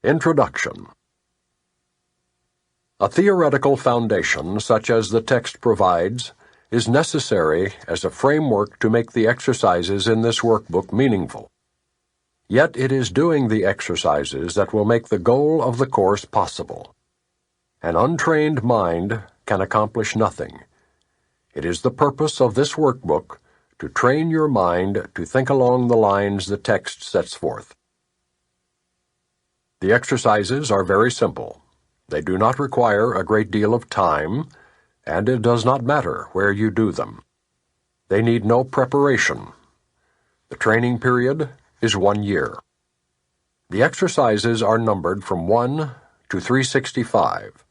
Introduction. A theoretical foundation, such as the text provides, is necessary as a framework to make the exercises in this workbook meaningful. Yet it is doing the exercises that will make the goal of the course possible. An untrained mind can accomplish nothing. It is the purpose of this workbook to train your mind to think along the lines the text sets forth. The exercises are very simple. They do not require a great deal of time, and it does not matter where you do them. They need no preparation. The training period is 1 year. The exercises are numbered from 1 to 365.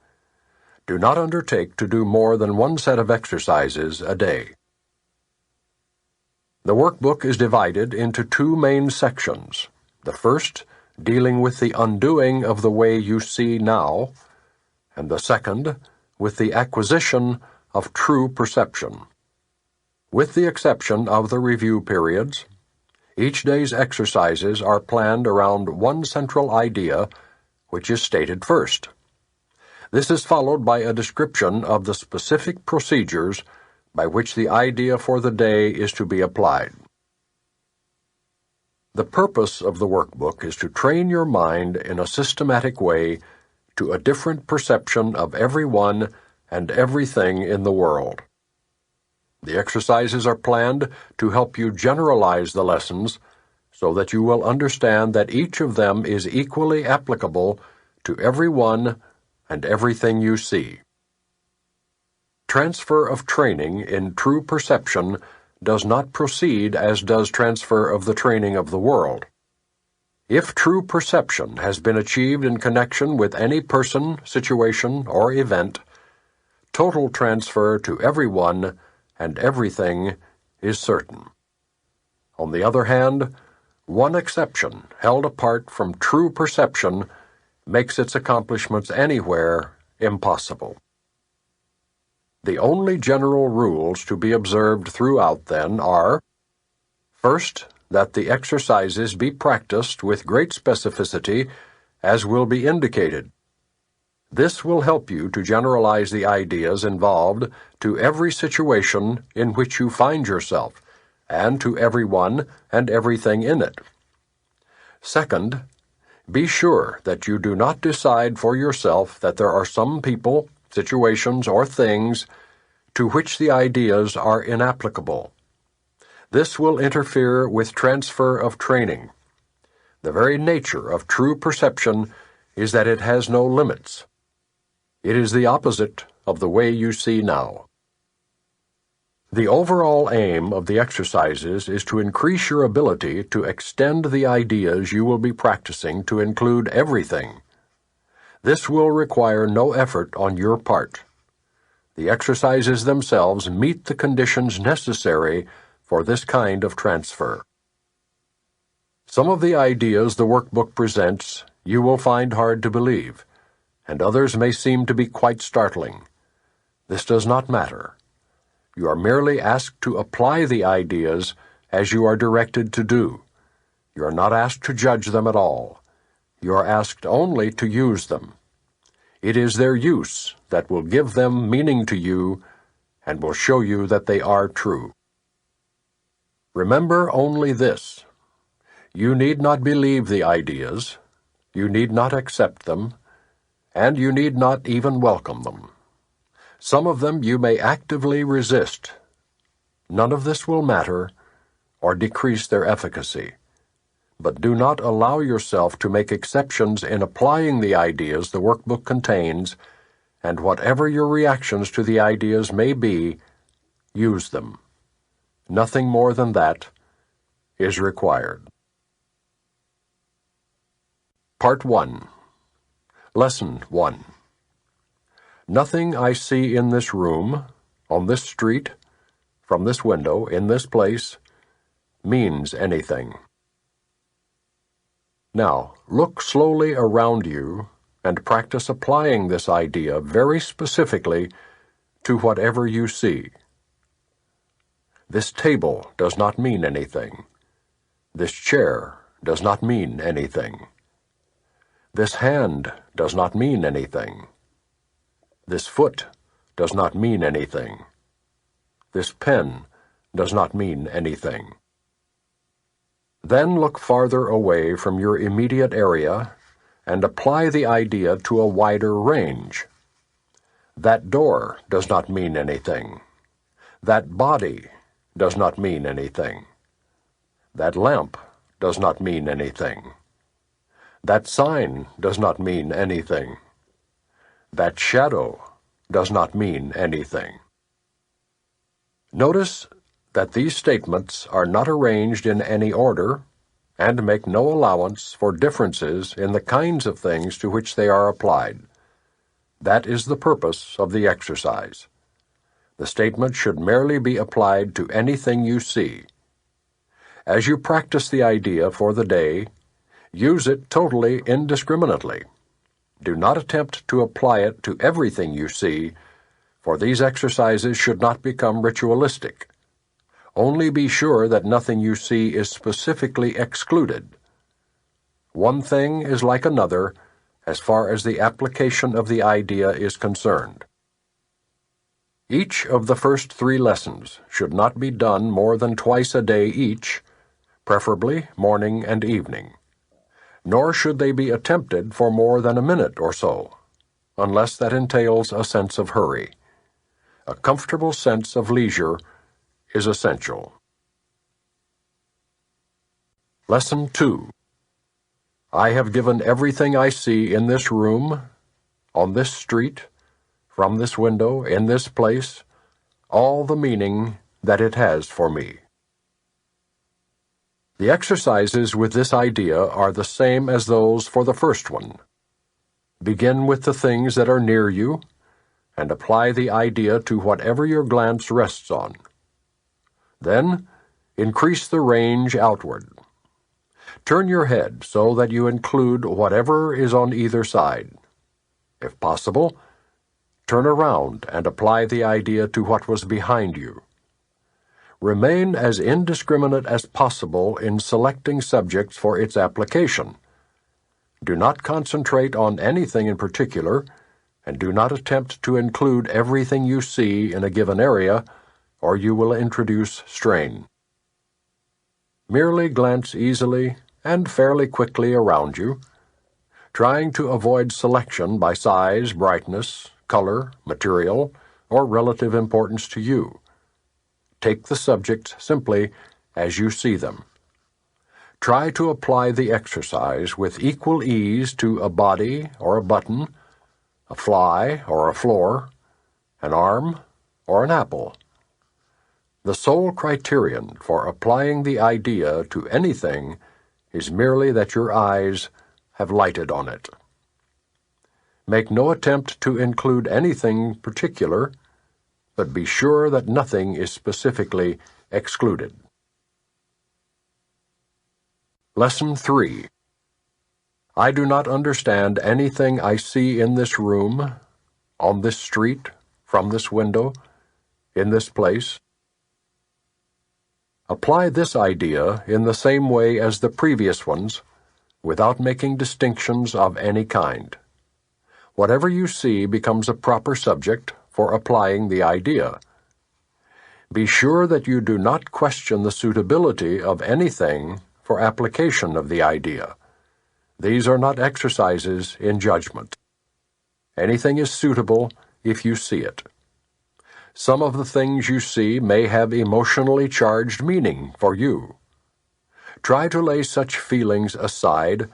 Do not undertake to do more than one set of exercises a day. The workbook is divided into 2 main sections. The first, dealing with the undoing of the way you see now, and the second, with the acquisition of true perception. With the exception of the review periods, each day's exercises are planned around one central idea, which is stated first. This is followed by a description of the specific procedures by which the idea for the day is to be applied. The purpose of the workbook is to train your mind in a systematic way to a different perception of everyone and everything in the world. The exercises are planned to help you generalize the lessons so that you will understand that each of them is equally applicable to everyone and everything you see. Transfer of training in true perception does not proceed as does transfer of the training of the world. If true perception has been achieved in connection with any person, situation, or event, total transfer to everyone and everything is certain. On the other hand, one exception held apart from true perception makes its accomplishments anywhere impossible. The only general rules to be observed throughout, then, are: first, that the exercises be practiced with great specificity, as will be indicated. This will help you to generalize the ideas involved to every situation in which you find yourself, and to everyone and everything in it. Second, be sure that you do not decide for yourself that there are some people, situations, or things to which the ideas are inapplicable. This will interfere with transfer of training. The very nature of true perception is that it has no limits. It is the opposite of the way you see now. The overall aim of the exercises is to increase your ability to extend the ideas you will be practicing to include everything. This will require no effort on your part. The exercises themselves meet the conditions necessary for this kind of transfer. Some of the ideas the workbook presents you will find hard to believe, and others may seem to be quite startling. This does not matter. You are merely asked to apply the ideas as you are directed to do. You are not asked to judge them at all. You are asked only to use them. It is their use that will give them meaning to you and will show you that they are true. Remember only this: you need not believe the ideas, you need not accept them, and you need not even welcome them. Some of them you may actively resist. None of this will matter or decrease their efficacy. But do not allow yourself to make exceptions in applying the ideas the workbook contains, and whatever your reactions to the ideas may be, use them. Nothing more than that is required. Part 1. Lesson 1. Nothing I see in this room, on this street, from this window, in this place, means anything. Now, look slowly around you and practice applying this idea very specifically to whatever you see. This table does not mean anything. This chair does not mean anything. This hand does not mean anything. This foot does not mean anything. This pen does not mean anything. Then look farther away from your immediate area and apply the idea to a wider range. That door does not mean anything. That body does not mean anything. That lamp does not mean anything. That sign does not mean anything. That shadow does not mean anything. Notice that these statements are not arranged in any order and make no allowance for differences in the kinds of things to which they are applied. That is the purpose of the exercise. The statement should merely be applied to anything you see. As you practice the idea for the day, use it totally indiscriminately. Do not attempt to apply it to everything you see, for these exercises should not become ritualistic. Only be sure that nothing you see is specifically excluded. One thing is like another as far as the application of the idea is concerned. Each of the first 3 lessons should not be done more than twice a day each, preferably morning and evening. Nor should they be attempted for more than a minute or so, unless that entails a sense of hurry. A comfortable sense of leisure is essential. Lesson 2. I have given everything I see in this room, on this street, from this window, in this place, all the meaning that it has for me. The exercises with this idea are the same as those for the first one. Begin with the things that are near you, and apply the idea to whatever your glance rests on. Then, increase the range outward. Turn your head so that you include whatever is on either side. If possible, turn around and apply the idea to what was behind you. Remain as indiscriminate as possible in selecting subjects for its application. Do not concentrate on anything in particular, and do not attempt to include everything you see in a given area, or you will introduce strain. Merely glance easily and fairly quickly around you, trying to avoid selection by size, brightness, color, material, or relative importance to you. Take the subjects simply as you see them. Try to apply the exercise with equal ease to a body or a button, a fly or a floor, an arm or an apple. The sole criterion for applying the idea to anything is merely that your eyes have lighted on it. Make no attempt to include anything particular, but be sure that nothing is specifically excluded. Lesson 3. I do not understand anything I see in this room, on this street, from this window, in this place. Apply this idea in the same way as the previous ones, without making distinctions of any kind. Whatever you see becomes a proper subject for applying the idea. Be sure that you do not question the suitability of anything for application of the idea. These are not exercises in judgment. Anything is suitable if you see it. Some of the things you see may have emotionally charged meaning for you. Try to lay such feelings aside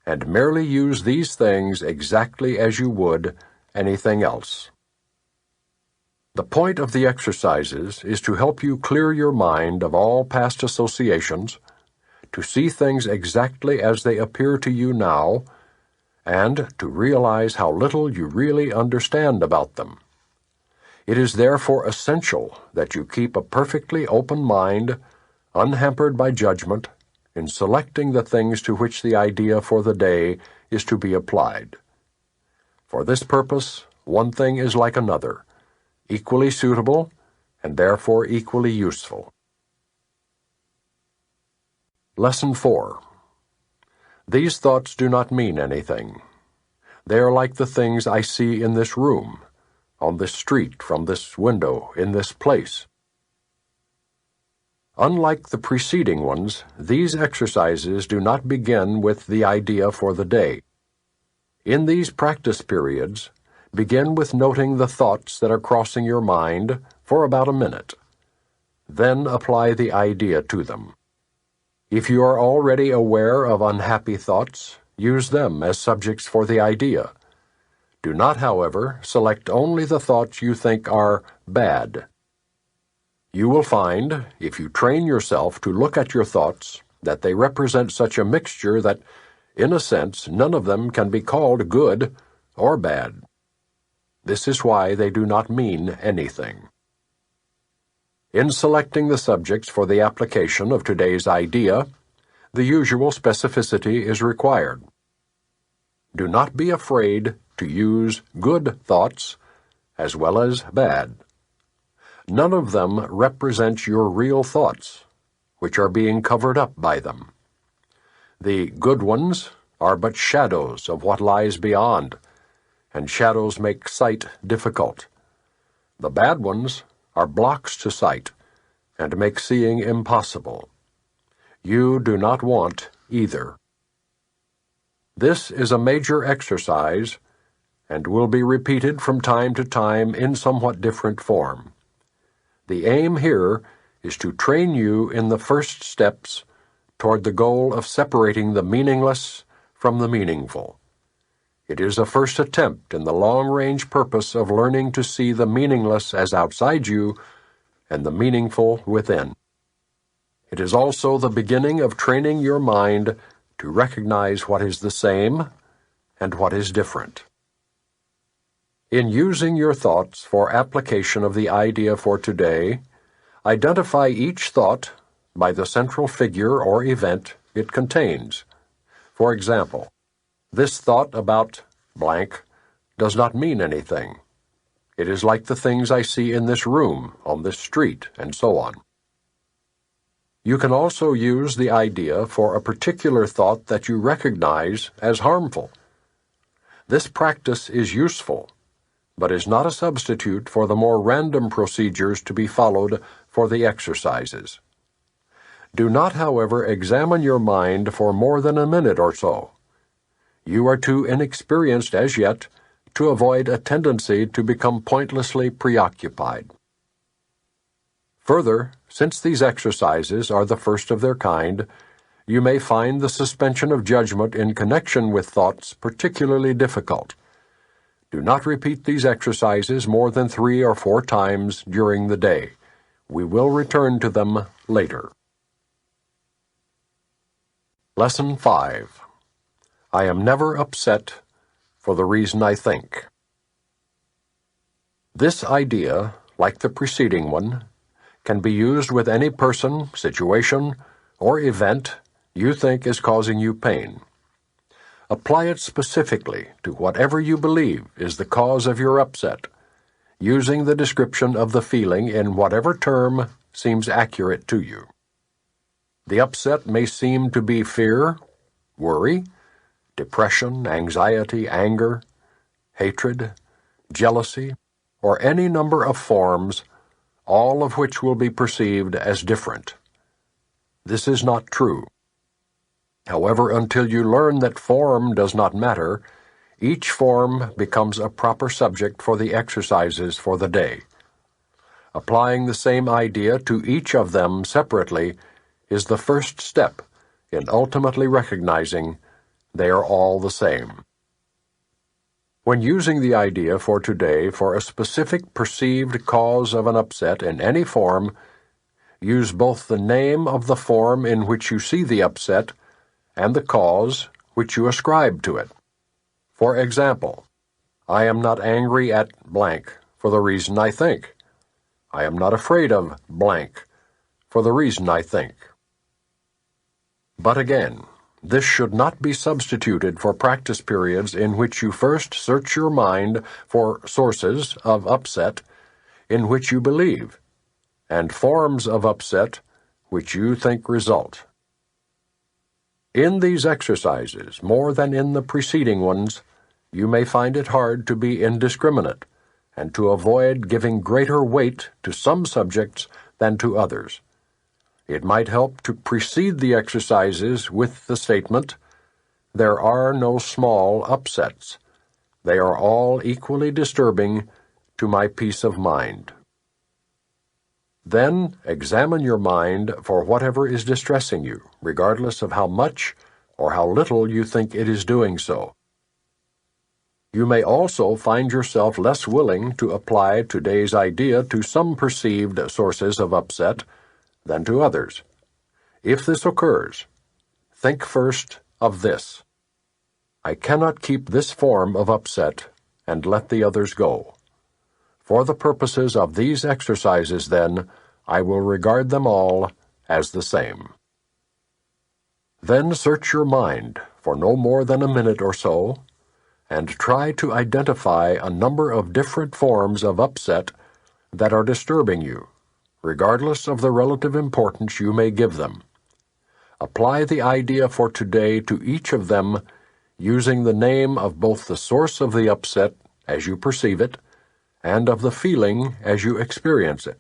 and merely use these things exactly as you would anything else. The point of the exercises is to help you clear your mind of all past associations, to see things exactly as they appear to you now, and to realize how little you really understand about them. It is therefore essential that you keep a perfectly open mind, unhampered by judgment, in selecting the things to which the idea for the day is to be applied. For this purpose, one thing is like another, equally suitable and therefore equally useful. Lesson 4. These thoughts do not mean anything. They are like the things I see in this room, on this street, from this window, in this place. Unlike the preceding ones, these exercises do not begin with the idea for the day. In these practice periods, begin with noting the thoughts that are crossing your mind for about a minute. Then apply the idea to them. If you are already aware of unhappy thoughts, use them as subjects for the idea. Do not, however, select only the thoughts you think are bad. You will find, if you train yourself to look at your thoughts, that they represent such a mixture that, in a sense, none of them can be called good or bad. This is why they do not mean anything. In selecting the subjects for the application of today's idea, the usual specificity is required. Do not be afraid to use good thoughts as well as bad. None of them represent your real thoughts, which are being covered up by them. The good ones are but shadows of what lies beyond, and shadows make sight difficult. The bad ones are blocks to sight and make seeing impossible. You do not want either. This is a major exercise and will be repeated from time to time in somewhat different form. The aim here is to train you in the first steps toward the goal of separating the meaningless from the meaningful. It is a first attempt in the long-range purpose of learning to see the meaningless as outside you and the meaningful within. It is also the beginning of training your mind to recognize what is the same and what is different. In using your thoughts for application of the idea for today, identify each thought by the central figure or event it contains. For example, this thought about blank does not mean anything. It is like the things I see in this room, on this street, and so on. You can also use the idea for a particular thought that you recognize as harmful. This practice is useful, but is not a substitute for the more random procedures to be followed for the exercises. Do not, however, examine your mind for more than a minute or so. You are too inexperienced as yet to avoid a tendency to become pointlessly preoccupied. Further, since these exercises are the first of their kind, you may find the suspension of judgment in connection with thoughts particularly difficult. Do not repeat these exercises more than 3 or 4 times during the day. We will return to them later. Lesson 5. I am never upset for the reason I think. This idea, like the preceding one, can be used with any person, situation, or event you think is causing you pain. Apply it specifically to whatever you believe is the cause of your upset, using the description of the feeling in whatever term seems accurate to you. The upset may seem to be fear, worry, depression, anxiety, anger, hatred, jealousy, or any number of forms, all of which will be perceived as different. This is not true. However, until you learn that form does not matter, each form becomes a proper subject for the exercises for the day. Applying the same idea to each of them separately is the first step in ultimately recognizing they are all the same. When using the idea for today for a specific perceived cause of an upset in any form, use both the name of the form in which you see the upset and the cause which you ascribe to it. For example, I am not angry at blank for the reason I think. I am not afraid of blank for the reason I think. But again, this should not be substituted for practice periods in which you first search your mind for sources of upset in which you believe, and forms of upset which you think result. In these exercises, more than in the preceding ones, you may find it hard to be indiscriminate and to avoid giving greater weight to some subjects than to others. It might help to precede the exercises with the statement, "There are no small upsets. They are all equally disturbing to my peace of mind." Then examine your mind for whatever is distressing you, regardless of how much or how little you think it is doing so. You may also find yourself less willing to apply today's idea to some perceived sources of upset than to others. If this occurs, think first of this: I cannot keep this form of upset and let the others go. For the purposes of these exercises, then, I will regard them all as the same. Then search your mind for no more than a minute or so, and try to identify a number of different forms of upset that are disturbing you, regardless of the relative importance you may give them. Apply the idea for today to each of them, using the name of both the source of the upset as you perceive it, and of the feeling as you experience it.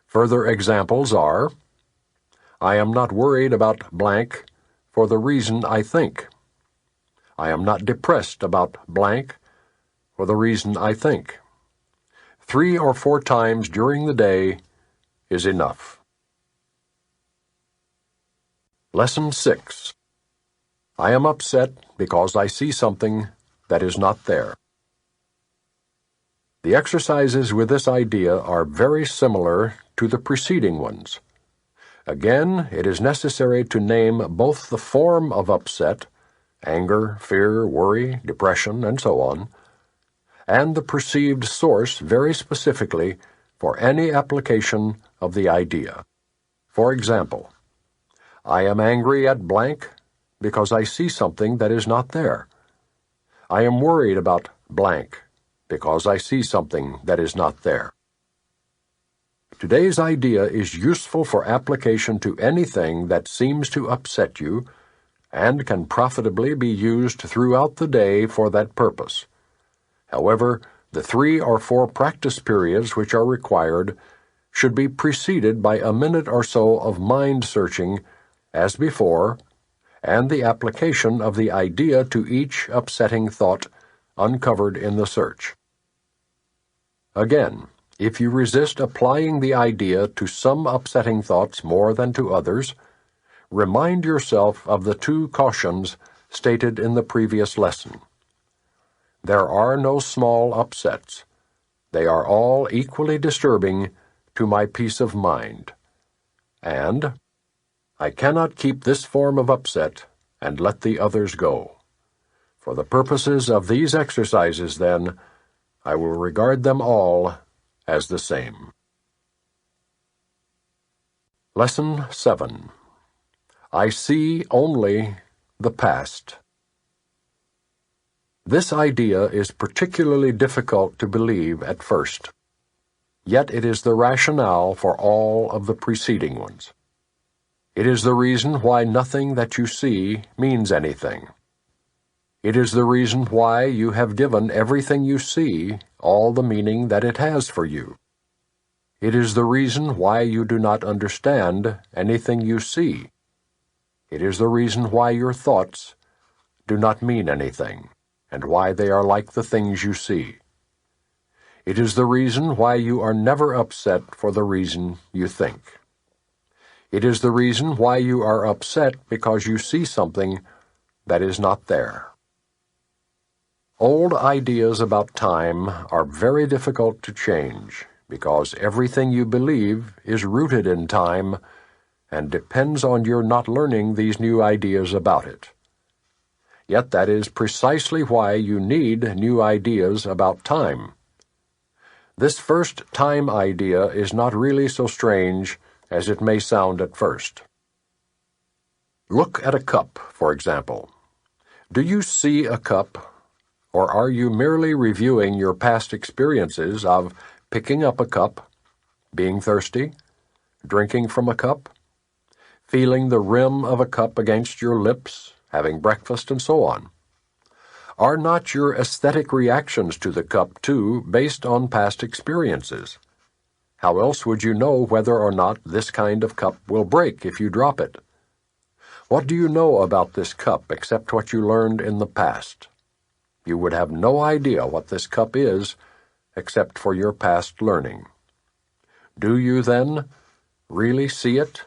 Further examples are, I am not worried about blank for the reason I think. I am not depressed about blank for the reason I think. 3 or 4 times during the day is enough. Lesson 6. I am upset because I see something that is not there. The exercises with this idea are very similar to the preceding ones. Again, it is necessary to name both the form of upset, anger, fear, worry, depression, and so on, and the perceived source very specifically for any application of the idea. For example, I am angry at blank because I see something that is not there. I am worried about blank because I see something that is not there. Today's idea is useful for application to anything that seems to upset you and can profitably be used throughout the day for that purpose. However, the 3 or 4 practice periods which are required should be preceded by a minute or so of mind-searching, as before, and the application of the idea to each upsetting thought uncovered in the search. Again, if you resist applying the idea to some upsetting thoughts more than to others, remind yourself of the 2 cautions stated in the previous lesson. There are no small upsets. They are all equally disturbing to my peace of mind. And I cannot keep this form of upset and let the others go. For the purposes of these exercises, then, I will regard them all as the same. Lesson 7. I see only the past. This idea is particularly difficult to believe at first, yet it is the rationale for all of the preceding ones. It is the reason why nothing that you see means anything. It is the reason why you have given everything you see all the meaning that it has for you. It is the reason why you do not understand anything you see. It is the reason why your thoughts do not mean anything, and why they are like the things you see. It is the reason why you are never upset for the reason you think. It is the reason why you are upset because you see something that is not there. Old ideas about time are very difficult to change because everything you believe is rooted in time and depends on your not learning these new ideas about it. Yet that is precisely why you need new ideas about time. This first time idea is not really so strange as it may sound at first. Look at a cup, for example. Do you see a cup, or are you merely reviewing your past experiences of picking up a cup, being thirsty, drinking from a cup, feeling the rim of a cup against your lips, having breakfast, and so on? Are not your aesthetic reactions to the cup, too, based on past experiences? How else would you know whether or not this kind of cup will break if you drop it? What do you know about this cup except what you learned in the past? You would have no idea what this cup is except for your past learning. Do you, then, really see it?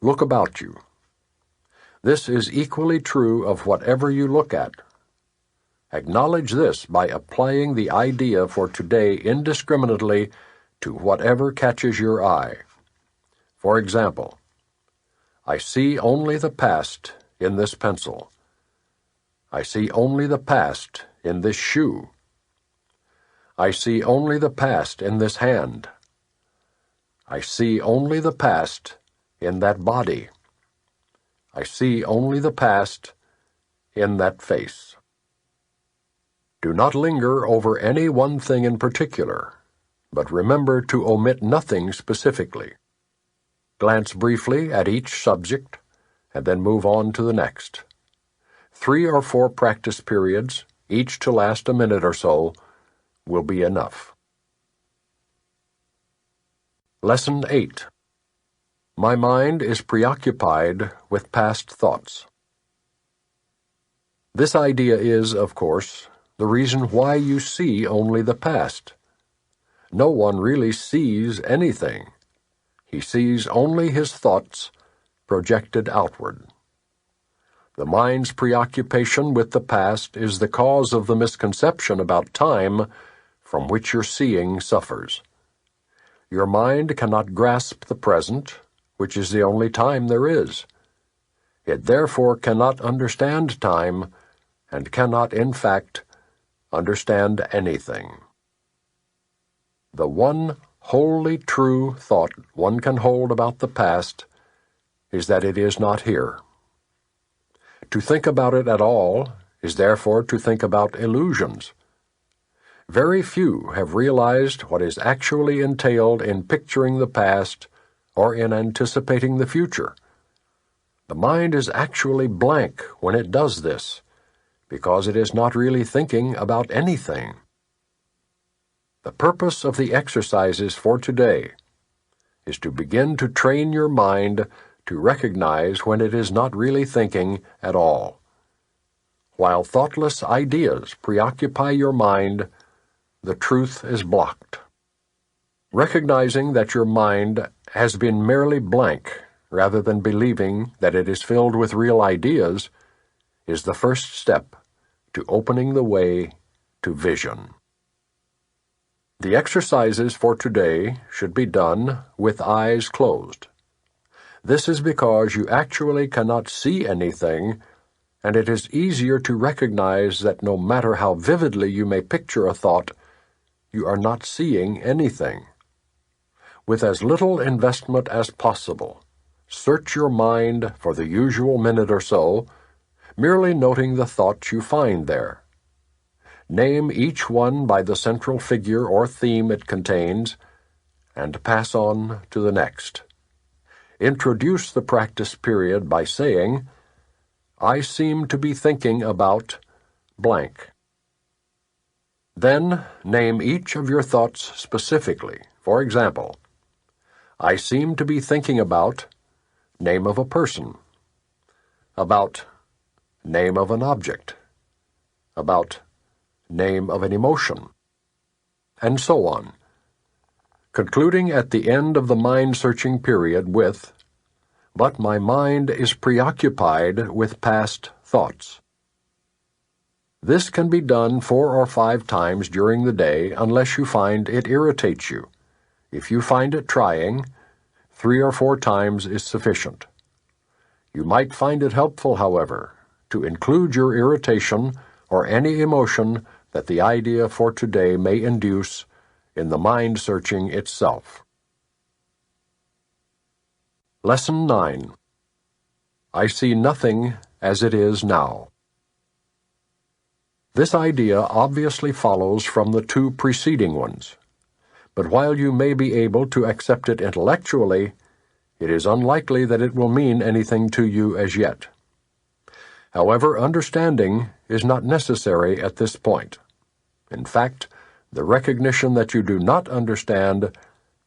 Look about you. This is equally true of whatever you look at. Acknowledge this by applying the idea for today indiscriminately to whatever catches your eye. For example, I see only the past in this pencil. I see only the past in this shoe. I see only the past in this hand. I see only the past in that body. I see only the past in that face. Do not linger over any one thing in particular, but remember to omit nothing specifically. Glance briefly at each subject, and then move on to the next. 3 or 4 practice periods, each to last a minute or so, will be enough. Lesson 8. My mind is preoccupied with past thoughts. This idea is, of course, the reason why you see only the past. No one really sees anything. He sees only his thoughts projected outward. The mind's preoccupation with the past is the cause of the misconception about time from which your seeing suffers. Your mind cannot grasp the present, which is the only time there is. It therefore cannot understand time, and cannot, in fact, understand anything. The one wholly true thought one can hold about the past is that it is not here. To think about it at all is therefore to think about illusions. Very few have realized what is actually entailed in picturing the past or in anticipating the future. The mind is actually blank when it does this, because it is not really thinking about anything. The purpose of the exercises for today is to begin to train your mind to recognize when it is not really thinking at all. While thoughtless ideas preoccupy your mind, the truth is blocked. Recognizing that your mind has been merely blank, rather than believing that it is filled with real ideas, is the first step to opening the way to vision. The exercises for today should be done with eyes closed. This is because you actually cannot see anything, and it is easier to recognize that no matter how vividly you may picture a thought, you are not seeing anything. With as little investment as possible, search your mind for the usual minute or so, merely noting the thoughts you find there. Name each one by the central figure or theme it contains, and pass on to the next. Introduce the practice period by saying, I seem to be thinking about blank. Then name each of your thoughts specifically. For example, I seem to be thinking about name of a person, about name of an object, about name of an emotion, and so on, concluding at the end of the mind-searching period with, but my mind is preoccupied with past thoughts. This can be done 4 or 5 times during the day unless you find it irritates you. If you find it trying, 3 or 4 times is sufficient. You might find it helpful, however, to include your irritation or any emotion that the idea for today may induce in the mind-searching itself. Lesson 9. I see nothing as it is now. This idea obviously follows from the 2 preceding ones, but while you may be able to accept it intellectually, it is unlikely that it will mean anything to you as yet. However, understanding is not necessary at this point. In fact, the recognition that you do not understand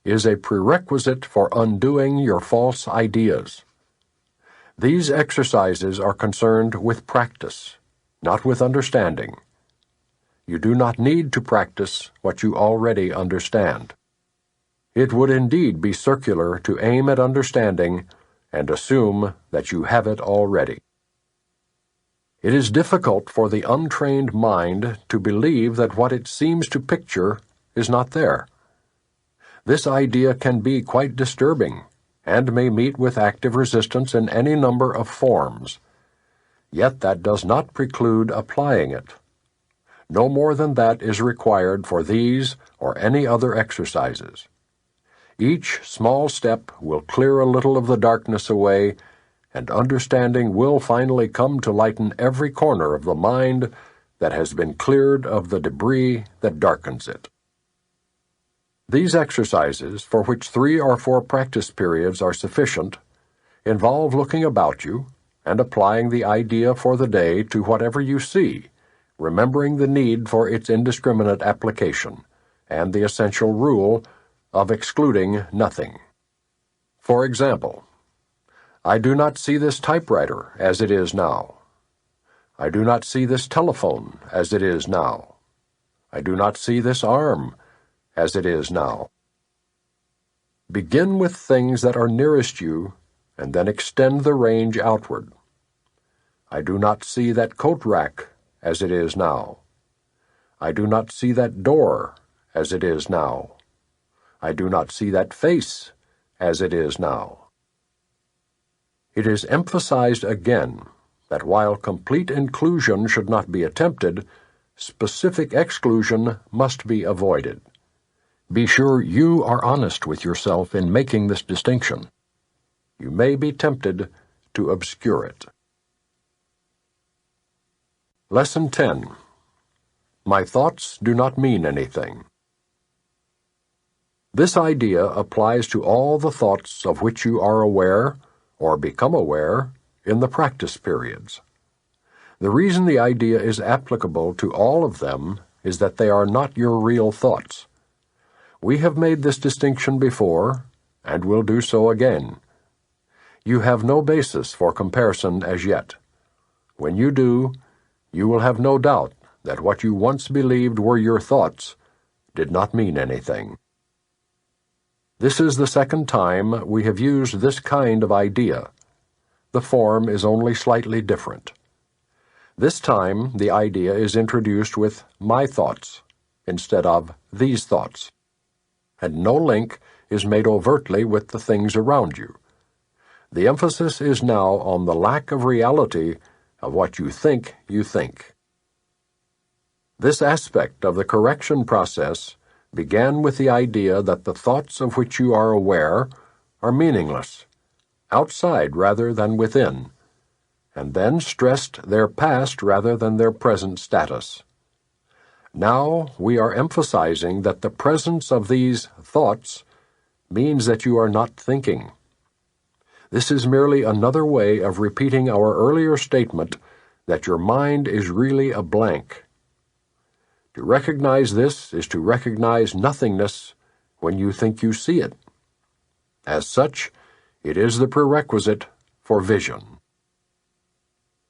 is a prerequisite for undoing your false ideas. These exercises are concerned with practice, not with understanding. You do not need to practice what you already understand. It would indeed be circular to aim at understanding and assume that you have it already. It is difficult for the untrained mind to believe that what it seems to picture is not there. This idea can be quite disturbing and may meet with active resistance in any number of forms. Yet that does not preclude applying it. No more than that is required for these or any other exercises. Each small step will clear a little of the darkness away, and understanding will finally come to lighten every corner of the mind that has been cleared of the debris that darkens it. These exercises, for which 3 or 4 practice periods are sufficient, involve looking about you and applying the idea for the day to whatever you see, remembering the need for its indiscriminate application, and the essential rule of excluding nothing. For example, I do not see this typewriter as it is now. I do not see this telephone as it is now. I do not see this arm as it is now. Begin with things that are nearest you, and then extend the range outward. I do not see that coat rack as it is now. I do not see that door as it is now. I do not see that face as it is now. It is emphasized again that while complete inclusion should not be attempted, specific exclusion must be avoided. Be sure you are honest with yourself in making this distinction. You may be tempted to obscure it. Lesson 10. My thoughts do not mean anything. This idea applies to all the thoughts of which you are aware or become aware in the practice periods. The reason the idea is applicable to all of them is that they are not your real thoughts. We have made this distinction before, and will do so again. You have no basis for comparison as yet. When you do, you will have no doubt that what you once believed were your thoughts did not mean anything. This is the second time we have used this kind of idea. The form is only slightly different. This time, the idea is introduced with my thoughts instead of these thoughts, and no link is made overtly with the things around you. The emphasis is now on the lack of reality of what you think you think. This aspect of the correction process began with the idea that the thoughts of which you are aware are meaningless, outside rather than within, and then stressed their past rather than their present status. Now we are emphasizing that the presence of these thoughts means that you are not thinking. This is merely another way of repeating our earlier statement that your mind is really a blank. To recognize this is to recognize nothingness when you think you see it. As such, it is the prerequisite for vision.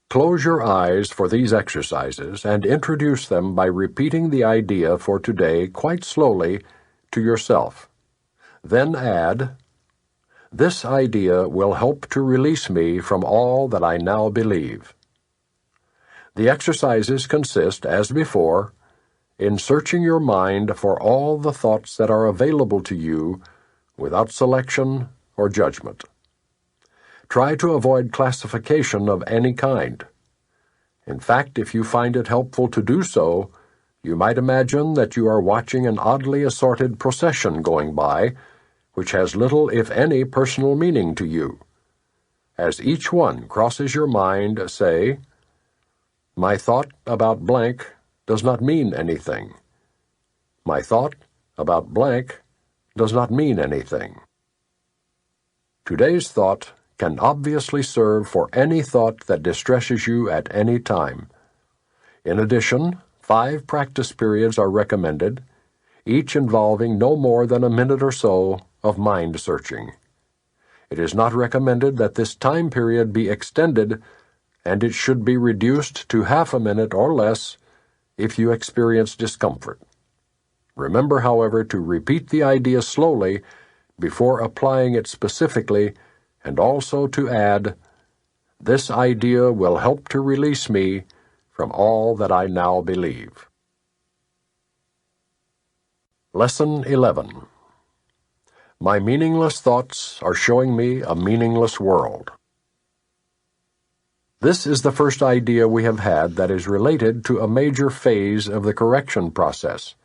Close your eyes for these exercises and introduce them by repeating the idea for today quite slowly to yourself. Then add, "This idea will help to release me from all that I now believe." The exercises consist, as before, in searching your mind for all the thoughts that are available to you without selection or judgment. Try to avoid classification of any kind. In fact, if you find it helpful to do so, you might imagine that you are watching an oddly assorted procession going by, which has little, if any, personal meaning to you. As each one crosses your mind, say, "My thought about blank does not mean anything. My thought about blank does not mean anything." Today's thought can obviously serve for any thought that distresses you at any time. In addition, 5 practice periods are recommended, each involving no more than a minute or so of mind searching. It is not recommended that this time period be extended, and it should be reduced to half a minute or less if you experience discomfort. Remember, however, to repeat the idea slowly before applying it specifically, and also to add, "This idea will help to release me from all that I now believe." Lesson 11. My meaningless thoughts are showing me a meaningless world. This is the first idea we have had that is related to a major phase of the correction process,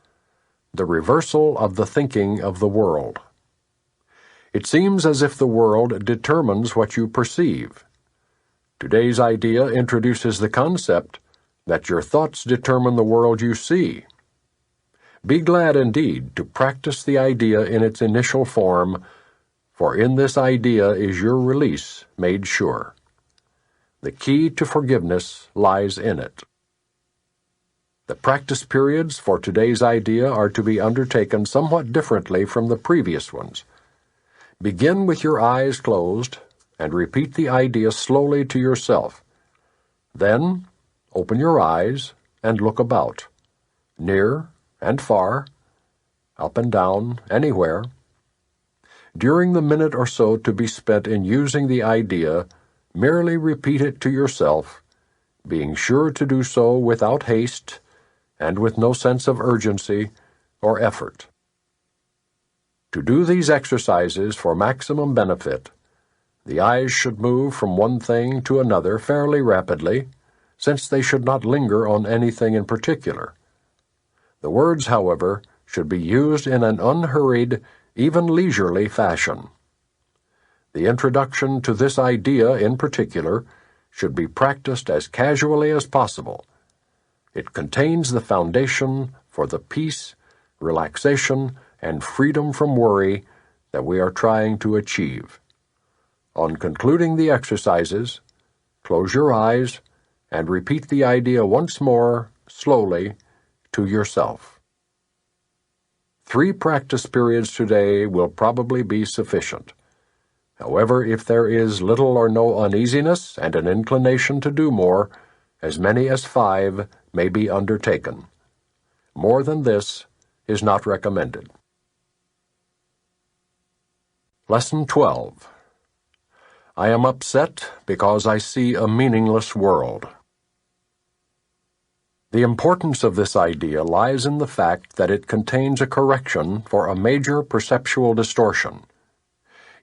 the reversal of the thinking of the world. It seems as if the world determines what you perceive. Today's idea introduces the concept that your thoughts determine the world you see. Be glad indeed to practice the idea in its initial form, for in this idea is your release made sure. The key to forgiveness lies in it. The practice periods for today's idea are to be undertaken somewhat differently from the previous ones. Begin with your eyes closed and repeat the idea slowly to yourself. Then, open your eyes and look about, near and far, up and down, anywhere. During the minute or so to be spent in using the idea, merely repeat it to yourself, being sure to do so without haste and with no sense of urgency or effort. To do these exercises for maximum benefit, the eyes should move from one thing to another fairly rapidly, since they should not linger on anything in particular. The words, however, should be used in an unhurried, even leisurely fashion. The introduction to this idea in particular should be practiced as casually as possible. It contains the foundation for the peace, relaxation, and freedom from worry that we are trying to achieve. On concluding the exercises, close your eyes and repeat the idea once more, slowly, to yourself. 3 practice periods today will probably be sufficient. However, if there is little or no uneasiness and an inclination to do more, as many as 5 may be undertaken. More than this is not recommended. Lesson 12. I am upset because I see a meaningless world. The importance of this idea lies in the fact that it contains a correction for a major perceptual distortion.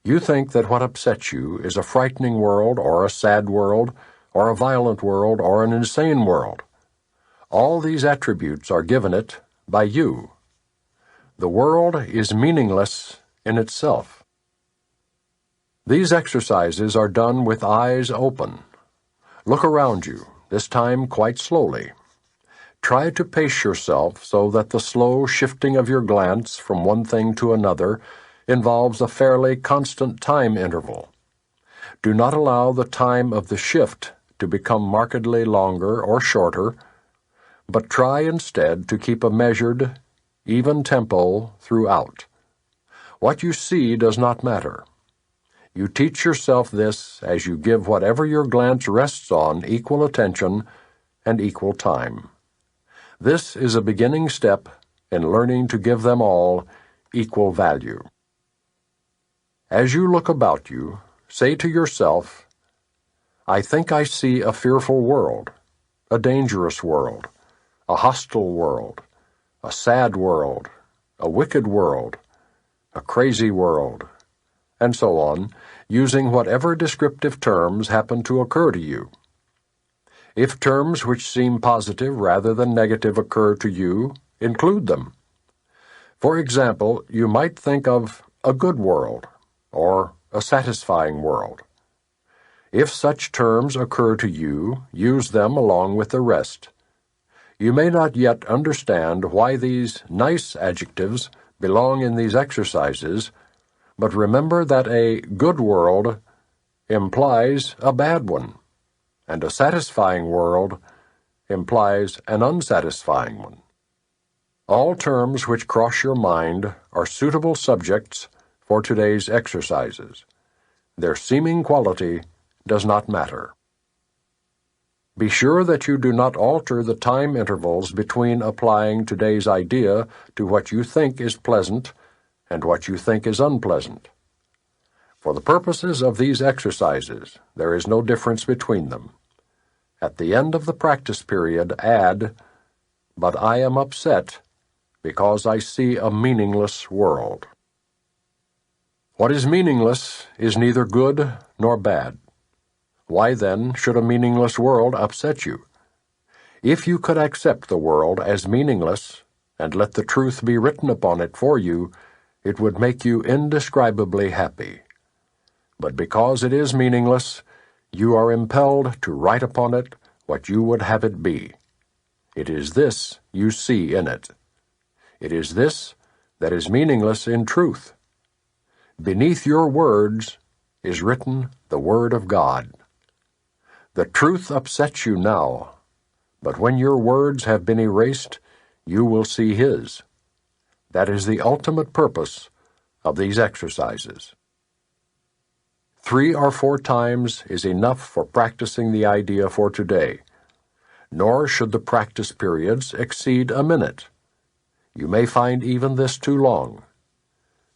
You think that what upsets you is a frightening world, or a sad world, or a violent world, or an insane world. All these attributes are given it by you. The world is meaningless in itself. These exercises are done with eyes open. Look around you, this time quite slowly. Try to pace yourself so that the slow shifting of your glance from one thing to another involves a fairly constant time interval. Do not allow the time of the shift to become markedly longer or shorter, but try instead to keep a measured, even tempo throughout. What you see does not matter. You teach yourself this as you give whatever your glance rests on equal attention and equal time. This is a beginning step in learning to give them all equal value. As you look about you, say to yourself, I think I see a fearful world, a dangerous world, a hostile world, a sad world, a wicked world, a crazy world, and so on, using whatever descriptive terms happen to occur to you. If terms which seem positive rather than negative occur to you, include them. For example, you might think of a good world, or a satisfying world. If such terms occur to you, use them along with the rest. You may not yet understand why these nice adjectives belong in these exercises, but remember that a good world implies a bad one, and a satisfying world implies an unsatisfying one. All terms which cross your mind are suitable subjects for today's exercises. Their seeming quality does not matter. Be sure that you do not alter the time intervals between applying today's idea to what you think is pleasant and what you think is unpleasant. For the purposes of these exercises, there is no difference between them. At the end of the practice period, add, "But I am upset because I see a meaningless world." What is meaningless is neither good nor bad. Why, then, should a meaningless world upset you? If you could accept the world as meaningless and let the truth be written upon it for you, it would make you indescribably happy. But because it is meaningless, you are impelled to write upon it what you would have it be. It is this you see in it. It is this that is meaningless in truth. Beneath your words is written the Word of God. The truth upsets you now, but when your words have been erased, you will see His. That is the ultimate purpose of these exercises. 3 or 4 times is enough for practicing the idea for today, nor should the practice periods exceed a minute. You may find even this too long.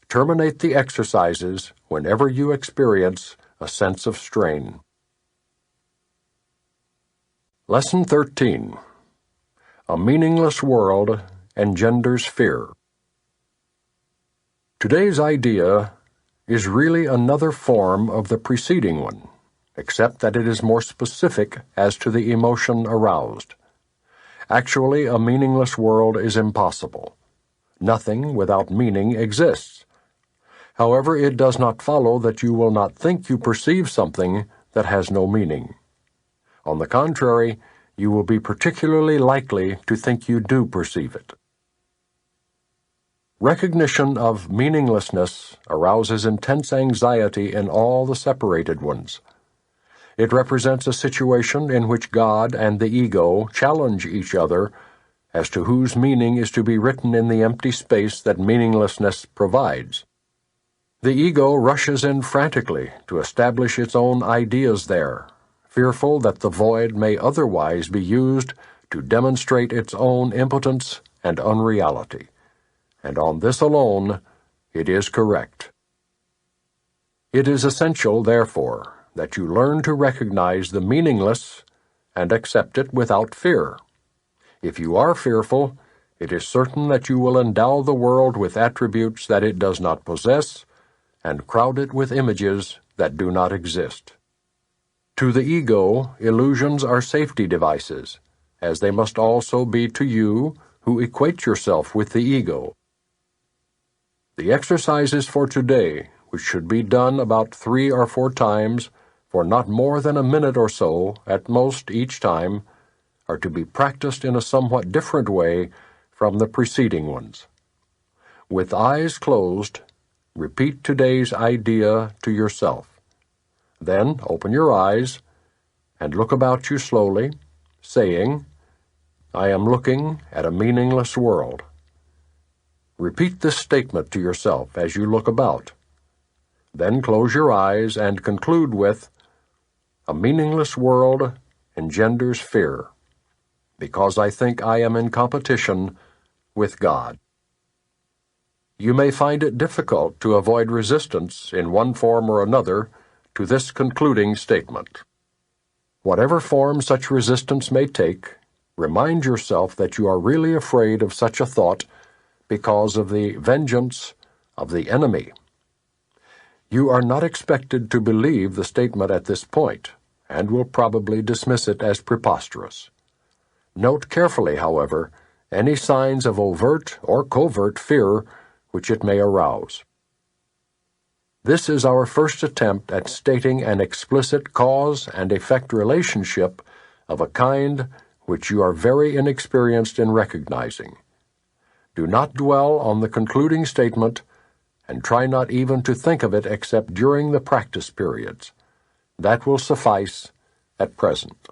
Terminate the exercises whenever you experience a sense of strain. Lesson 13. A meaningless world engenders fear. Today's idea is really another form of the preceding one, except that it is more specific as to the emotion aroused. Actually, a meaningless world is impossible. Nothing without meaning exists. However, it does not follow that you will not think you perceive something that has no meaning. On the contrary, you will be particularly likely to think you do perceive it. Recognition of meaninglessness arouses intense anxiety in all the separated ones. It represents a situation in which God and the ego challenge each other as to whose meaning is to be written in the empty space that meaninglessness provides. The ego rushes in frantically to establish its own ideas there, fearful that the void may otherwise be used to demonstrate its own impotence and unreality. And on this alone, it is correct. It is essential, therefore, that you learn to recognize the meaningless and accept it without fear. If you are fearful, it is certain that you will endow the world with attributes that it does not possess and crowd it with images that do not exist. To the ego, illusions are safety devices, as they must also be to you who equate yourself with the ego. The exercises for today, which should be done about 3 or 4 times, for not more than a minute or so, at most each time, are to be practiced in a somewhat different way from the preceding ones. With eyes closed, repeat today's idea to yourself. Then open your eyes and look about you slowly, saying, "I am looking at a meaningless world." Repeat this statement to yourself as you look about. Then close your eyes and conclude with, "A meaningless world engenders fear, because I think I am in competition with God." You may find it difficult to avoid resistance in one form or another to this concluding statement. Whatever form such resistance may take, remind yourself that you are really afraid of such a thought because of the vengeance of the enemy. You are not expected to believe the statement at this point, and will probably dismiss it as preposterous. Note carefully, however, any signs of overt or covert fear which it may arouse. This is our first attempt at stating an explicit cause and effect relationship of a kind which you are very inexperienced in recognizing. Do not dwell on the concluding statement, and try not even to think of it except during the practice periods. That will suffice at present.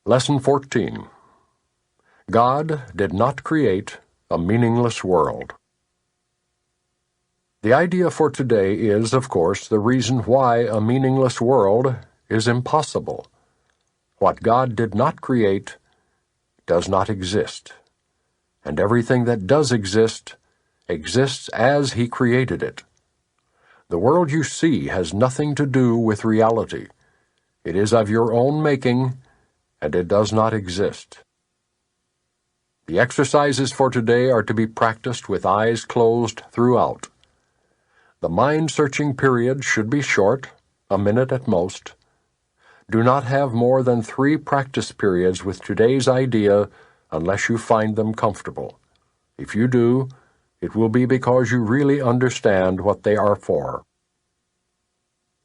Lesson 14. God did not create a meaningless world. The idea for today is, of course, the reason why a meaningless world is impossible. What God did not create does not exist, and everything that does exist exists as He created it. The world you see has nothing to do with reality. It is of your own making, and it does not exist. The exercises for today are to be practiced with eyes closed throughout. The mind-searching period should be short, a minute at most. Do not have more than 3 practice periods with today's idea unless you find them comfortable. If you do, it will be because you really understand what they are for.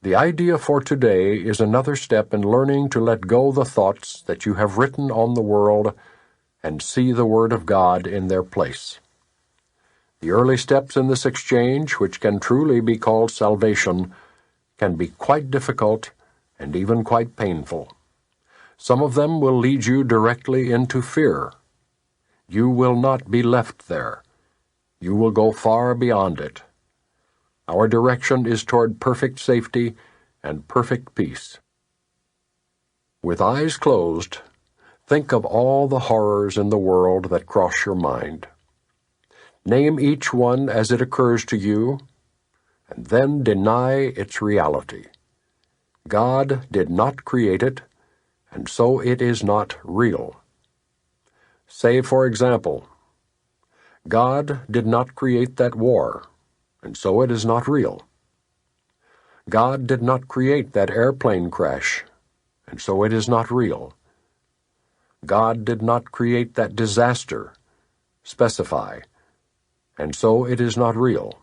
The idea for today is another step in learning to let go the thoughts that you have written on the world and see the Word of God in their place. The early steps in this exchange, which can truly be called salvation, can be quite difficult and even quite painful. Some of them will lead you directly into fear. You will not be left there. You will go far beyond it. Our direction is toward perfect safety and perfect peace. With eyes closed, think of all the horrors in the world that cross your mind. Name each one as it occurs to you, and then deny its reality. God did not create it, and so it is not real. Say, for example, God did not create that war, and so it is not real. God did not create that airplane crash, and so it is not real. God did not create that disaster, specify, and so it is not real.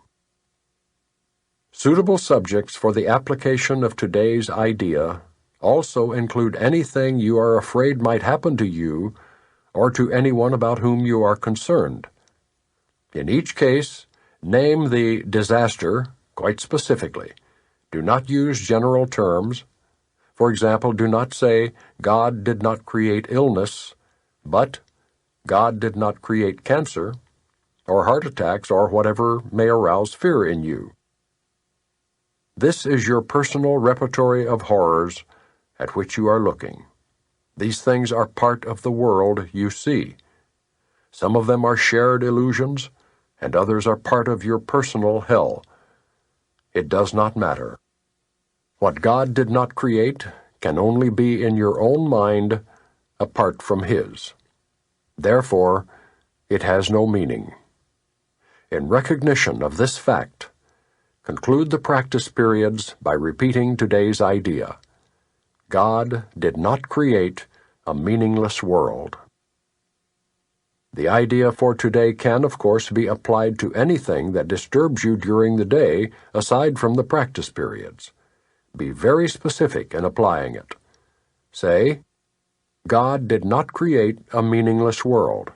Suitable subjects for the application of today's idea also include anything you are afraid might happen to you or to anyone about whom you are concerned. In each case, name the disaster quite specifically. Do not use general terms. For example, do not say, God did not create illness, but God did not create cancer, or heart attacks, or whatever may arouse fear in you. This is your personal repertory of horrors at which you are looking. These things are part of the world you see. Some of them are shared illusions, and others are part of your personal hell. It does not matter. What God did not create can only be in your own mind apart from His. Therefore, it has no meaning. In recognition of this fact, conclude the practice periods by repeating today's idea. God did not create a meaningless world. The idea for today can, of course, be applied to anything that disturbs you during the day aside from the practice periods. Be very specific in applying it. Say, God did not create a meaningless world.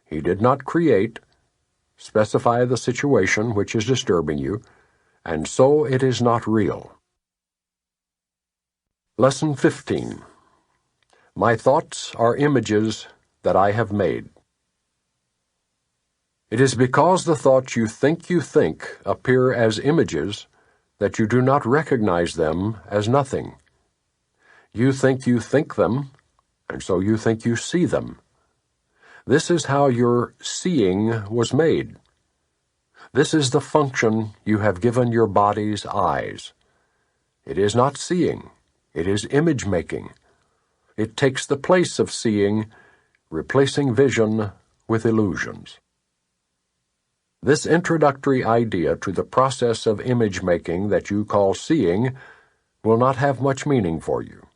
He did not create, specify the situation which is disturbing you, and so it is not real. Lesson 15. My thoughts are images that I have made. It is because the thoughts you think appear as images that you do not recognize them as nothing. You think them, and so you think you see them. This is how your seeing was made. This is the function you have given your body's eyes. It is not seeing, it is image-making. It takes the place of seeing, replacing vision with illusions. This introductory idea to the process of image-making that you call seeing will not have much meaning for you.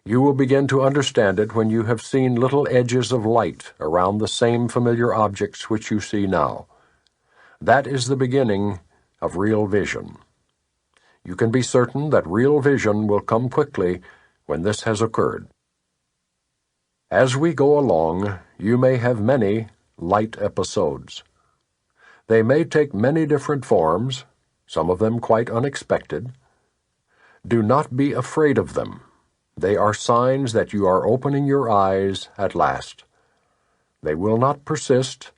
You will begin to understand it when you have seen little edges of light around the same familiar objects which you see now. That is the beginning of real vision. You can be certain that real vision will come quickly when this has occurred. As we go along, you may have many light episodes. They may take many different forms, some of them quite unexpected. Do not be afraid of them. They are signs that you are opening your eyes at last. They will not persist,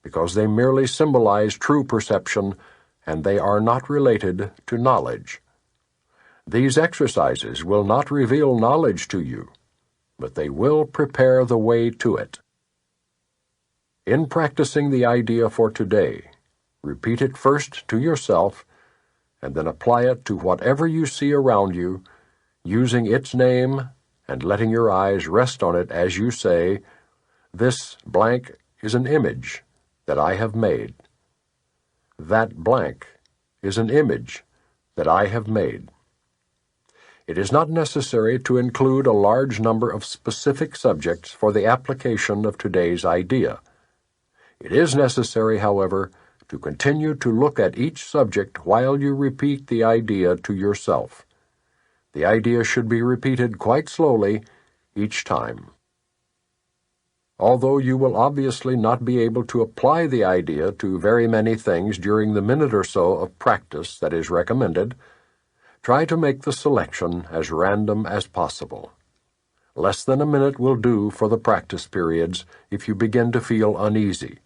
because they merely symbolize true perception, and they are not related to knowledge. These exercises will not reveal knowledge to you, but they will prepare the way to it. In practicing the idea for today, repeat it first to yourself, and then apply it to whatever you see around you, using its name and letting your eyes rest on it as you say, "This blank is an image that I have made. That blank is an image that I have made." It is not necessary to include a large number of specific subjects for the application of today's idea. It is necessary, however, to continue to look at each subject while you repeat the idea to yourself. The idea should be repeated quite slowly each time. Although you will obviously not be able to apply the idea to very many things during the minute or so of practice that is recommended, try to make the selection as random as possible. Less than a minute will do for the practice periods if you begin to feel uneasy.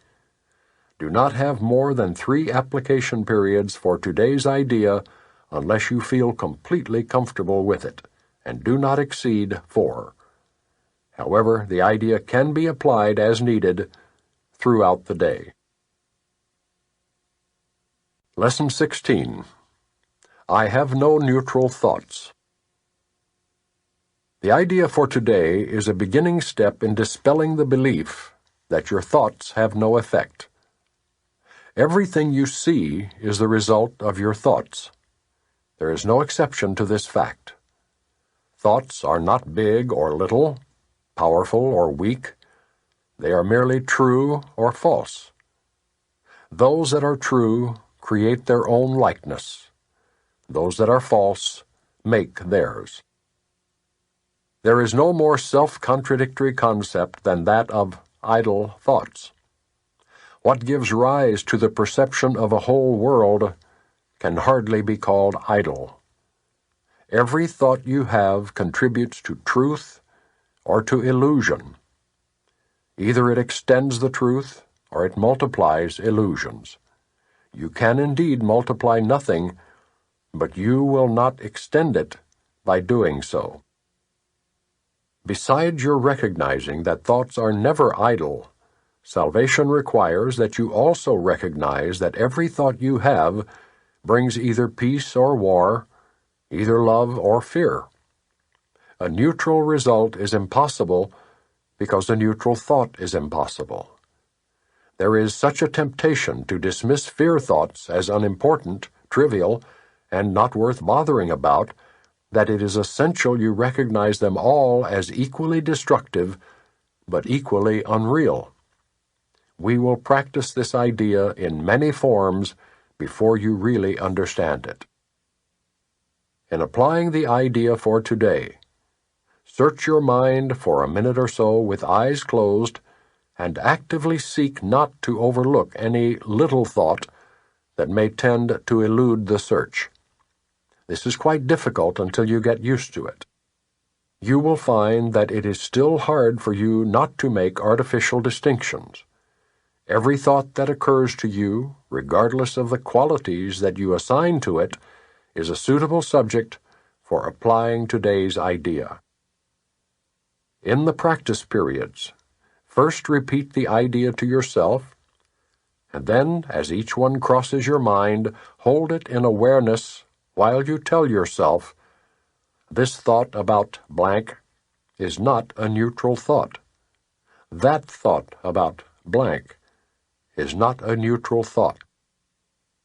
Do not have more than 3 application periods for today's idea unless you feel completely comfortable with it, and do not exceed 4. However, the idea can be applied as needed throughout the day. Lesson 16. I have no neutral thoughts. The idea for today is a beginning step in dispelling the belief that your thoughts have no effect. Everything you see is the result of your thoughts. There is no exception to this fact. Thoughts are not big or little, powerful or weak. They are merely true or false. Those that are true create their own likeness. Those that are false make theirs. There is no more self-contradictory concept than that of idle thoughts. What gives rise to the perception of a whole world can hardly be called idle. Every thought you have contributes to truth or to illusion. Either it extends the truth or it multiplies illusions. You can indeed multiply nothing, but you will not extend it by doing so. Besides your recognizing that thoughts are never idle, salvation requires that you also recognize that every thought you have brings either peace or war, either love or fear. A neutral result is impossible because a neutral thought is impossible. There is such a temptation to dismiss fear thoughts as unimportant, trivial, and not worth bothering about, that it is essential you recognize them all as equally destructive, but equally unreal. We will practice this idea in many forms before you really understand it. In applying the idea for today, search your mind for a minute or so with eyes closed, and actively seek not to overlook any little thought that may tend to elude the search. This is quite difficult until you get used to it. You will find that it is still hard for you not to make artificial distinctions. Every thought that occurs to you, regardless of the qualities that you assign to it, is a suitable subject for applying today's idea. In the practice periods, first repeat the idea to yourself, and then, as each one crosses your mind, hold it in awareness while you tell yourself, "This thought about blank is not a neutral thought. That thought about blank is not a neutral thought."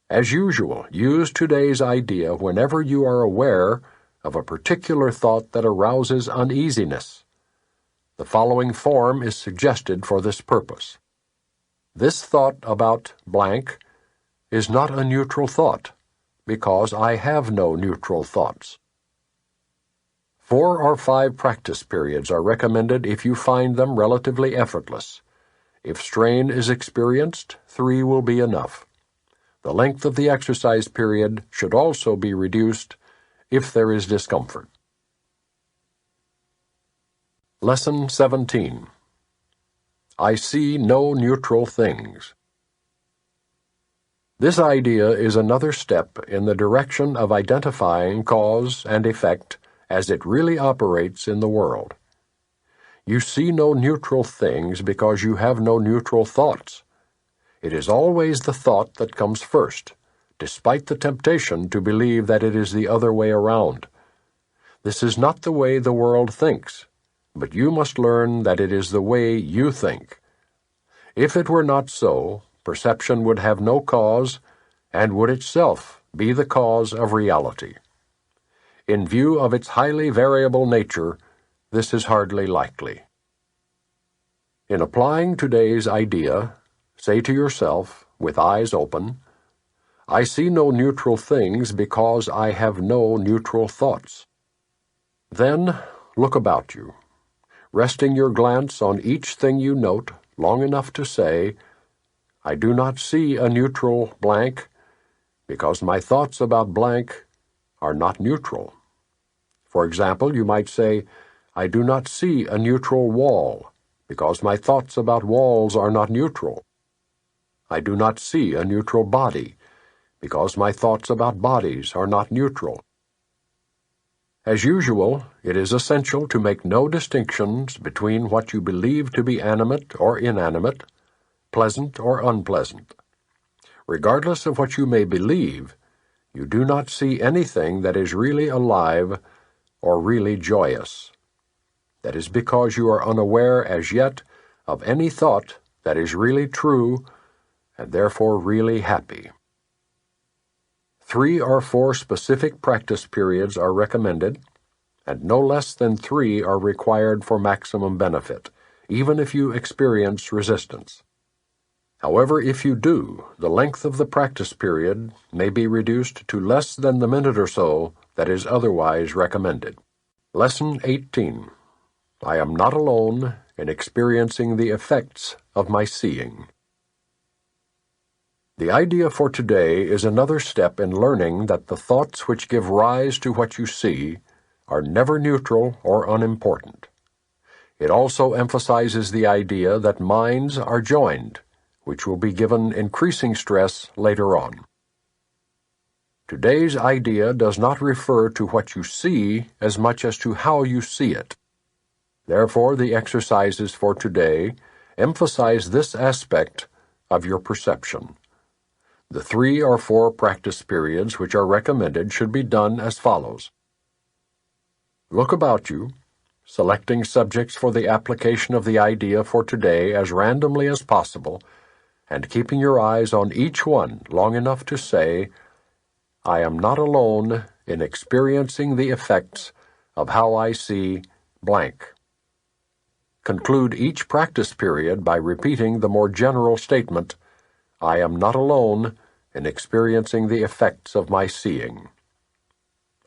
As usual, use today's idea whenever you are aware of a particular thought that arouses uneasiness. The following form is suggested for this purpose. This thought about blank is not a neutral thought, because I have no neutral thoughts. 4 or 5 practice periods are recommended if you find them relatively effortless. If strain is experienced, 3 will be enough. The length of the exercise period should also be reduced if there is discomfort. Lesson 17. I see no neutral things. This idea is another step in the direction of identifying cause and effect as it really operates in the world. You see no neutral things because you have no neutral thoughts. It is always the thought that comes first, despite the temptation to believe that it is the other way around. This is not the way the world thinks, but you must learn that it is the way you think. If it were not so, perception would have no cause, and would itself be the cause of reality. In view of its highly variable nature, this is hardly likely. In applying today's idea, say to yourself, with eyes open, I see no neutral things because I have no neutral thoughts. Then look about you, resting your glance on each thing you note long enough to say, I do not see a neutral blank because my thoughts about blank are not neutral. For example, you might say, I do not see a neutral wall because my thoughts about walls are not neutral. I do not see a neutral body because my thoughts about bodies are not neutral. As usual, it is essential to make no distinctions between what you believe to be animate or inanimate, pleasant or unpleasant. Regardless of what you may believe, you do not see anything that is really alive or really joyous. That is because you are unaware as yet of any thought that is really true and therefore really happy. 3 or 4 specific practice periods are recommended, and no less than 3 are required for maximum benefit, even if you experience resistance. However, if you do, the length of the practice period may be reduced to less than the minute or so that is otherwise recommended. Lesson 18. I am not alone in experiencing the effects of my seeing. The idea for today is another step in learning that the thoughts which give rise to what you see are never neutral or unimportant. It also emphasizes the idea that minds are joined, which will be given increasing stress later on. Today's idea does not refer to what you see as much as to how you see it. Therefore, the exercises for today emphasize this aspect of your perception. The 3 or 4 practice periods which are recommended should be done as follows. Look about you, selecting subjects for the application of the idea for today as randomly as possible, and keeping your eyes on each one long enough to say, I am not alone in experiencing the effects of how I see blank. Conclude each practice period by repeating the more general statement, I am not alone in experiencing the effects of my seeing.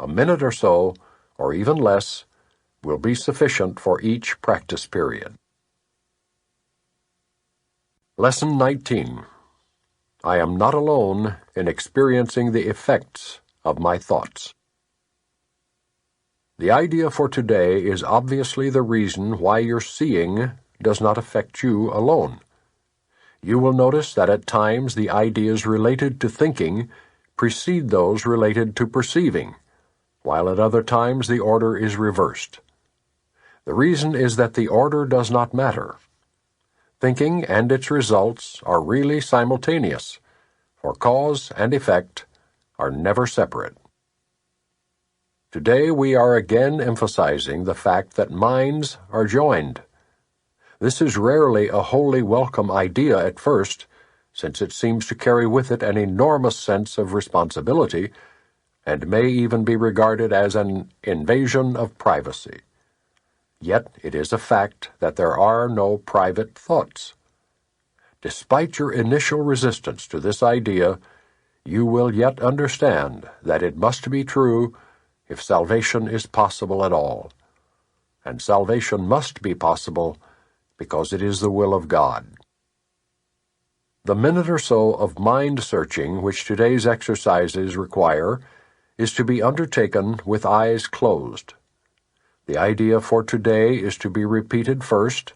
A minute or so, or even less, will be sufficient for each practice period. Lesson 19. I am not alone in experiencing the effects of my thoughts. The idea for today is obviously the reason why your seeing does not affect you alone. You will notice that at times the ideas related to thinking precede those related to perceiving, while at other times the order is reversed. The reason is that the order does not matter. Thinking and its results are really simultaneous, for cause and effect are never separate. Today we are again emphasizing the fact that minds are joined. This is rarely a wholly welcome idea at first, since it seems to carry with it an enormous sense of responsibility and may even be regarded as an invasion of privacy. Yet it is a fact that there are no private thoughts. Despite your initial resistance to this idea, you will yet understand that it must be true if salvation is possible at all. And salvation must be possible because it is the will of God. The minute or so of mind-searching which today's exercises require is to be undertaken with eyes closed. The idea for today is to be repeated first,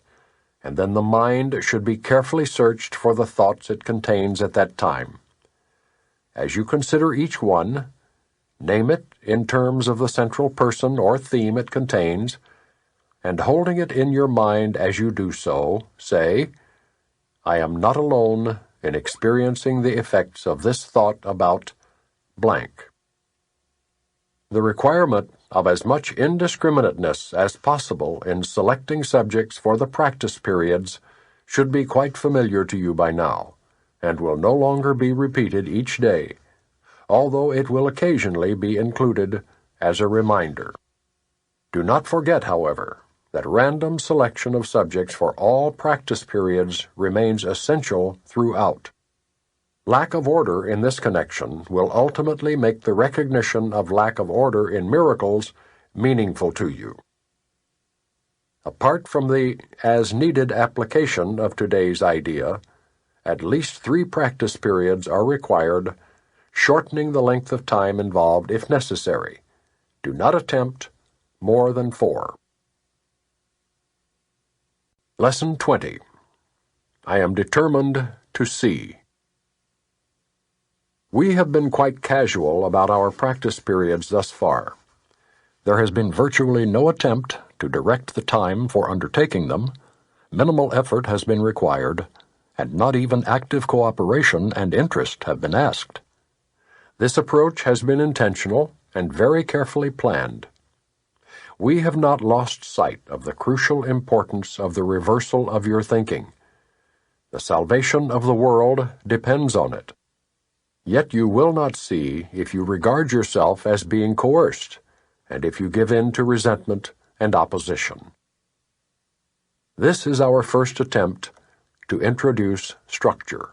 and then the mind should be carefully searched for the thoughts it contains at that time. As you consider each one, name it in terms of the central person or theme it contains, and holding it in your mind as you do so, say, "I am not alone in experiencing the effects of this thought about blank." The requirement of as much indiscriminateness as possible in selecting subjects for the practice periods should be quite familiar to you by now, and will no longer be repeated each day, although it will occasionally be included as a reminder. Do not forget, however, that random selection of subjects for all practice periods remains essential throughout. Lack of order in this connection will ultimately make the recognition of lack of order in miracles meaningful to you. Apart from the as-needed application of today's idea, at least 3 practice periods are required, shortening the length of time involved if necessary. Do not attempt more than 4. Lesson 20. I am determined to see. We have been quite casual about our practice periods thus far. There has been virtually no attempt to direct the time for undertaking them, minimal effort has been required, and not even active cooperation and interest have been asked. This approach has been intentional and very carefully planned. We have not lost sight of the crucial importance of the reversal of your thinking. The salvation of the world depends on it. Yet you will not see if you regard yourself as being coerced, and if you give in to resentment and opposition. This is our first attempt to introduce structure.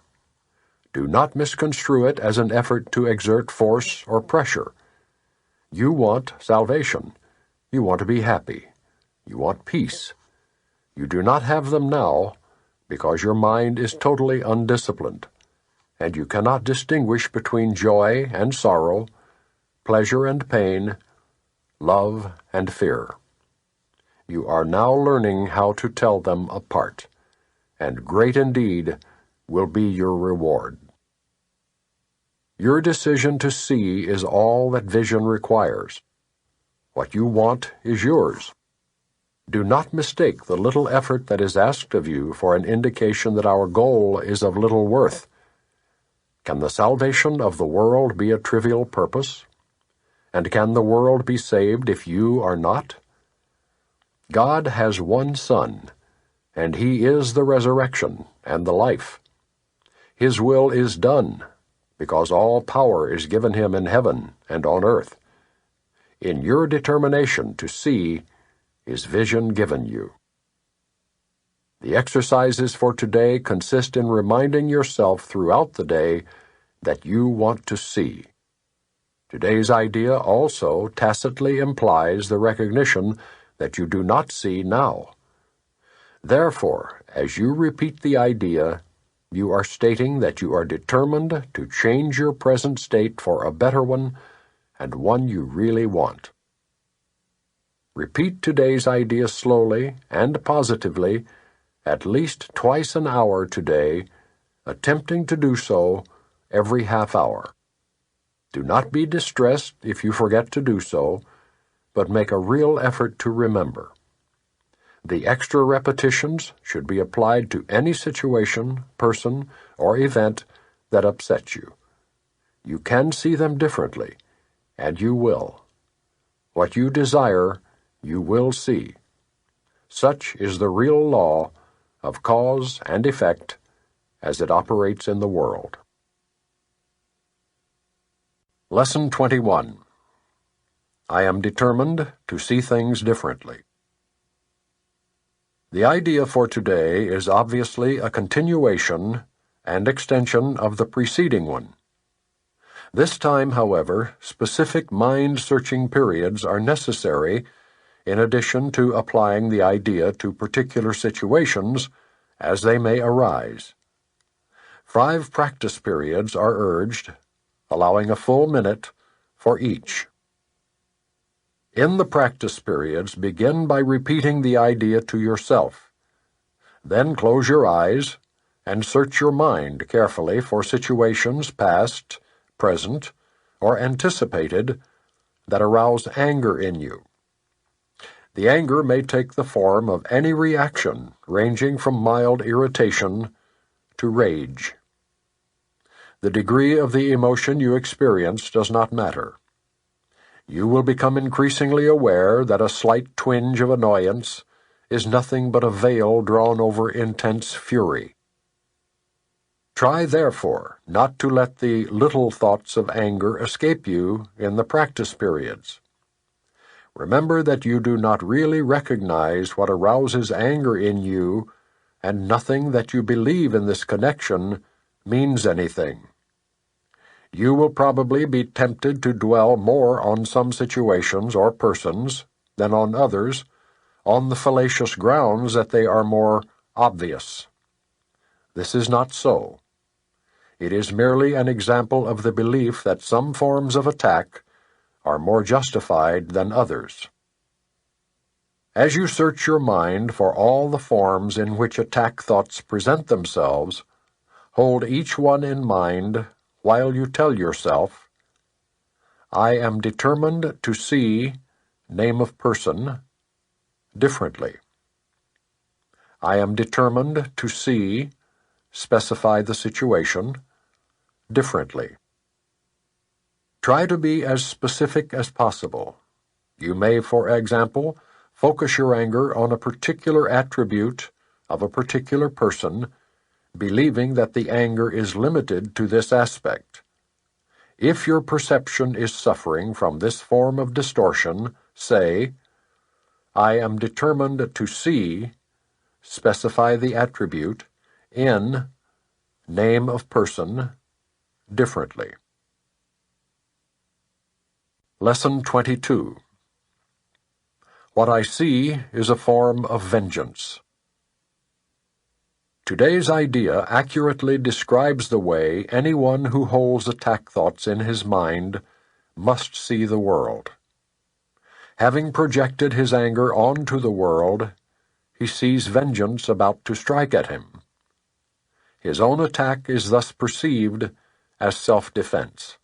Do not misconstrue it as an effort to exert force or pressure. You want salvation. You want to be happy. You want peace. You do not have them now because your mind is totally undisciplined, and you cannot distinguish between joy and sorrow, pleasure and pain, love and fear. You are now learning how to tell them apart, and great indeed will be your reward. Your decision to see is all that vision requires. What you want is yours. Do not mistake the little effort that is asked of you for an indication that our goal is of little worth. Can the salvation of the world be a trivial purpose? And can the world be saved if you are not? God has one Son, and He is the resurrection and the life. His will is done, because all power is given Him in heaven and on earth. In your determination to see is vision given you. The exercises for today consist in reminding yourself throughout the day that you want to see. Today's idea also tacitly implies the recognition that you do not see now. Therefore, as you repeat the idea, you are stating that you are determined to change your present state for a better one, and one you really want. Repeat today's idea slowly and positively, at least twice an hour today, attempting to do so every half hour. Do not be distressed if you forget to do so, but make a real effort to remember. The extra repetitions should be applied to any situation, person, or event that upsets you. You can see them differently, and you will. What you desire, you will see. Such is the real law of cause and effect as it operates in the world. Lesson 21. I am determined to see things differently. The idea for today is obviously a continuation and extension of the preceding one. This time, however, specific mind-searching periods are necessary in addition to applying the idea to particular situations as they may arise. 5 practice periods are urged, allowing a full minute for each. In the practice periods, begin by repeating the idea to yourself. Then close your eyes and search your mind carefully for situations past, present, or anticipated that arouse anger in you. The anger may take the form of any reaction ranging from mild irritation to rage. The degree of the emotion you experience does not matter. You will become increasingly aware that a slight twinge of annoyance is nothing but a veil drawn over intense fury. Try, therefore, not to let the little thoughts of anger escape you in the practice periods. Remember that you do not really recognize what arouses anger in you, and nothing that you believe in this connection means anything. You will probably be tempted to dwell more on some situations or persons than on others, on the fallacious grounds that they are more obvious. This is not so. It is merely an example of the belief that some forms of attack are more justified than others. As you search your mind for all the forms in which attack thoughts present themselves, hold each one in mind while you tell yourself, I am determined to see, name of person, differently. I am determined to see, specify the situation, differently. Try to be as specific as possible. You may, for example, focus your anger on a particular attribute of a particular person, believing that the anger is limited to this aspect. If your perception is suffering from this form of distortion, say, I am determined to see, specify the attribute, in, name of person, differently. Lesson 22. What I see is a form of vengeance. Today's idea accurately describes the way anyone who holds attack thoughts in his mind must see the world. Having projected his anger onto the world, he sees vengeance about to strike at him. His own attack is thus perceived as self-defense.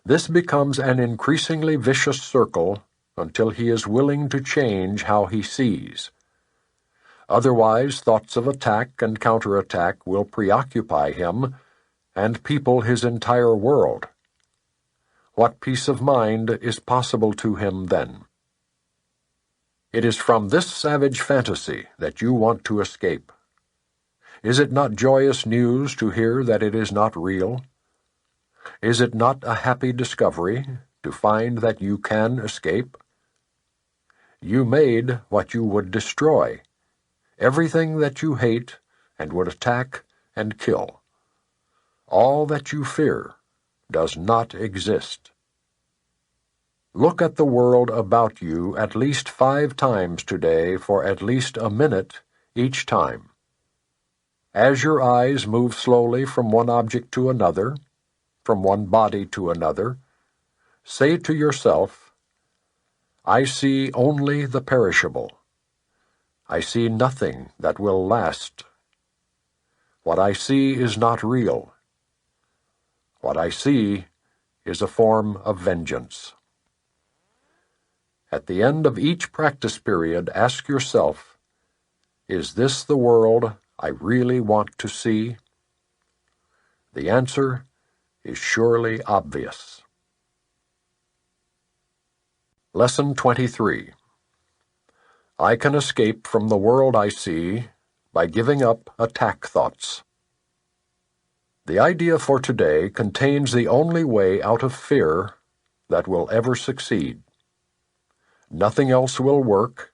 This becomes an increasingly vicious circle until he is willing to change how he sees. Otherwise, thoughts of attack and counterattack will preoccupy him and people his entire world. What peace of mind is possible to him then? It is from this savage fantasy that you want to escape. Is it not joyous news to hear that it is not real? Is it not a happy discovery to find that you can escape? You made what you would destroy, everything that you hate and would attack and kill. All that you fear does not exist. Look at the world about you at least 5 times today for at least a minute each time. As your eyes move slowly from one object to another, from one body to another, say to yourself, I see only the perishable. I see nothing that will last. What I see is not real. What I see is a form of vengeance. At the end of each practice period, ask yourself, is this the world I really want to see? The answer is surely obvious. Lesson 23. I can escape from the world I see by giving up attack thoughts. The idea for today contains the only way out of fear that will ever succeed. Nothing else will work.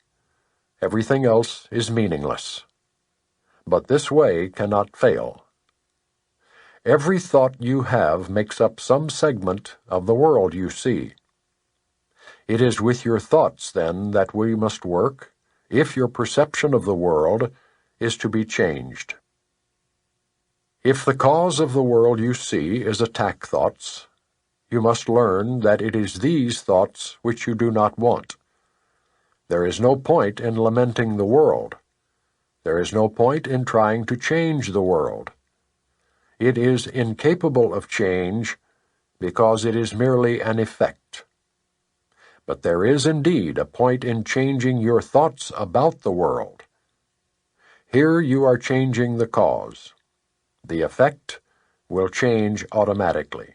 Everything else is meaningless. But this way cannot fail. Every thought you have makes up some segment of the world you see. It is with your thoughts, then, that we must work, if your perception of the world is to be changed. If the cause of the world you see is attack thoughts, you must learn that it is these thoughts which you do not want. There is no point in lamenting the world. There is no point in trying to change the world. It is incapable of change because it is merely an effect. But there is indeed a point in changing your thoughts about the world. Here you are changing the cause. The effect will change automatically.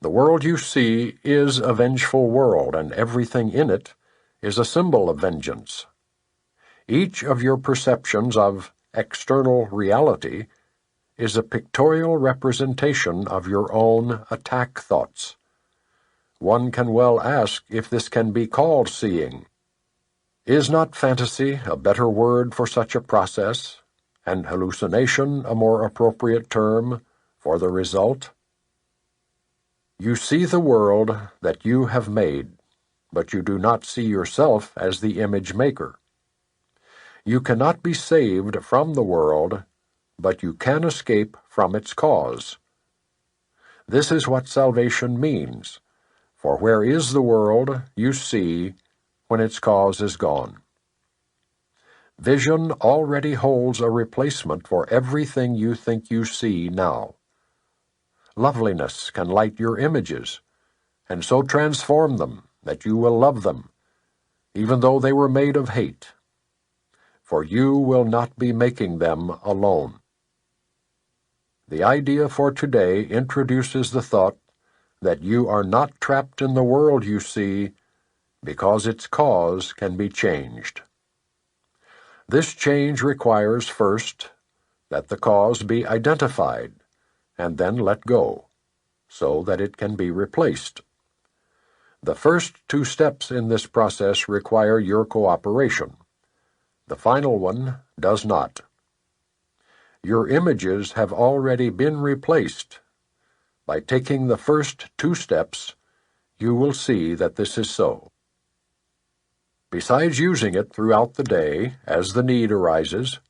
The world you see is a vengeful world, and everything in it is a symbol of vengeance. Each of your perceptions of external reality is a pictorial representation of your own attack thoughts. One can well ask if this can be called seeing. Is not fantasy a better word for such a process, and hallucination a more appropriate term for the result? You see the world that you have made, but you do not see yourself as the image maker. You cannot be saved from the world, but you can escape from its cause. This is what salvation means, for where is the world you see when its cause is gone? Vision already holds a replacement for everything you think you see now. Loveliness can light your images, and so transform them that you will love them, even though they were made of hate. For you will not be making them alone. The idea for today introduces the thought that you are not trapped in the world you see because its cause can be changed. This change requires first that the cause be identified and then let go, so that it can be replaced. The first two steps in this process require your cooperation. The final one does not. Your images have already been replaced. By taking the first two steps, you will see that this is so. Besides using it throughout the day, as the need arises,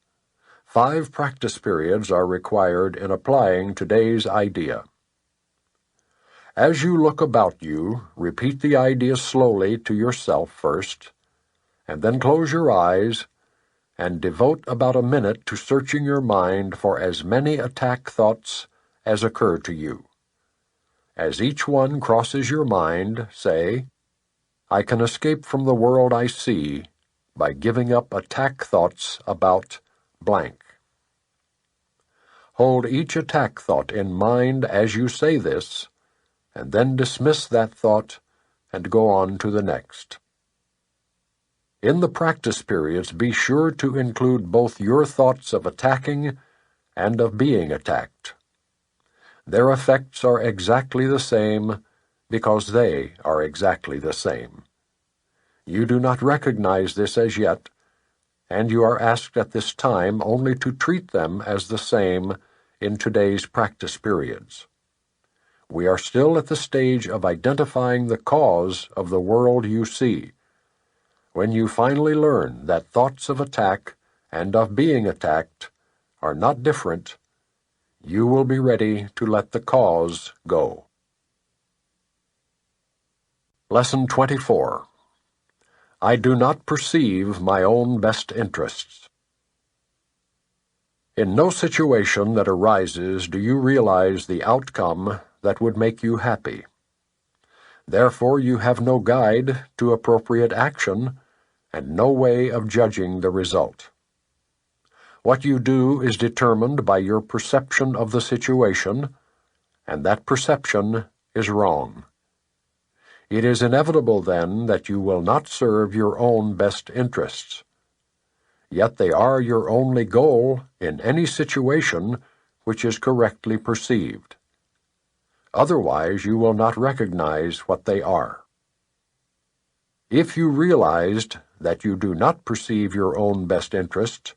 5 practice periods are required in applying today's idea. As you look about you, repeat the idea slowly to yourself first, and then close your eyes and devote about a minute to searching your mind for as many attack thoughts as occur to you. As each one crosses your mind, say, I can escape from the world I see by giving up attack thoughts about blank. Hold each attack thought in mind as you say this, and then dismiss that thought and go on to the next. In the practice periods, be sure to include both your thoughts of attacking and of being attacked. Their effects are exactly the same because they are exactly the same. You do not recognize this as yet, and you are asked at this time only to treat them as the same in today's practice periods. We are still at the stage of identifying the cause of the world you see. When you finally learn that thoughts of attack and of being attacked are not different, you will be ready to let the cause go. Lesson 24. I do not perceive my own best interests. In no situation that arises do you realize the outcome that would make you happy. Therefore you have no guide to appropriate action and no way of judging the result. What you do is determined by your perception of the situation, and that perception is wrong. It is inevitable, then, that you will not serve your own best interests. Yet they are your only goal in any situation which is correctly perceived. Otherwise you will not recognize what they are. If you realized that you do not perceive your own best interests,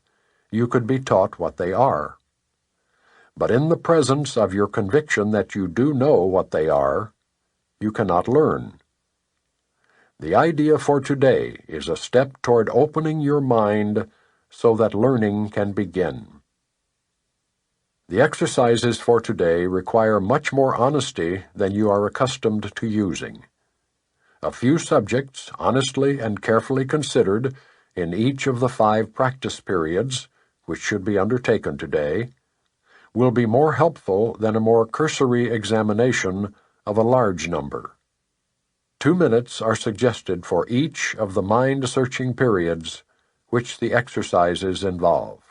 you could be taught what they are. But in the presence of your conviction that you do know what they are, you cannot learn. The idea for today is a step toward opening your mind so that learning can begin. The exercises for today require much more honesty than you are accustomed to using. A few subjects, honestly and carefully considered in each of the 5 practice periods, which should be undertaken today, will be more helpful than a more cursory examination of a large number. 2 minutes are suggested for each of the mind-searching periods which the exercises involve.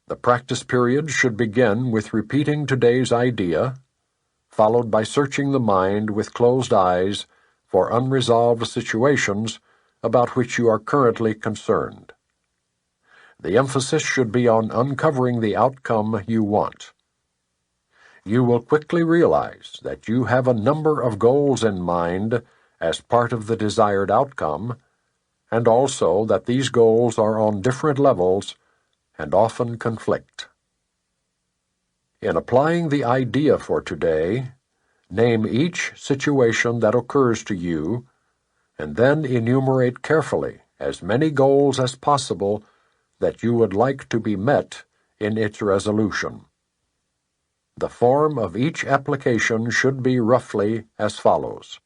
The practice period should begin with repeating today's idea, followed by searching the mind with closed eyes for unresolved situations about which you are currently concerned. The emphasis should be on uncovering the outcome you want. You will quickly realize that you have a number of goals in mind as part of the desired outcome, and also that these goals are on different levels and often conflict. In applying the idea for today, name each situation that occurs to you, and then enumerate carefully as many goals as possible that you would like to be met in its resolution. The form of each application should be roughly as follows.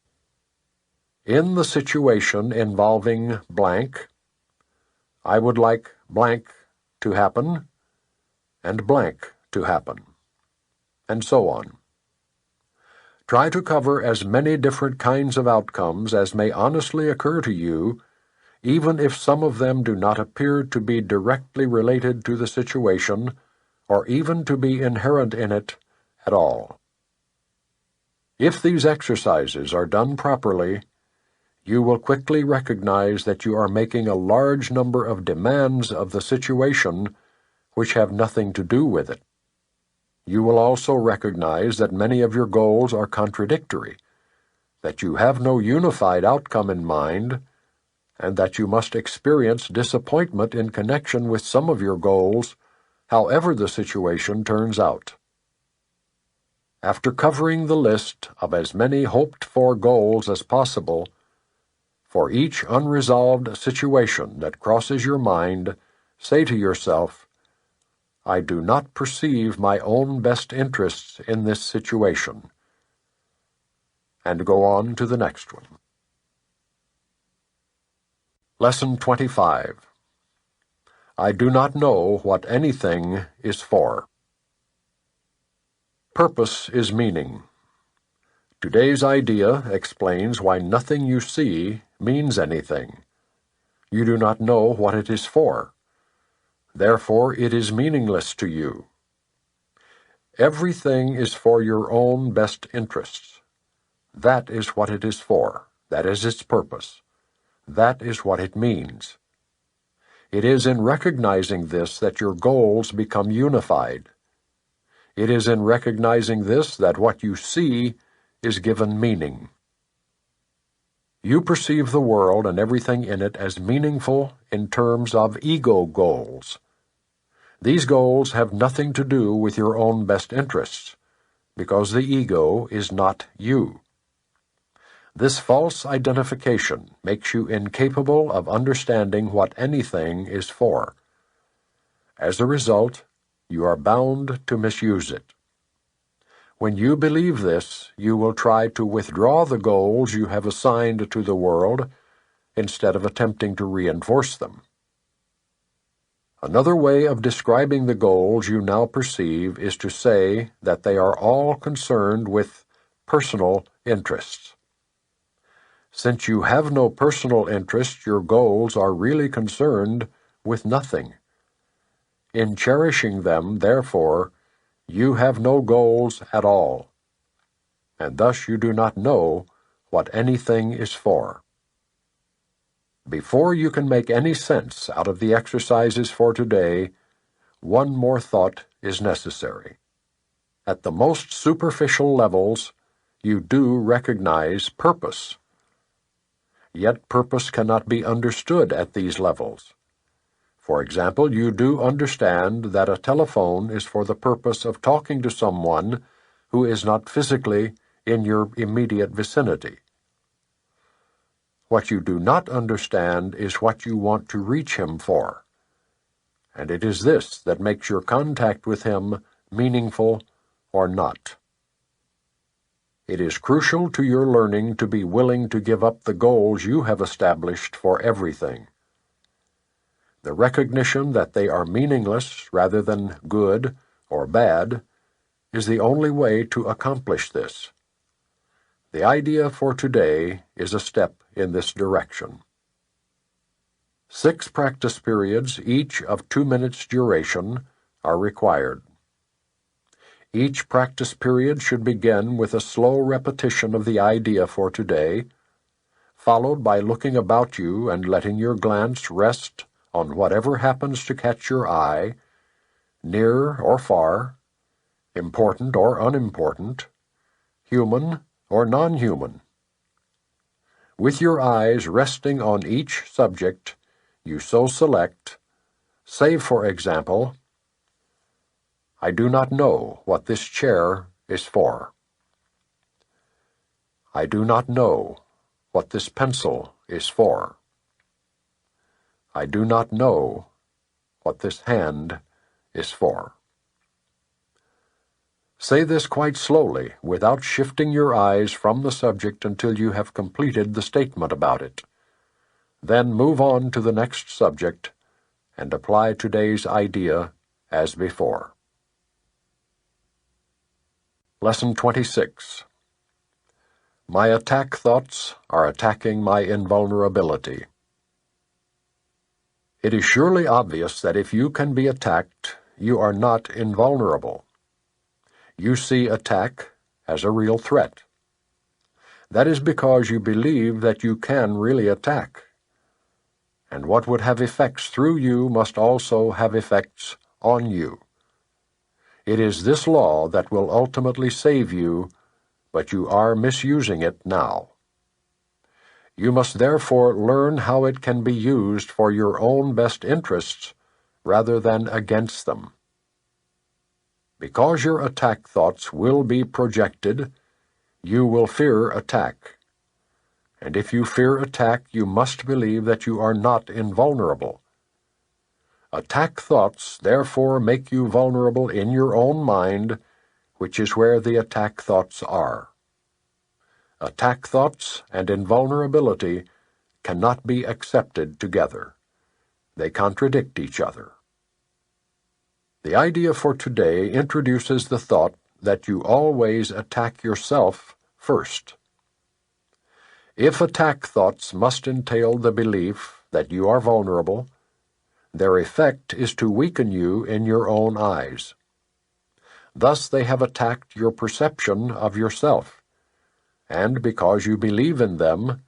In the situation involving blank, I would like blank to happen, and blank to happen, and so on. Try to cover as many different kinds of outcomes as may honestly occur to you, even if some of them do not appear to be directly related to the situation, or even to be inherent in it at all. If these exercises are done properly, you will quickly recognize that you are making a large number of demands of the situation which have nothing to do with it. You will also recognize that many of your goals are contradictory, that you have no unified outcome in mind, and that you must experience disappointment in connection with some of your goals, however the situation turns out. After covering the list of as many hoped-for goals as possible, for each unresolved situation that crosses your mind, say to yourself, I do not perceive my own best interests in this situation, and go on to the next one. Lesson 25. I do not know what anything is for. Purpose is meaning. Today's idea explains why nothing you see means anything. You do not know what it is for. Therefore, it is meaningless to you. Everything is for your own best interests. That is what it is for. That is its purpose. That is what it means. It is in recognizing this that your goals become unified. It is in recognizing this that what you see is given meaning. You perceive the world and everything in it as meaningful in terms of ego goals. These goals have nothing to do with your own best interests, because the ego is not you. This false identification makes you incapable of understanding what anything is for. As a result, you are bound to misuse it. When you believe this, you will try to withdraw the goals you have assigned to the world instead of attempting to reinforce them. Another way of describing the goals you now perceive is to say that they are all concerned with personal interests. Since you have no personal interest, your goals are really concerned with nothing. In cherishing them, therefore, you have no goals at all, and thus you do not know what anything is for. Before you can make any sense out of the exercises for today, one more thought is necessary. At the most superficial levels, you do recognize purpose. Yet purpose cannot be understood at these levels. For example, you do understand that a telephone is for the purpose of talking to someone who is not physically in your immediate vicinity. What you do not understand is what you want to reach him for. and it is this that makes your contact with him meaningful or not. It is crucial to your learning to be willing to give up the goals you have established for everything. The recognition that they are meaningless rather than good or bad is the only way to accomplish this. The idea for today is a step in this direction. 6 practice periods, each of 2 minutes duration, are required. Each practice period should begin with a slow repetition of the idea for today, followed by looking about you and letting your glance rest on whatever happens to catch your eye, near or far, important or unimportant, human or non-human. With your eyes resting on each subject you so select, say, for example, I do not know what this chair is for. I do not know what this pencil is for. I do not know what this hand is for. Say this quite slowly, without shifting your eyes from the subject until you have completed the statement about it. Then move on to the next subject and apply today's idea as before. Lesson 26. My attack thoughts are attacking my invulnerability. It is surely obvious that if you can be attacked, you are not invulnerable. You see attack as a real threat. That is because you believe that you can really attack. And what would have effects through you must also have effects on you. It is this law that will ultimately save you, but you are misusing it now. You must therefore learn how it can be used for your own best interests rather than against them. Because your attack thoughts will be projected, you will fear attack. And if you fear attack, you must believe that you are not invulnerable. Attack thoughts therefore make you vulnerable in your own mind, which is where the attack thoughts are. Attack thoughts and invulnerability cannot be accepted together. They contradict each other. The idea for today introduces the thought that you always attack yourself first. If attack thoughts must entail the belief that you are vulnerable, their effect is to weaken you in your own eyes. Thus they have attacked your perception of yourself, and because you believe in them,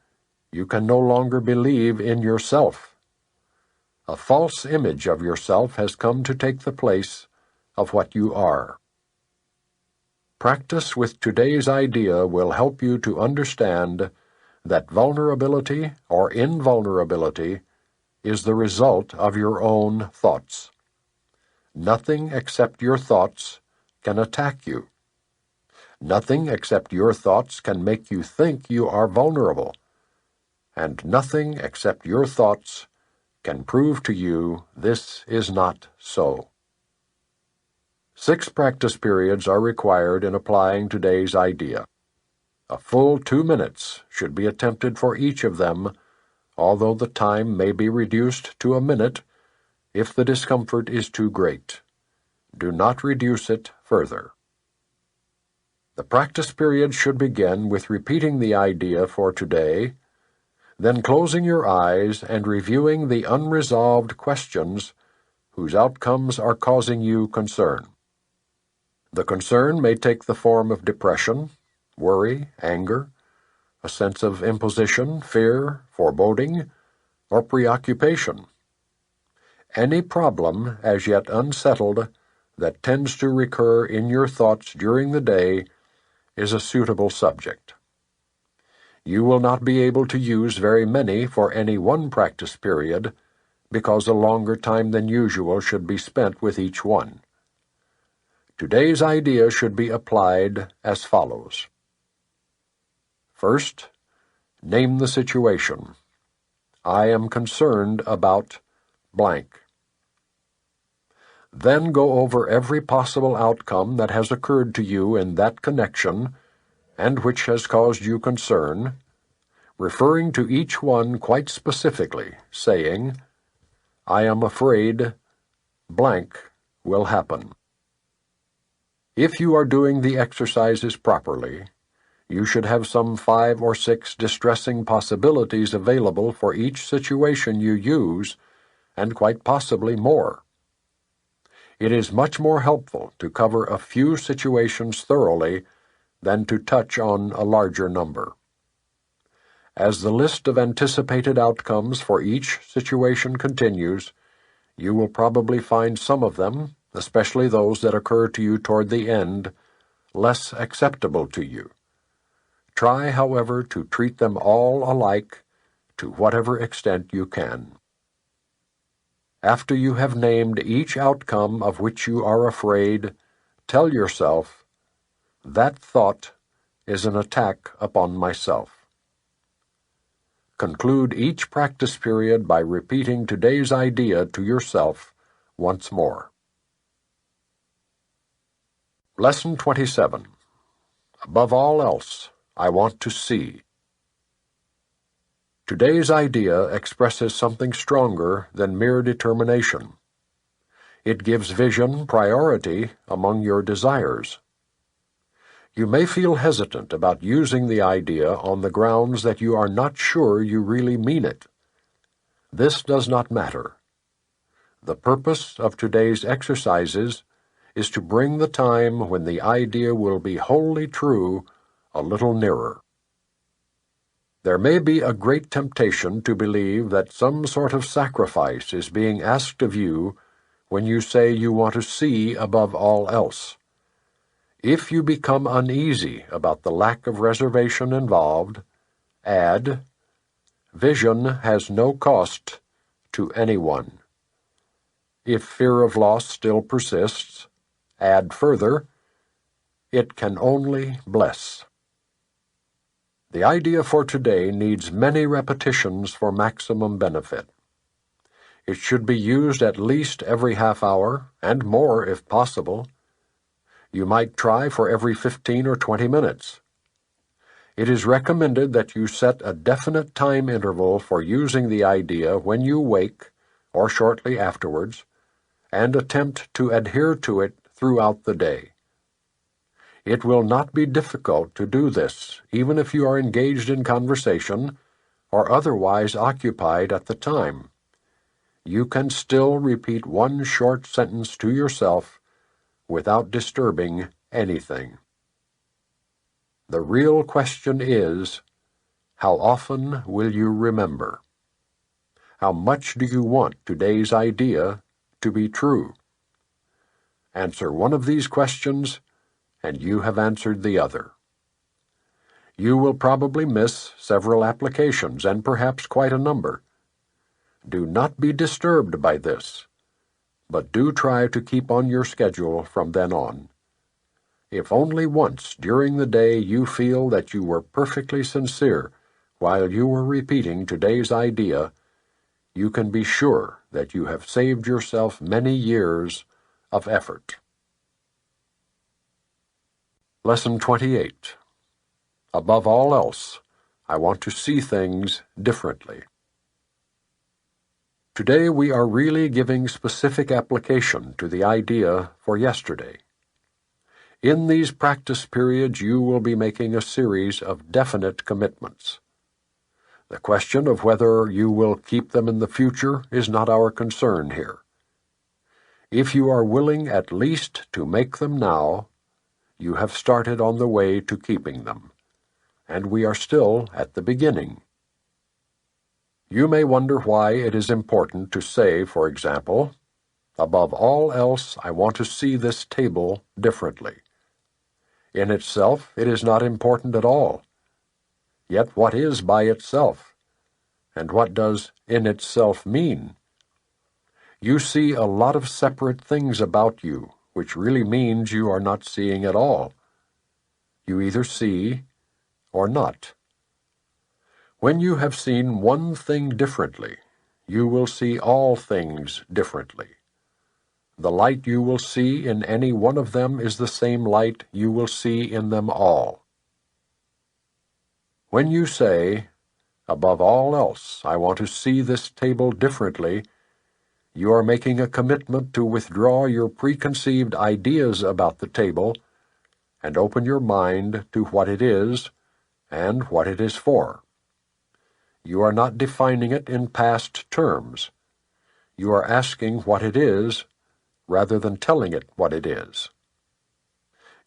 you can no longer believe in yourself. A false image of yourself has come to take the place of what you are. Practice with today's idea will help you to understand that vulnerability or invulnerability is the result of your own thoughts. Nothing except your thoughts can attack you. Nothing except your thoughts can make you think you are vulnerable, and nothing except your thoughts can prove to you this is not so. 6 practice periods are required in applying today's idea. A full 2 minutes should be attempted for each of them, although the time may be reduced to a minute if the discomfort is too great. Do not reduce it further. The practice period should begin with repeating the idea for today, then closing your eyes and reviewing the unresolved questions whose outcomes are causing you concern. The concern may take the form of depression, worry, anger, a sense of imposition, fear, foreboding, or preoccupation. Any problem as yet unsettled that tends to recur in your thoughts during the day is a suitable subject. You will not be able to use very many for any one practice period because a longer time than usual should be spent with each one. Today's idea should be applied as follows. First, name the situation. I am concerned about blank. Then go over every possible outcome that has occurred to you in that connection and which has caused you concern, referring to each one quite specifically, saying, "I am afraid blank will happen." If you are doing the exercises properly, you should have some 5 or 6 distressing possibilities available for each situation you use, and quite possibly more. It is much more helpful to cover a few situations thoroughly than to touch on a larger number. As the list of anticipated outcomes for each situation continues, you will probably find some of them, especially those that occur to you toward the end, less acceptable to you. Try, however, to treat them all alike to whatever extent you can. After you have named each outcome of which you are afraid, tell yourself, "That thought is an attack upon myself." Conclude each practice period by repeating today's idea to yourself once more. Lesson 27. Above all else, I want to see. Today's idea expresses something stronger than mere determination. It gives vision priority among your desires. You may feel hesitant about using the idea on the grounds that you are not sure you really mean it. This does not matter. The purpose of today's exercises is to bring the time when the idea will be wholly true a little nearer. There may be a great temptation to believe that some sort of sacrifice is being asked of you when you say you want to see above all else. If you become uneasy about the lack of reservation involved, add, "Vision has no cost to anyone." If fear of loss still persists, add further, "It can only bless." The idea for today needs many repetitions for maximum benefit. It should be used at least every half hour, and more if possible. You might try for every 15 or 20 minutes. It is recommended that you set a definite time interval for using the idea when you wake or shortly afterwards, and attempt to adhere to it throughout the day. It will not be difficult to do this, even if you are engaged in conversation or otherwise occupied at the time. You can still repeat one short sentence to yourself without disturbing anything. The real question is, how often will you remember? How much do you want today's idea to be true? Answer one of these questions, and you have answered the other. You will probably miss several applications, and perhaps quite a number. Do not be disturbed by this, but do try to keep on your schedule from then on. If only once during the day you feel that you were perfectly sincere while you were repeating today's idea, you can be sure that you have saved yourself many years of effort. Lesson 28. Above all else, I want to see things differently. Today we are really giving specific application to the idea for yesterday. In these practice periods you will be making a series of definite commitments. The question of whether you will keep them in the future is not our concern here. If you are willing at least to make them now, you have started on the way to keeping them, and we are still at the beginning. You may wonder why it is important to say, for example, "Above all else, I want to see this table differently." In itself, it is not important at all. Yet what is by itself? And what does in itself mean? You see a lot of separate things about you, which really means you are not seeing at all. You either see or not. When you have seen one thing differently, you will see all things differently. The light you will see in any one of them is the same light you will see in them all. When you say, "Above all else, I want to see this table differently," you are making a commitment to withdraw your preconceived ideas about the table and open your mind to what it is and what it is for. You are not defining it in past terms. You are asking what it is rather than telling it what it is.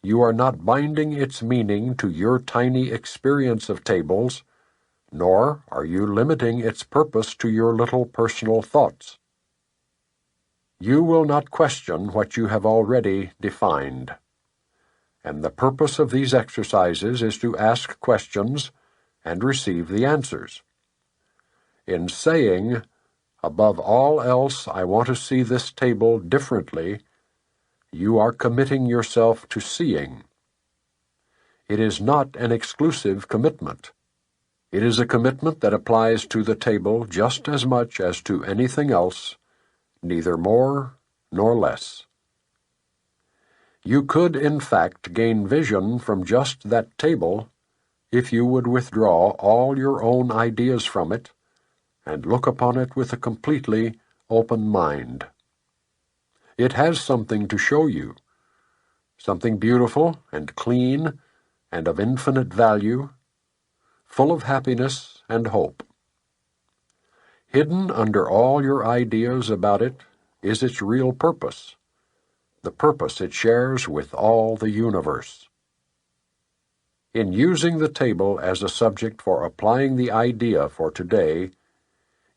You are not binding its meaning to your tiny experience of tables, nor are you limiting its purpose to your little personal thoughts. You will not question what you have already defined. And the purpose of these exercises is to ask questions and receive the answers. In saying, "Above all else, I want to see this table differently," you are committing yourself to seeing. It is not an exclusive commitment. It is a commitment that applies to the table just as much as to anything else, neither more nor less. You could, in fact, gain vision from just that table if you would withdraw all your own ideas from it and look upon it with a completely open mind. It has something to show you, something beautiful and clean and of infinite value, full of happiness and hope. Hidden under all your ideas about it is its real purpose, the purpose it shares with all the universe. In using the table as a subject for applying the idea for today,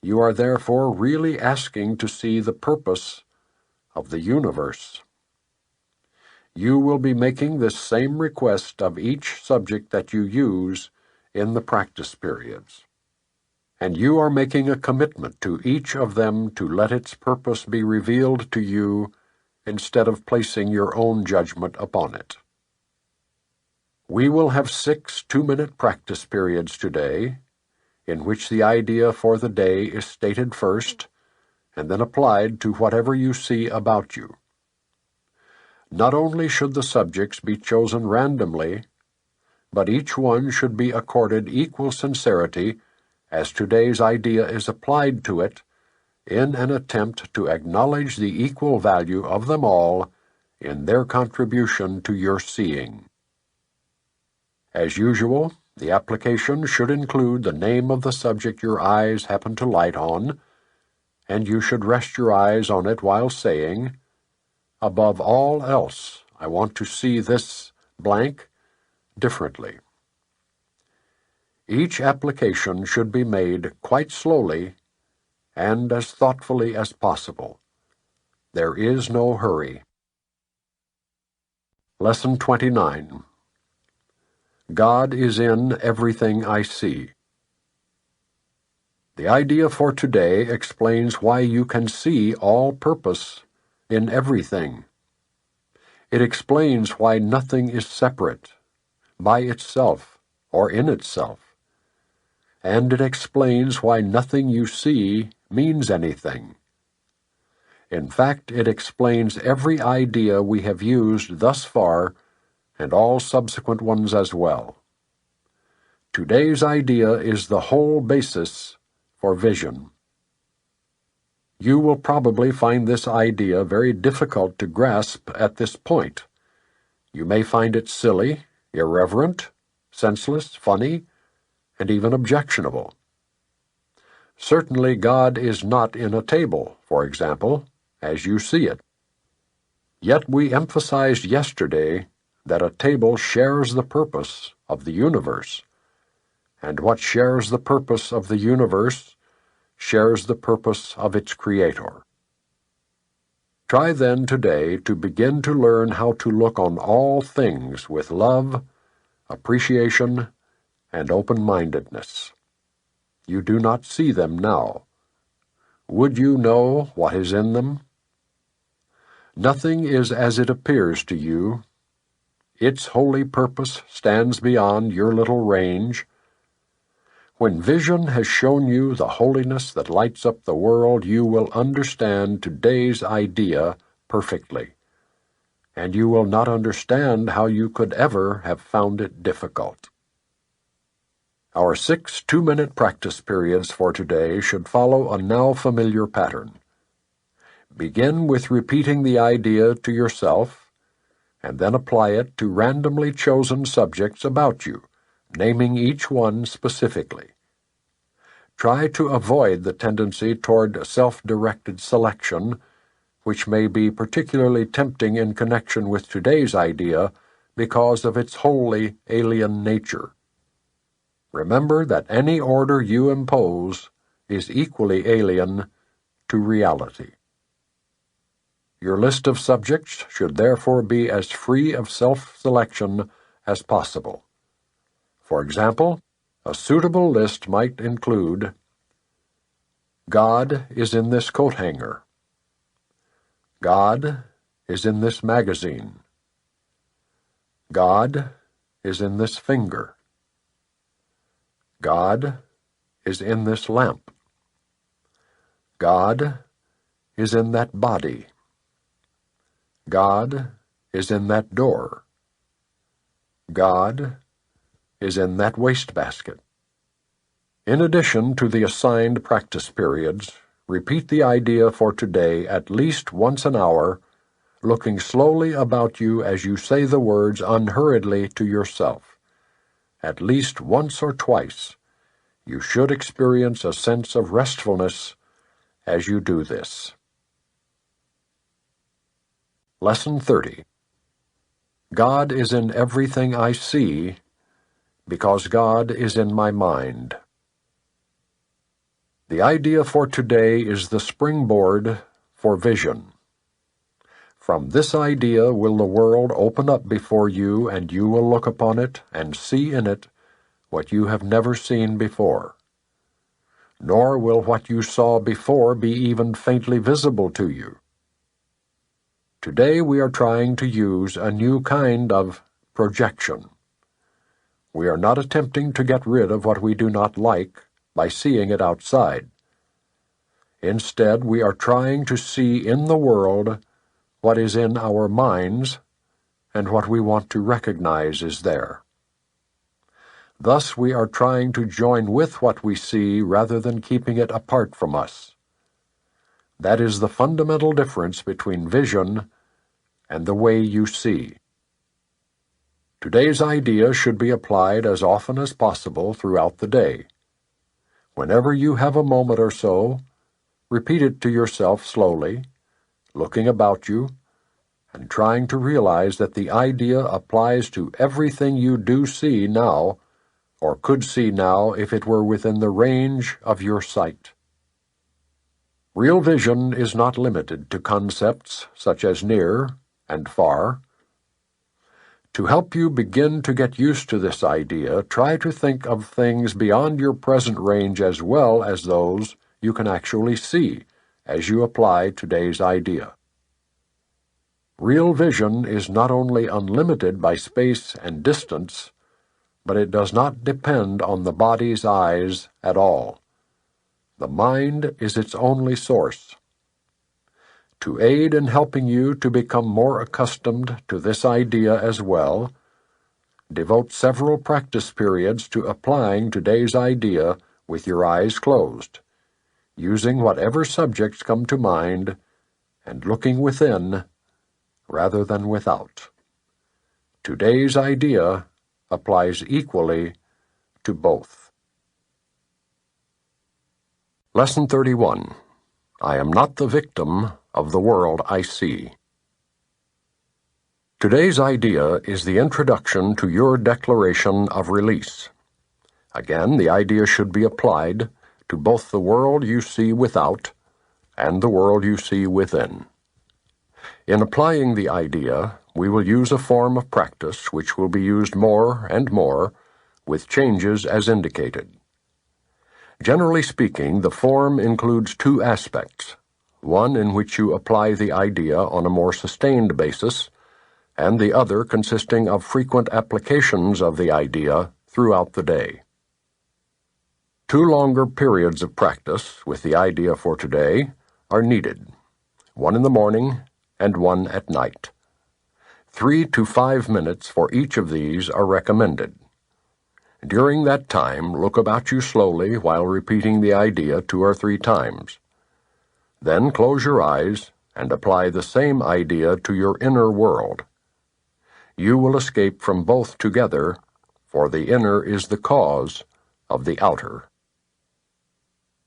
you are therefore really asking to see the purpose of the universe. You will be making this same request of each subject that you use in the practice periods. And you are making a commitment to each of them to let its purpose be revealed to you instead of placing your own judgment upon it. We will have 6 2-minute practice periods today, in which the idea for the day is stated first and then applied to whatever you see about you. Not only should the subjects be chosen randomly, but each one should be accorded equal sincerity as today's idea is applied to it, in an attempt to acknowledge the equal value of them all in their contribution to your seeing. As usual, the application should include the name of the subject your eyes happen to light on, and you should rest your eyes on it while saying, "Above all else, I want to see this blank differently." Each application should be made quite slowly and as thoughtfully as possible. There is no hurry. Lesson 29. God is in everything I see. The idea for today explains why you can see all purpose in everything. It explains why nothing is separate, by itself, or in itself. And it explains why nothing you see means anything. In fact, it explains every idea we have used thus far and all subsequent ones as well. Today's idea is the whole basis for vision. You will probably find this idea very difficult to grasp at this point. You may find it silly, irreverent, senseless, funny, and even objectionable. Certainly God is not in a table, for example, as you see it. Yet we emphasized yesterday that a table shares the purpose of the universe, and what shares the purpose of the universe shares the purpose of its creator. Try then today to begin to learn how to look on all things with love, appreciation, and open-mindedness. You do not see them now. Would you know what is in them? Nothing is as it appears to you. Its holy purpose stands beyond your little range. When vision has shown you the holiness that lights up the world, you will understand today's idea perfectly, and you will not understand how you could ever have found it difficult. Our 6 2-minute practice periods for today should follow a now familiar pattern. Begin with repeating the idea to yourself, and then apply it to randomly chosen subjects about you, naming each one specifically. Try to avoid the tendency toward self-directed selection, which may be particularly tempting in connection with today's idea because of its wholly alien nature. Remember that any order you impose is equally alien to reality. Your list of subjects should therefore be as free of self-selection as possible. For example, a suitable list might include: God is in this coat hanger. God is in this magazine. God is in this finger. God is in this lamp. God is in that body. God is in that door. God is in that wastebasket. In addition to the assigned practice periods, repeat the idea for today at least once an hour, looking slowly about you as you say the words unhurriedly to yourself. At least once or twice, you should experience a sense of restfulness as you do this. Lesson 30. God is in everything I see because God is in my mind. The idea for today is the springboard for vision. From this idea will the world open up before you, and you will look upon it and see in it what you have never seen before. Nor will what you saw before be even faintly visible to you. Today we are trying to use a new kind of projection. We are not attempting to get rid of what we do not like by seeing it outside. Instead, we are trying to see in the world what is in our minds and what we want to recognize is there. Thus, we are trying to join with what we see rather than keeping it apart from us. That is the fundamental difference between vision and the way you see. Today's idea should be applied as often as possible throughout the day. Whenever you have a moment or so, repeat it to yourself slowly, looking about you, and trying to realize that the idea applies to everything you do see now, or could see now if it were within the range of your sight. Real vision is not limited to concepts such as near and far. To help you begin to get used to this idea, try to think of things beyond your present range as well as those you can actually see as you apply today's idea. Real vision is not only unlimited by space and distance, but it does not depend on the body's eyes at all. The mind is its only source. To aid in helping you to become more accustomed to this idea as well, devote several practice periods to applying today's idea with your eyes closed, using whatever subjects come to mind and looking within rather than without. Today's idea applies equally to both. Lesson 31. I am not the victim of the world I see. Today's idea is the introduction to your declaration of release. Again, the idea should be applied to both the world you see without and the world you see within. In applying the idea, we will use a form of practice which will be used more and more, with changes as indicated. Generally speaking, the form includes 2 aspects, one in which you apply the idea on a more sustained basis, and the other consisting of frequent applications of the idea throughout the day. 2 longer periods of practice with the idea for today are needed, one in the morning and one at night. 3 to 5 minutes for each of these are recommended. During that time, look about you slowly while repeating the idea 2 or 3 times. Then close your eyes and apply the same idea to your inner world. You will escape from both together, for the inner is the cause of the outer.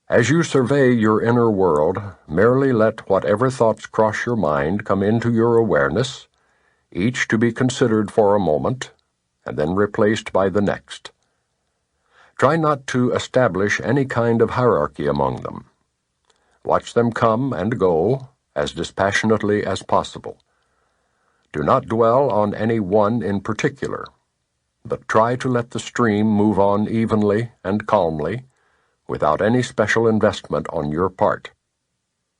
As you survey your inner world, merely let whatever thoughts cross your mind come into your awareness, each to be considered for a moment, and then replaced by the next. Try not to establish any kind of hierarchy among them. Watch them come and go as dispassionately as possible. Do not dwell on any one in particular, but try to let the stream move on evenly and calmly, without any special investment on your part.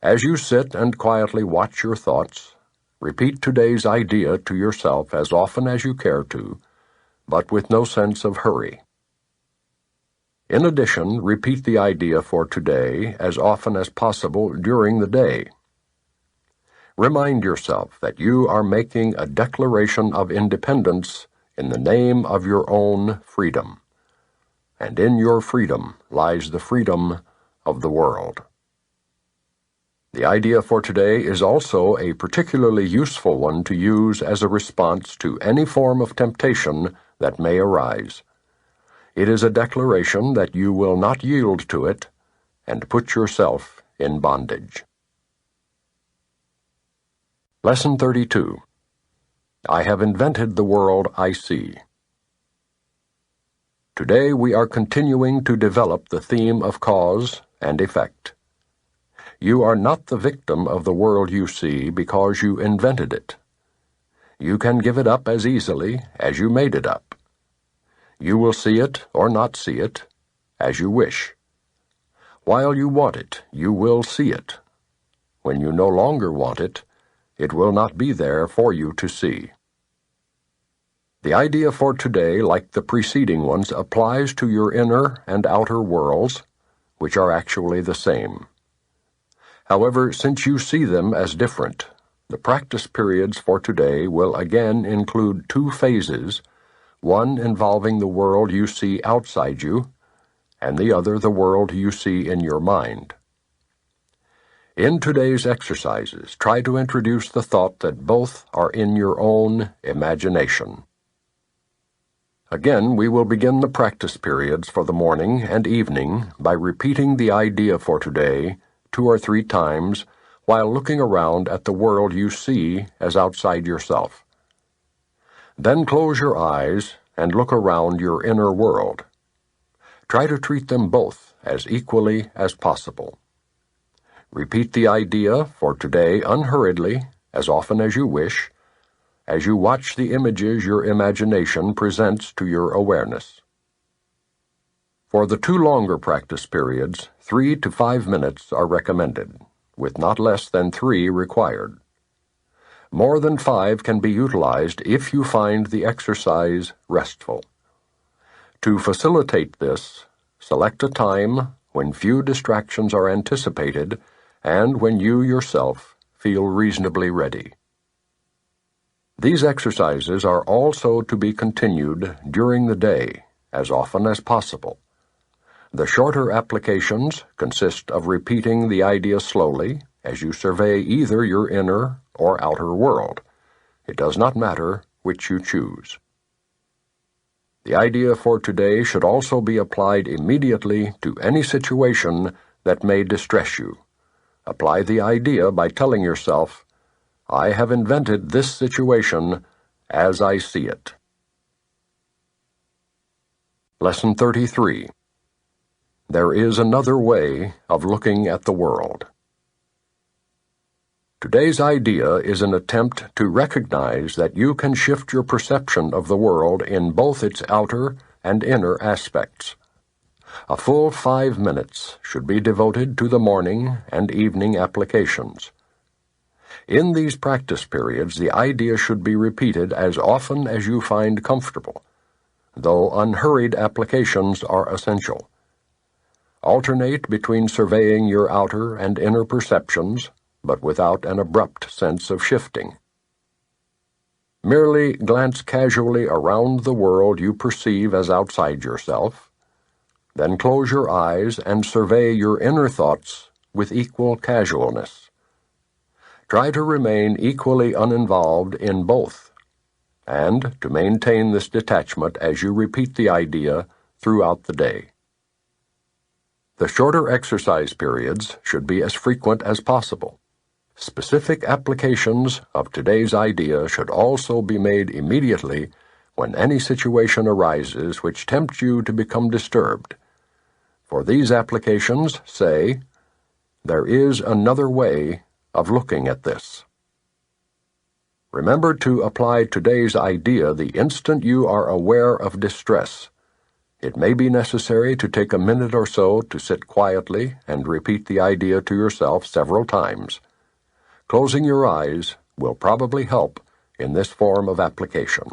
As you sit and quietly watch your thoughts, repeat today's idea to yourself as often as you care to, but with no sense of hurry. In addition, repeat the idea for today as often as possible during the day. Remind yourself that you are making a declaration of independence in the name of your own freedom, and in your freedom lies the freedom of the world. The idea for today is also a particularly useful one to use as a response to any form of temptation that may arise. It is a declaration that you will not yield to it and put yourself in bondage. Lesson 32. I have invented the world I see. Today we are continuing to develop the theme of cause and effect. You are not the victim of the world you see because you invented it. You can give it up as easily as you made it up. You will see it or not see it, as you wish. While you want it, you will see it. When you no longer want it, it will not be there for you to see. The idea for today, like the preceding ones, applies to your inner and outer worlds, which are actually the same. However, since you see them as different, the practice periods for today will again include 2 phases, one involving the world you see outside you, and the other the world you see in your mind. In today's exercises, try to introduce the thought that both are in your own imagination. Again, we will begin the practice periods for the morning and evening by repeating the idea for today 2 or 3 times while looking around at the world you see as outside yourself. Then close your eyes and look around your inner world. Try to treat them both as equally as possible. Repeat the idea for today unhurriedly, as often as you wish, as you watch the images your imagination presents to your awareness. For the 2 longer practice periods, 3 to 5 minutes are recommended, with not less than 3 required. More than 5 can be utilized if you find the exercise restful. To facilitate this, select a time when few distractions are anticipated and when you yourself feel reasonably ready. These exercises are also to be continued during the day, as often as possible. The shorter applications consist of repeating the idea slowly as you survey either your inner or outer world. It does not matter which you choose. The idea for today should also be applied immediately to any situation that may distress you. Apply the idea by telling yourself, I have invented this situation as I see it. Lesson 33. There is another way of looking at the world. Today's idea is an attempt to recognize that you can shift your perception of the world in both its outer and inner aspects. A full 5 minutes should be devoted to the morning and evening applications. In these practice periods, the idea should be repeated as often as you find comfortable, though unhurried applications are essential. Alternate between surveying your outer and inner perceptions, but without an abrupt sense of shifting. Merely glance casually around the world you perceive as outside yourself, then close your eyes and survey your inner thoughts with equal casualness. Try to remain equally uninvolved in both, and to maintain this detachment as you repeat the idea throughout the day. The shorter exercise periods should be as frequent as possible. Specific applications of today's idea should also be made immediately when any situation arises which tempts you to become disturbed. For these applications, say, "There is another way of looking at this." Remember to apply today's idea the instant you are aware of distress. It may be necessary to take a minute or so to sit quietly and repeat the idea to yourself several times. Closing your eyes will probably help in this form of application.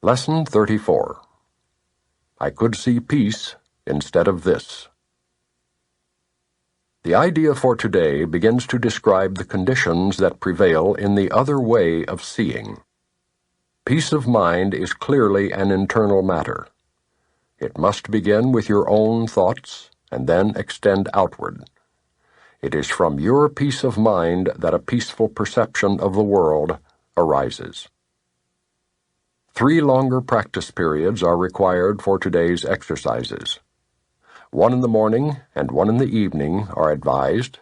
Lesson 34. I could see peace instead of this. The idea for today begins to describe the conditions that prevail in the other way of seeing. Peace of mind is clearly an internal matter. It must begin with your own thoughts and then extend outward. It is from your peace of mind that a peaceful perception of the world arises. 3 longer practice periods are required for today's exercises. 1 in the morning and 1 in the evening are advised,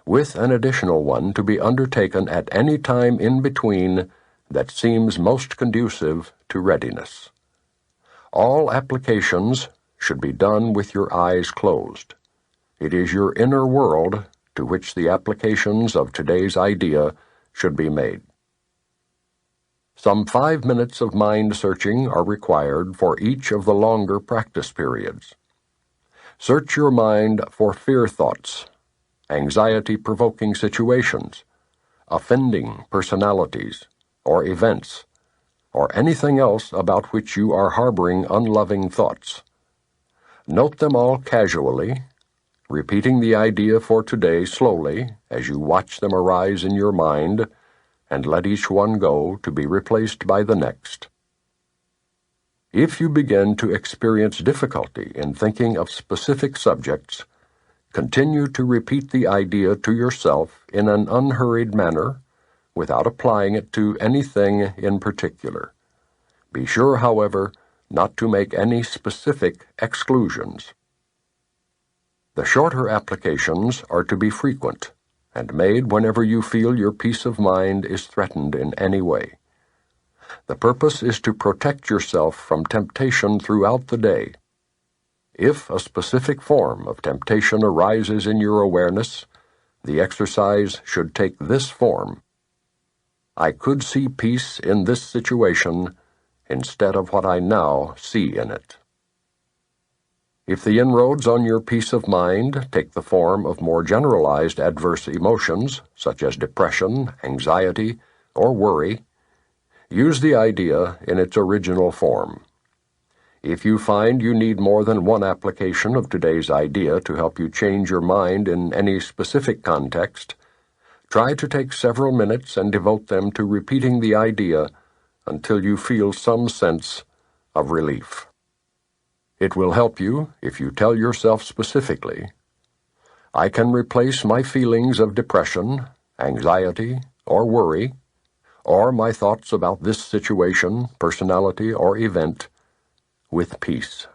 with an additional one to be undertaken at any time in between that seems most conducive to readiness. All applications should be done with your eyes closed. It is your inner world to which the applications of today's idea should be made. Some 5 minutes of mind searching are required for each of the longer practice periods. Search your mind for fear thoughts, anxiety-provoking situations, offending personalities or events, or anything else about which you are harboring unloving thoughts. Note them all casually, repeating the idea for today slowly as you watch them arise in your mind, and let each one go to be replaced by the next. If you begin to experience difficulty in thinking of specific subjects, continue to repeat the idea to yourself in an unhurried manner without applying it to anything in particular. Be sure, however, not to make any specific exclusions. The shorter applications are to be frequent and made whenever you feel your peace of mind is threatened in any way. The purpose is to protect yourself from temptation throughout the day. If a specific form of temptation arises in your awareness, the exercise should take this form. I could see peace in this situation instead of what I now see in it. If the inroads on your peace of mind take the form of more generalized adverse emotions, such as depression, anxiety, or worry, use the idea in its original form. If you find you need more than one application of today's idea to help you change your mind in any specific context, try to take several minutes and devote them to repeating the idea until you feel some sense of relief. It will help you if you tell yourself specifically, I can replace my feelings of depression, anxiety, or worry, or my thoughts about this situation, personality, or event, with peace.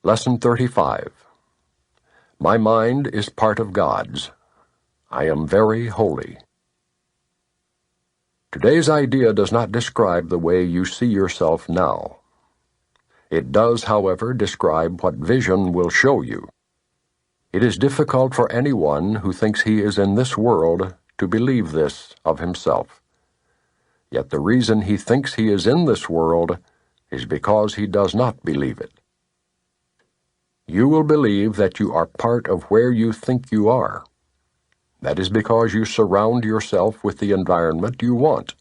Lesson 35. My mind is part of God's. I am very holy. Today's idea does not describe the way you see yourself now. It does, however, describe what vision will show you. It is difficult for anyone who thinks he is in this world to believe this of himself. Yet the reason he thinks he is in this world is because he does not believe it. You will believe that you are part of where you think you are. That is because you surround yourself with the environment you want,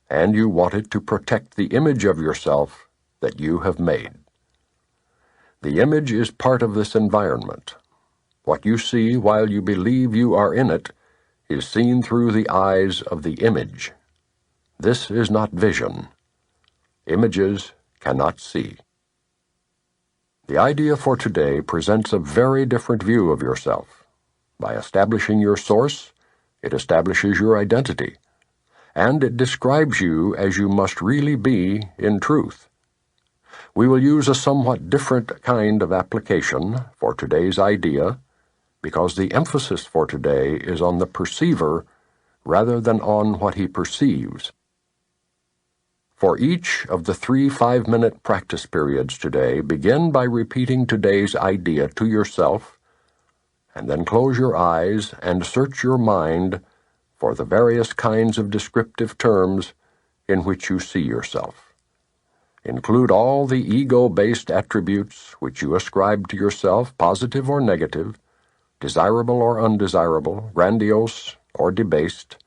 and you want it to protect the image of yourself that you have made. The image is part of this environment. What you see while you believe you are in it is seen through the eyes of the image. This is not vision. Images cannot see. The idea for today presents a very different view of yourself. By establishing your source, it establishes your identity, and it describes you as you must really be in truth. We will use a somewhat different kind of application for today's idea because the emphasis for today is on the perceiver rather than on what he perceives. For each of the 3 5-minute practice periods today, begin by repeating today's idea to yourself, and then close your eyes and search your mind for the various kinds of descriptive terms in which you see yourself. Include all the ego-based attributes which you ascribe to yourself, positive or negative, desirable or undesirable, grandiose or debased.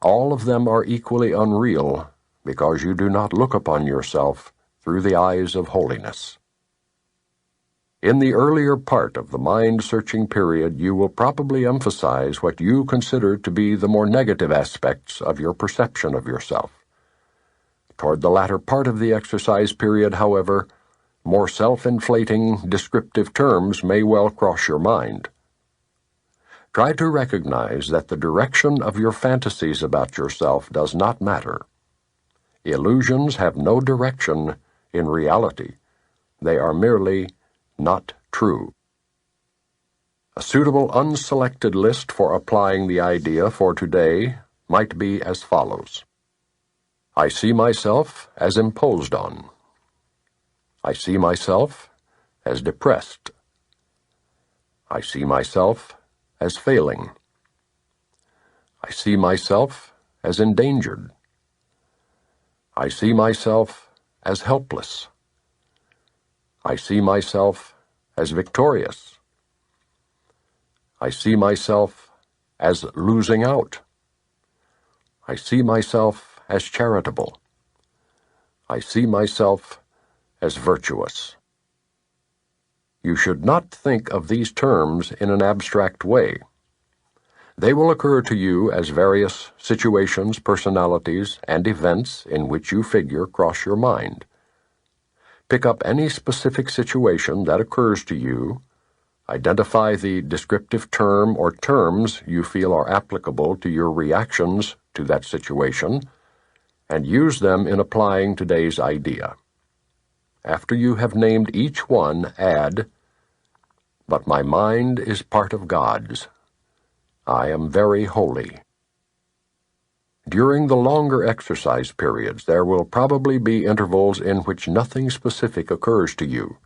All of them are equally unreal because you do not look upon yourself through the eyes of holiness. In the earlier part of the mind-searching period, you will probably emphasize what you consider to be the more negative aspects of your perception of yourself. Toward the latter part of the exercise period, however, more self-inflating, descriptive terms may well cross your mind. Try to recognize that the direction of your fantasies about yourself does not matter. Illusions have no direction in reality. They are merely not true. A suitable unselected list for applying the idea for today might be as follows. I see myself as imposed on. I see myself as depressed. I see myself as failing. I see myself as endangered. I see myself as helpless. I see myself as victorious. I see myself as losing out. I see myself as charitable. I see myself as virtuous. You should not think of these terms in an abstract way. They will occur to you as various situations, personalities, and events in which you figure cross your mind. Pick up any specific situation that occurs to you, identify the descriptive term or terms you feel are applicable to your reactions to that situation, and use them in applying today's idea. After you have named each one, add, "But my mind is part of God's. I am very holy." During the longer exercise periods, there will probably be intervals in which nothing specific occurs to you.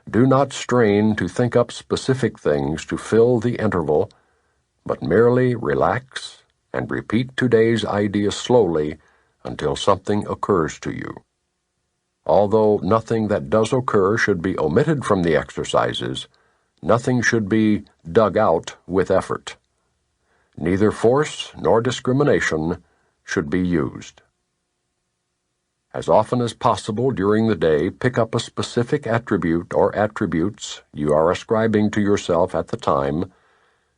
Do not strain to think up specific things to fill the interval, but merely relax and repeat today's idea slowly until something occurs to you. Although nothing that does occur should be omitted from the exercises, nothing should be dug out with effort. Neither force nor discrimination should be used. As often as possible during the day, pick up a specific attribute or attributes you are ascribing to yourself at the time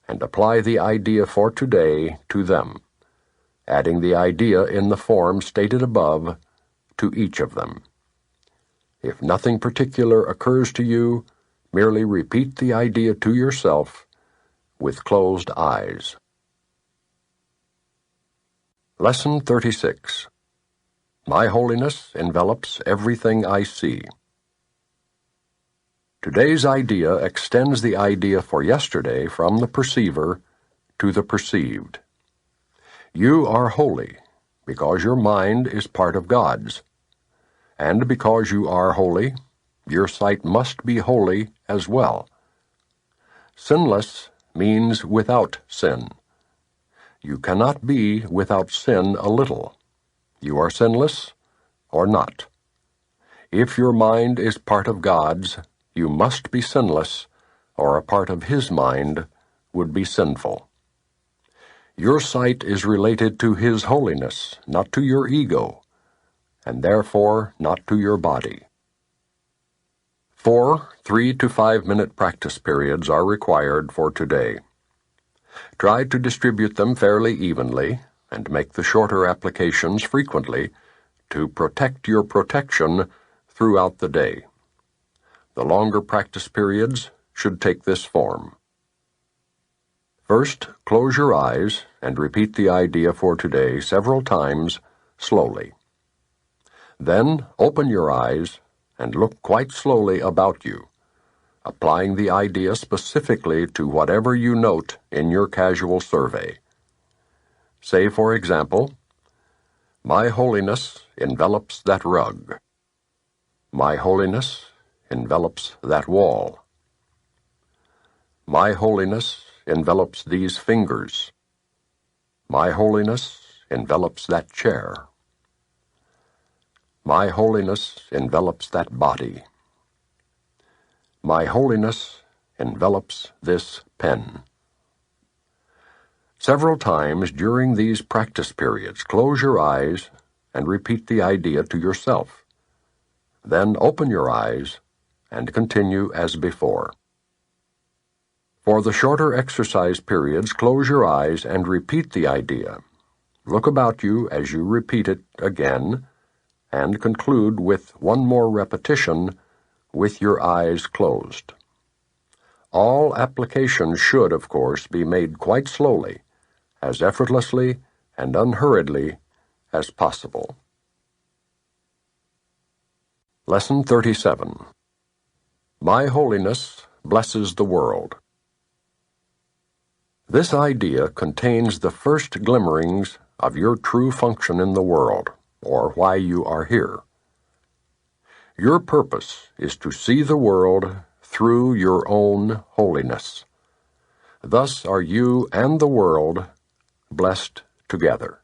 and apply the idea for today to them, adding the idea in the form stated above to each of them. If nothing particular occurs to you, merely repeat the idea to yourself with closed eyes. Lesson 36. My holiness envelops everything I see. Today's idea extends the idea for yesterday from the perceiver to the perceived. You are holy because your mind is part of God's. And because you are holy, your sight must be holy as well. Sinless means without sin. You cannot be without sin a little. You are sinless or not. If your mind is part of God's, you must be sinless, or a part of His mind would be sinful. Your sight is related to His holiness, not to your ego, and therefore not to your body. 4 3 to 5 minute practice periods are required for today. Try to distribute them fairly evenly and make the shorter applications frequently to protect your protection throughout the day. The longer practice periods should take this form. First, close your eyes and repeat the idea for today several times slowly. Then open your eyes and look quite slowly about you, applying the idea specifically to whatever you note in your casual survey. Say, for example, "My holiness envelops that rug. My holiness envelops that wall. My holiness envelops these fingers. My holiness envelops that chair. My holiness envelops that body. My holiness envelops this pen." Several times during these practice periods, close your eyes and repeat the idea to yourself. Then open your eyes and continue as before. For the shorter exercise periods, close your eyes and repeat the idea. Look about you as you repeat it again, and conclude with one more repetition with your eyes closed. All applications should, of course, be made quite slowly, as effortlessly and unhurriedly as possible. Lesson 37. My Holiness Blesses the World. This idea contains the first glimmerings of your true function in the world, or why you are here. Your purpose is to see the world through your own holiness. Thus are you and the world blessed together.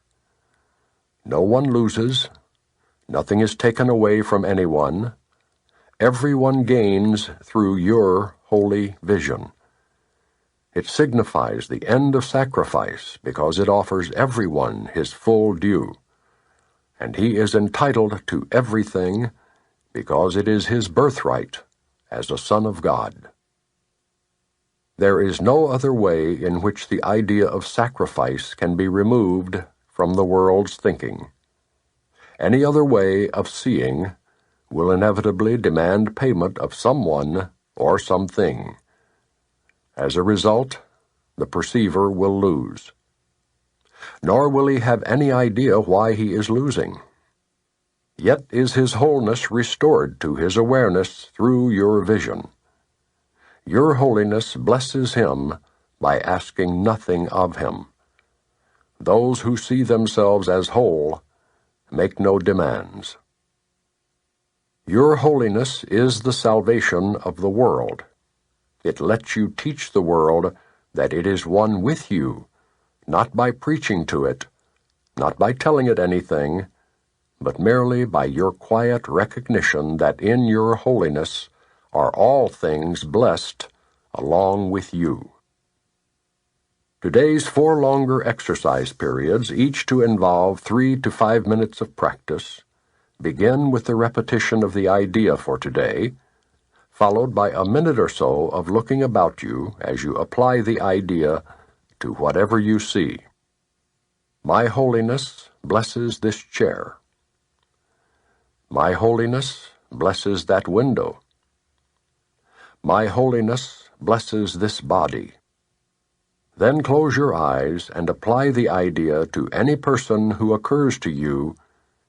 No one loses, nothing is taken away from anyone. Everyone gains through your holy vision. It signifies the end of sacrifice because it offers everyone his full due, and he is entitled to everything because it is his birthright as a son of God. There is no other way in which the idea of sacrifice can be removed from the world's thinking. Any other way of seeing will inevitably demand payment of someone or something. As a result, the perceiver will lose. Nor will he have any idea why he is losing. Yet is his wholeness restored to his awareness through your vision. Your holiness blesses him by asking nothing of him. Those who see themselves as whole make no demands. Your holiness is the salvation of the world. It lets you teach the world that it is one with you, not by preaching to it, not by telling it anything, but merely by your quiet recognition that in your holiness are all things blessed along with you. Today's 4 longer exercise periods, each to involve 3 to 5 minutes of practice, begin with the repetition of the idea for today, followed by a minute or so of looking about you as you apply the idea to whatever you see. My holiness blesses this chair. My holiness blesses that window. My holiness blesses this body. Then close your eyes and apply the idea to any person who occurs to you,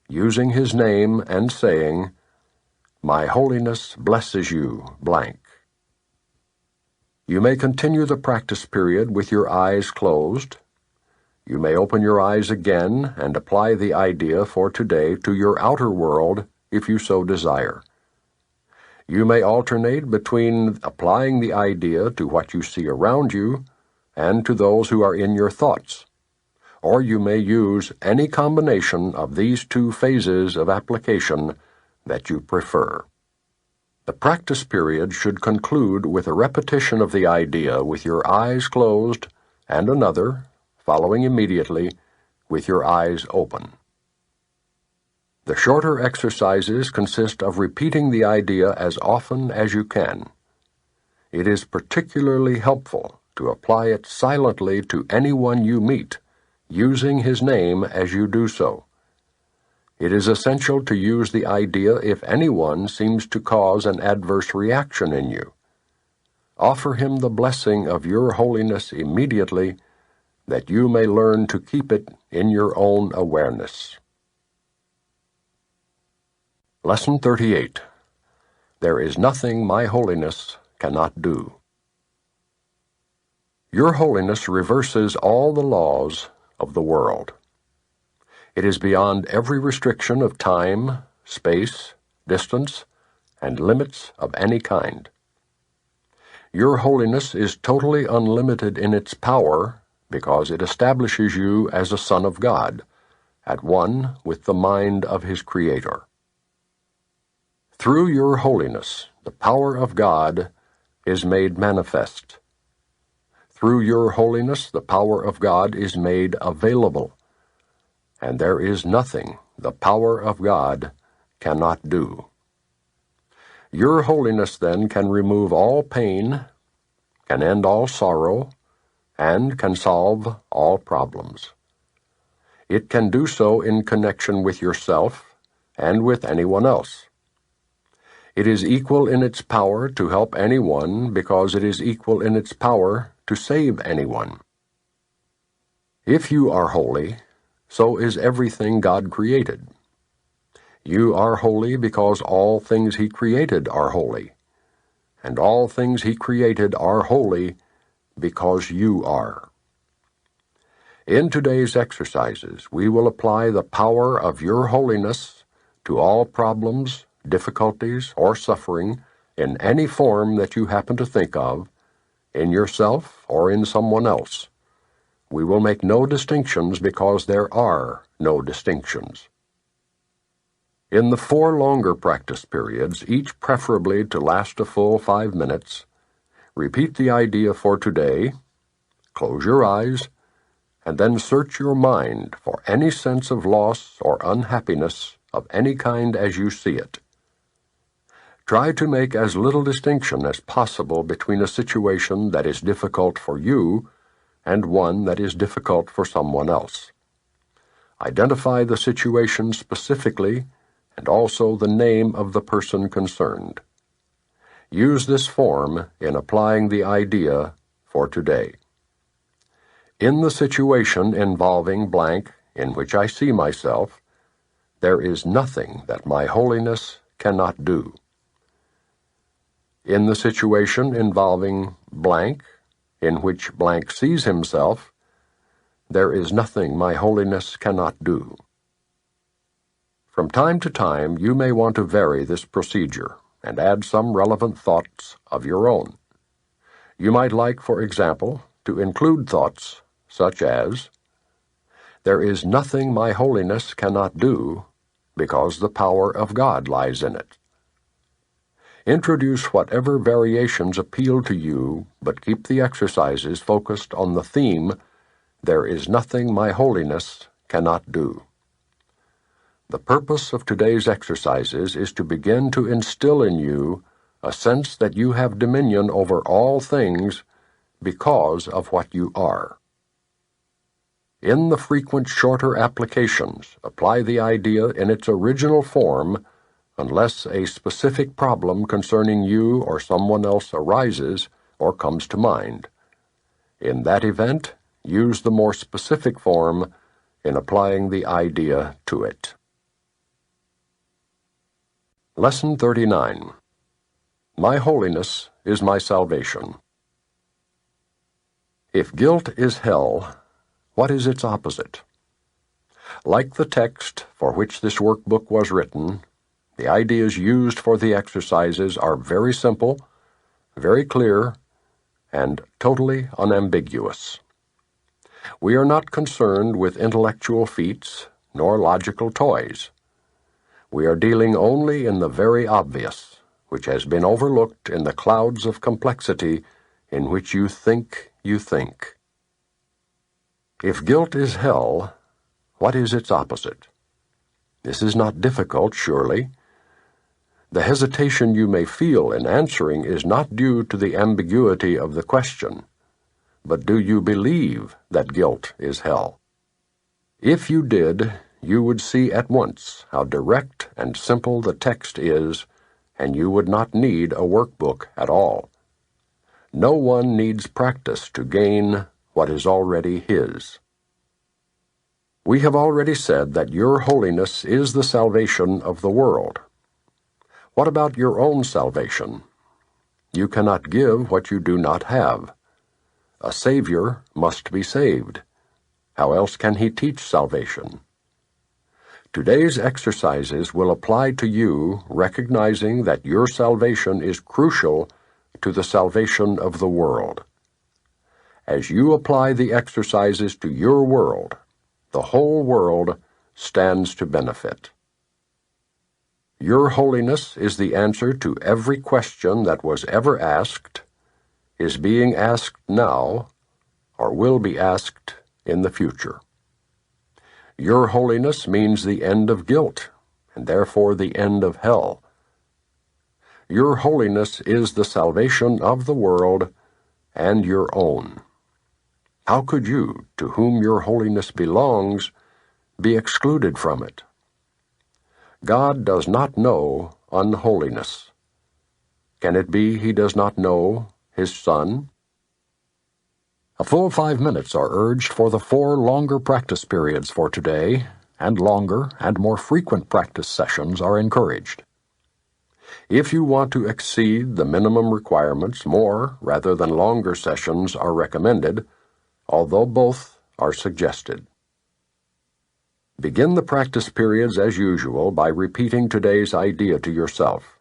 using his name and saying, My holiness blesses you, blank. You may continue the practice period with your eyes closed. You may open your eyes again and apply the idea for today to your outer world if you so desire. You may alternate between applying the idea to what you see around you and to those who are in your thoughts, or you may use any combination of these 2 phases of application that you prefer. The practice period should conclude with a repetition of the idea with your eyes closed and another, following immediately, with your eyes open. The shorter exercises consist of repeating the idea as often as you can. It is particularly helpful to apply it silently to anyone you meet, using his name as you do so. It is essential to use the idea if anyone seems to cause an adverse reaction in you. Offer him the blessing of your holiness immediately, that you may learn to keep it in your own awareness. Lesson 38. There is nothing my holiness cannot do. Your holiness reverses all the laws of the world. It is beyond every restriction of time, space, distance, and limits of any kind. Your holiness is totally unlimited in its power because it establishes you as a son of God, at one with the mind of his Creator. Through your holiness, the power of God is made manifest. Through your holiness, the power of God is made available, and there is nothing the power of God cannot do. Your holiness, then, can remove all pain, can end all sorrow, and can solve all problems. It can do so in connection with yourself and with anyone else. It is equal in its power to help anyone because it is equal in its power to save anyone. If you are holy, so is everything God created. You are holy because all things He created are holy, and all things He created are holy because you are. In today's exercises, we will apply the power of your holiness to all problems, difficulties, or suffering in any form that you happen to think of, in yourself or in someone else. We will make no distinctions because there are no distinctions. In the 4 longer practice periods, each preferably to last a full 5 minutes, repeat the idea for today, close your eyes, and then search your mind for any sense of loss or unhappiness of any kind as you see it. Try to make as little distinction as possible between a situation that is difficult for you and one that is difficult for someone else. Identify the situation specifically and also the name of the person concerned. Use this form in applying the idea for today. In the situation involving blank in which I see myself, there is nothing that my holiness cannot do. In the situation involving blank in which blank sees himself, there is nothing my holiness cannot do. From time to time, you may want to vary this procedure and add some relevant thoughts of your own. You might like, for example, to include thoughts such as, "There is nothing my holiness cannot do because the power of God lies in it." Introduce whatever variations appeal to you, but keep the exercises focused on the theme, "There is nothing my holiness cannot do." The purpose of today's exercises is to begin to instill in you a sense that you have dominion over all things because of what you are. In the frequent shorter applications, apply the idea in its original form unless a specific problem concerning you or someone else arises or comes to mind. In that event, use the more specific form in applying the idea to it. Lesson 39. My holiness is my salvation. If guilt is hell, what is its opposite? Like the text for which this workbook was written, the ideas used for the exercises are very simple, very clear, and totally unambiguous. We are not concerned with intellectual feats nor logical toys. We are dealing only in the very obvious, which has been overlooked in the clouds of complexity in which you think you think. If guilt is hell, what is its opposite? This is not difficult, surely. The hesitation you may feel in answering is not due to the ambiguity of the question, but do you believe that guilt is hell? If you did, you would see at once how direct and simple the text is, and you would not need a workbook at all. No one needs practice to gain what is already his. We have already said that your holiness is the salvation of the world. What about your own salvation? You cannot give what you do not have. A Savior must be saved. How else can he teach salvation? Today's exercises will apply to you, recognizing that your salvation is crucial to the salvation of the world. As you apply the exercises to your world, the whole world stands to benefit. Your holiness is the answer to every question that was ever asked, is being asked now, or will be asked in the future. Your holiness means the end of guilt, and therefore the end of hell. Your holiness is the salvation of the world and your own. How could you, to whom your holiness belongs, be excluded from it? God does not know unholiness. Can it be he does not know his Son? A full 5 minutes are urged for the 4 longer practice periods for today, and longer and more frequent practice sessions are encouraged. If you want to exceed the minimum requirements, more rather than longer sessions are recommended, although both are suggested. Begin the practice periods as usual by repeating today's idea to yourself.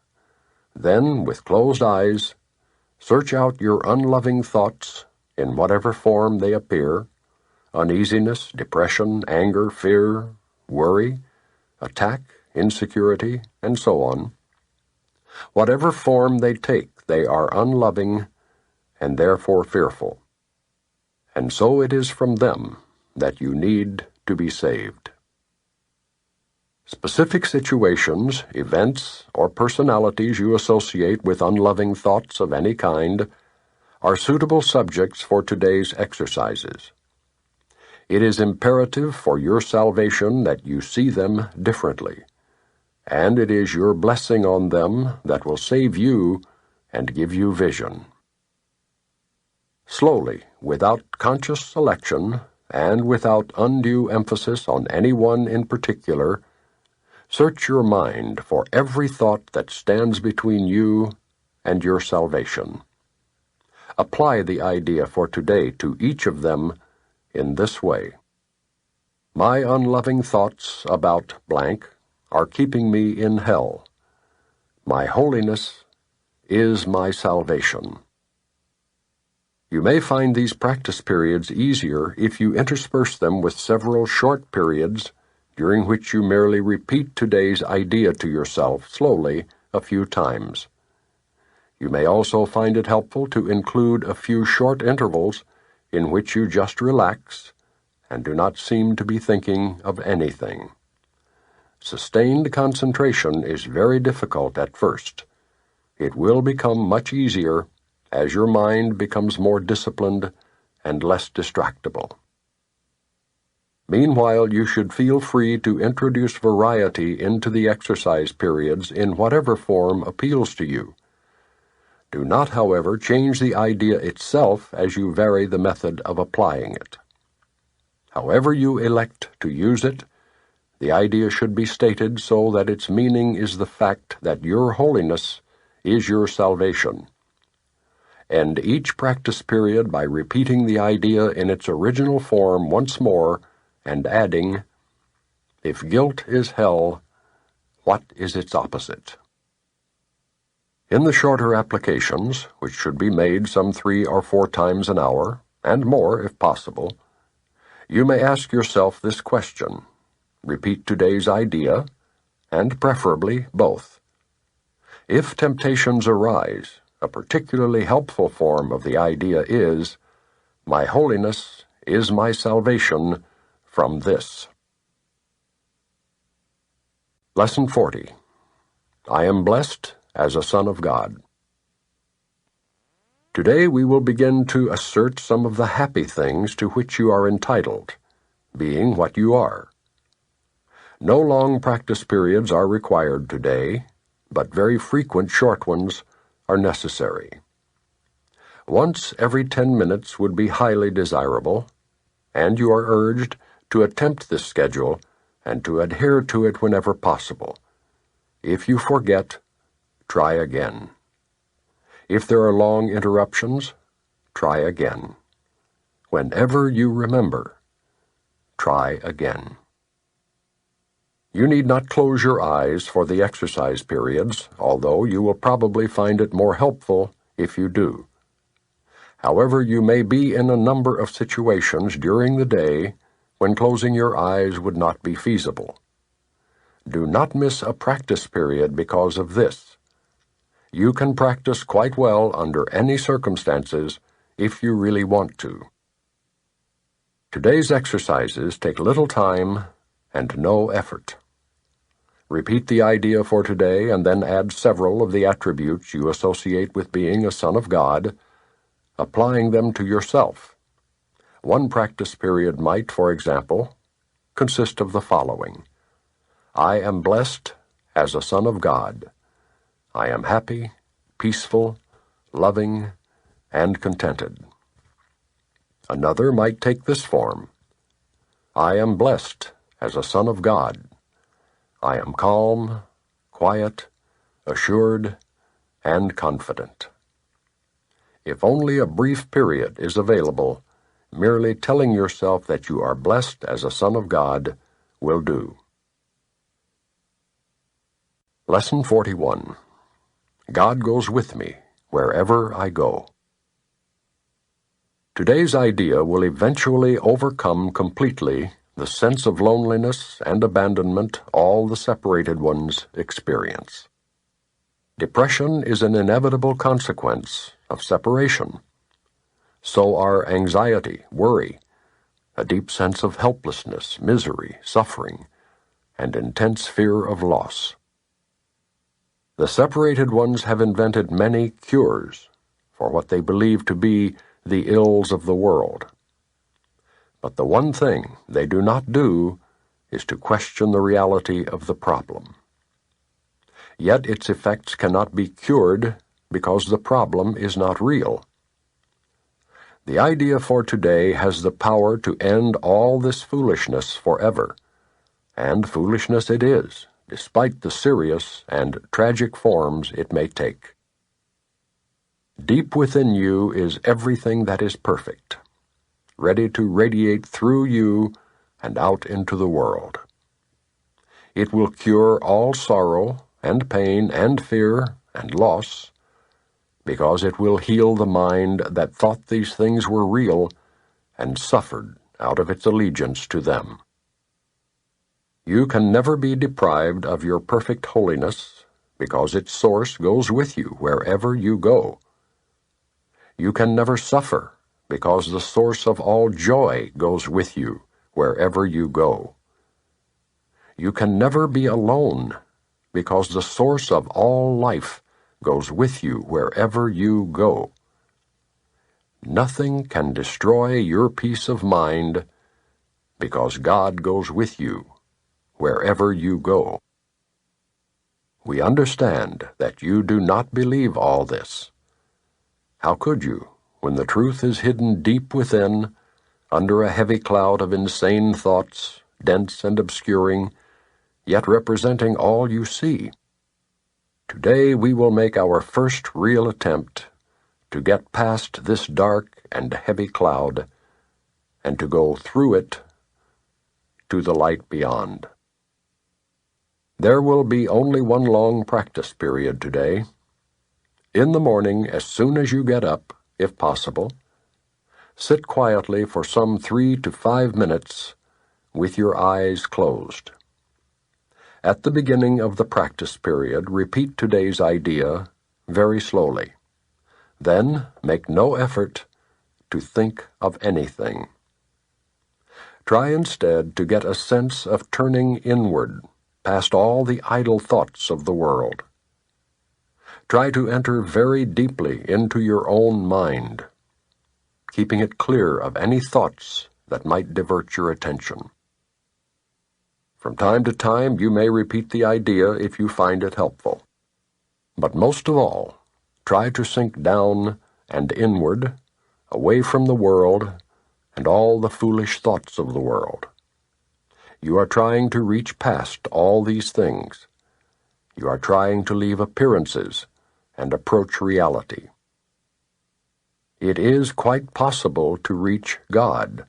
Then, with closed eyes, search out your unloving thoughts in whatever form they appear: uneasiness, depression, anger, fear, worry, attack, insecurity, and so on. Whatever form they take, they are unloving and therefore fearful. And so it is from them that you need to be saved. Specific situations, events, or personalities you associate with unloving thoughts of any kind are suitable subjects for today's exercises. It is imperative for your salvation that you see them differently, and it is your blessing on them that will save you and give you vision. Slowly, without conscious selection, and without undue emphasis on any one in particular, search your mind for every thought that stands between you and your salvation. Apply the idea for today to each of them in this way: my unloving thoughts about blank are keeping me in hell. My holiness is my salvation. You may find these practice periods easier if you intersperse them with several short periods during which you merely repeat today's idea to yourself slowly a few times. You may also find it helpful to include a few short intervals in which you just relax and do not seem to be thinking of anything. Sustained concentration is very difficult at first. It will become much easier as your mind becomes more disciplined and less distractible. Meanwhile, you should feel free to introduce variety into the exercise periods in whatever form appeals to you. Do not, however, change the idea itself as you vary the method of applying it. However you elect to use it, the idea should be stated so that its meaning is the fact that your holiness is your salvation. End each practice period by repeating the idea in its original form once more and adding, if guilt is hell, what is its opposite? In the shorter applications, which should be made some 3 or 4 times an hour, and more if possible, you may ask yourself this question. Repeat today's idea, and preferably both. If temptations arise, a particularly helpful form of the idea is, my holiness is my salvation from this. Lesson 40. I am blessed as a son of God. Today we will begin to assert some of the happy things to which you are entitled, being what you are. No long practice periods are required today, but very frequent short ones are necessary. Once every 10 minutes would be highly desirable, and you are urged to attempt this schedule and to adhere to it whenever possible. If you forget, try again. If there are long interruptions, try again. Whenever you remember, try again. You need not close your eyes for the exercise periods, although you will probably find it more helpful if you do. However, you may be in a number of situations during the day when closing your eyes would not be feasible. Do not miss a practice period because of this. You can practice quite well under any circumstances if you really want to. Today's exercises take little time and no effort. Repeat the idea for today and then add several of the attributes you associate with being a son of God, applying them to yourself. One practice period might, for example, consist of the following. I am blessed as a son of God. I am happy, peaceful, loving, and contented. Another might take this form. I am blessed as a son of God. I am calm, quiet, assured, and confident. If only a brief period is available, merely telling yourself that you are blessed as a son of God will do. Lesson 41. God goes with me wherever I go. Today's idea will eventually overcome completely the sense of loneliness and abandonment all the separated ones experience. Depression is an inevitable consequence of separation. So are anxiety, worry, a deep sense of helplessness, misery, suffering, and intense fear of loss. The separated ones have invented many cures for what they believe to be the ills of the world. But the one thing they do not do is to question the reality of the problem. Yet its effects cannot be cured because the problem is not real. The idea for today has the power to end all this foolishness forever, and foolishness it is, despite the serious and tragic forms it may take. Deep within you is everything that is perfect, ready to radiate through you and out into the world. It will cure all sorrow and pain and fear and loss, because it will heal the mind that thought these things were real and suffered out of its allegiance to them. You can never be deprived of your perfect holiness, because its source goes with you wherever you go. You can never suffer, because the source of all joy goes with you wherever you go. You can never be alone, because the source of all life goes with you wherever you go. Nothing can destroy your peace of mind, because God goes with you wherever you go. We understand that you do not believe all this. How could you, when the truth is hidden deep within, under a heavy cloud of insane thoughts, dense and obscuring, yet representing all you see? Today we will make our first real attempt to get past this dark and heavy cloud and to go through it to the light beyond. There will be only one long practice period today. In the morning, as soon as you get up, if possible, sit quietly for some 3 to 5 minutes with your eyes closed. At the beginning of the practice period, repeat today's idea very slowly. Then make no effort to think of anything. Try instead to get a sense of turning inward past all the idle thoughts of the world. Try to enter very deeply into your own mind, keeping it clear of any thoughts that might divert your attention. From time to time, you may repeat the idea if you find it helpful. But most of all, try to sink down and inward, away from the world and all the foolish thoughts of the world. You are trying to reach past all these things. You are trying to leave appearances and approach reality. It is quite possible to reach God.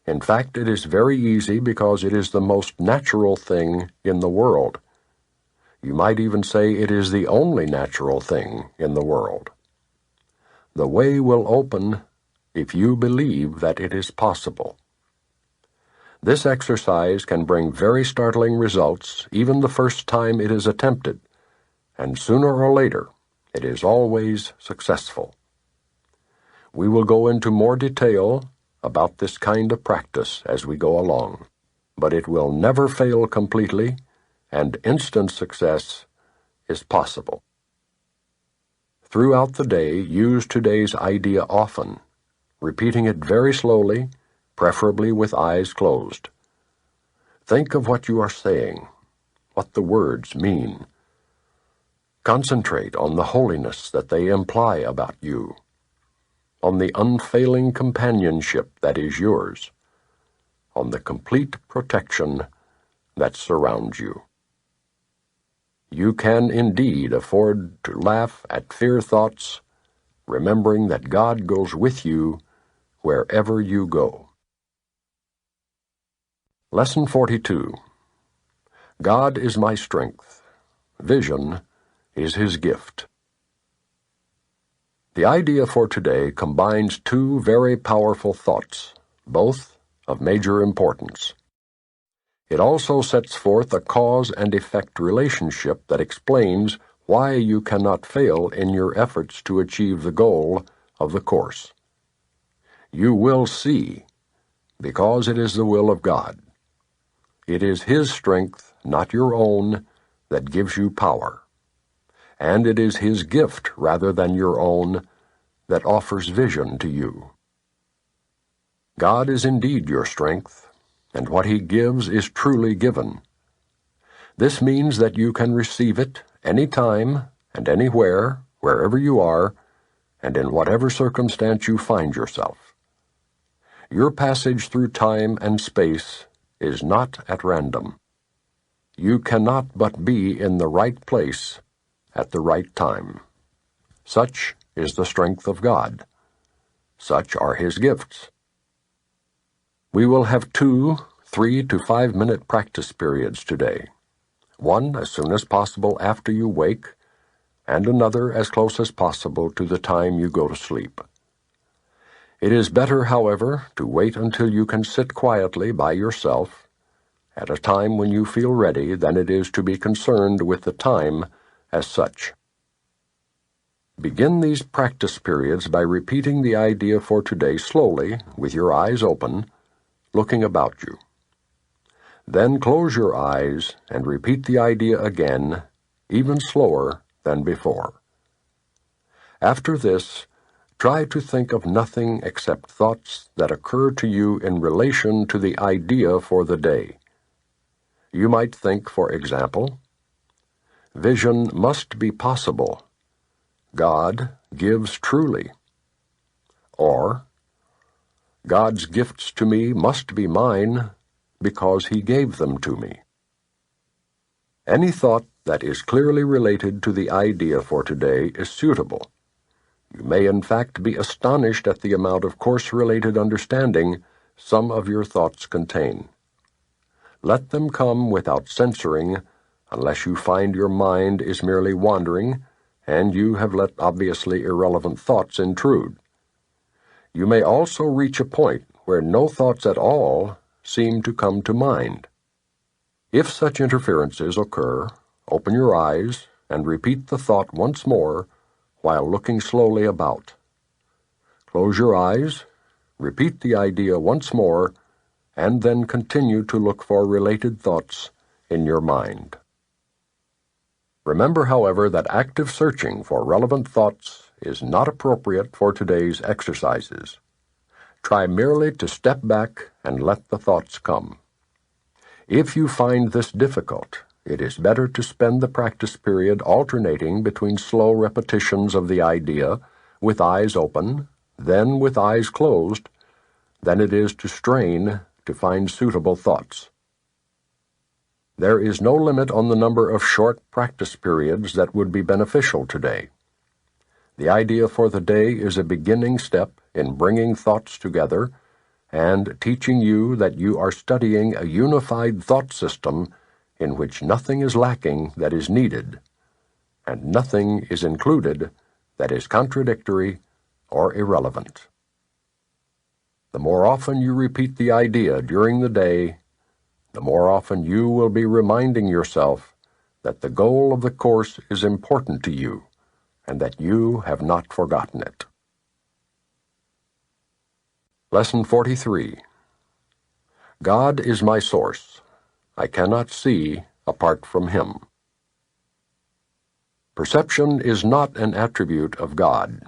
In fact, it is very easy because it is the most natural thing in the world. You might even say it is the only natural thing in the world. The way will open if you believe that it is possible. This exercise can bring very startling results even the first time it is attempted, and sooner or later it is always successful. We will go into more detail about this kind of practice as we go along, but it will never fail completely, and instant success is possible. Throughout the day, use today's idea often, repeating it very slowly, preferably with eyes closed. Think of what you are saying, what the words mean. Concentrate on the holiness that they imply about you, on the unfailing companionship that is yours, on the complete protection that surrounds you. You can indeed afford to laugh at fear thoughts, remembering that God goes with you wherever you go. Lesson 42. God is my strength. Vision is His gift. The idea for today combines two very powerful thoughts, both of major importance. It also sets forth a cause and effect relationship that explains why you cannot fail in your efforts to achieve the goal of the course. You will see, because it is the will of God. It is His strength, not your own, that gives you power, and it is His gift rather than your own that offers vision to you. God is indeed your strength, and what He gives is truly given. This means that you can receive it any time and anywhere, wherever you are, and in whatever circumstance you find yourself. Your passage through time and space is not at random. You cannot but be in the right place at the right time. Such is the strength of God. Such are His gifts. We will have 2 3 to 5 minute practice periods today. One as soon as possible after you wake, and another as close as possible to the time you go to sleep. It is better, however, to wait until you can sit quietly by yourself at a time when you feel ready than it is to be concerned with the time as such. Begin these practice periods by repeating the idea for today slowly, with your eyes open, looking about you. Then close your eyes and repeat the idea again, even slower than before. After this, try to think of nothing except thoughts that occur to you in relation to the idea for the day. You might think, for example, vision must be possible. God gives truly. Or, God's gifts to me must be mine because He gave them to me. Any thought that is clearly related to the idea for today is suitable. You may in fact be astonished at the amount of course-related understanding some of your thoughts contain. Let them come without censoring, unless you find your mind is merely wandering, and you have let obviously irrelevant thoughts intrude. You may also reach a point where no thoughts at all seem to come to mind. If such interferences occur, open your eyes and repeat the thought once more while looking slowly about. Close your eyes, repeat the idea once more, and then continue to look for related thoughts in your mind. Remember, however, that active searching for relevant thoughts is not appropriate for today's exercises. Try merely to step back and let the thoughts come. If you find this difficult, it is better to spend the practice period alternating between slow repetitions of the idea with eyes open, then with eyes closed, than it is to strain to find suitable thoughts. There is no limit on the number of short practice periods that would be beneficial today. The idea for the day is a beginning step in bringing thoughts together and teaching you that you are studying a unified thought system in which nothing is lacking that is needed, and nothing is included that is contradictory or irrelevant. The more often you repeat the idea during the day, the more often you will be reminding yourself that the goal of the course is important to you and that you have not forgotten it. Lesson 43. God is my source. I cannot see apart from Him. Perception is not an attribute of God.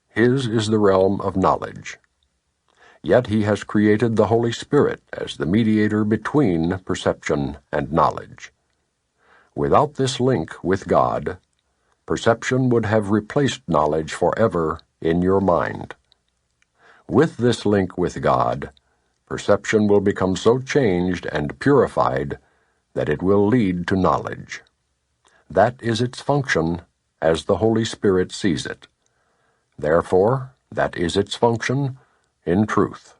His is the realm of knowledge. Yet He has created the Holy Spirit as the mediator between perception and knowledge. Without this link with God, perception would have replaced knowledge forever in your mind. With this link with God, perception will become so changed and purified that it will lead to knowledge. That is its function as the Holy Spirit sees it. Therefore, that is its function in truth.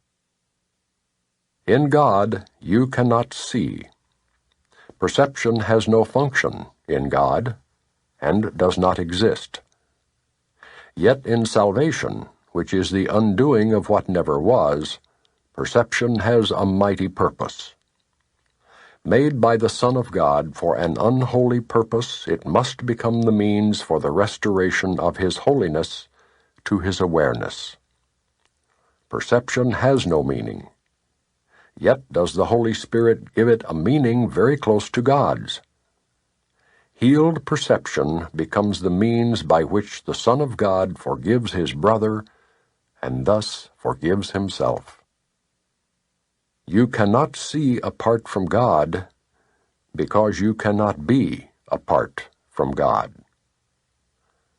In God, you cannot see. Perception has no function in God and does not exist. Yet in salvation, which is the undoing of what never was, perception has a mighty purpose. Made by the Son of God for an unholy purpose, it must become the means for the restoration of His holiness to His awareness. Perception has no meaning. Yet does the Holy Spirit give it a meaning very close to God's. Healed perception becomes the means by which the Son of God forgives His brother and thus forgives Himself. You cannot see apart from God because you cannot be apart from God.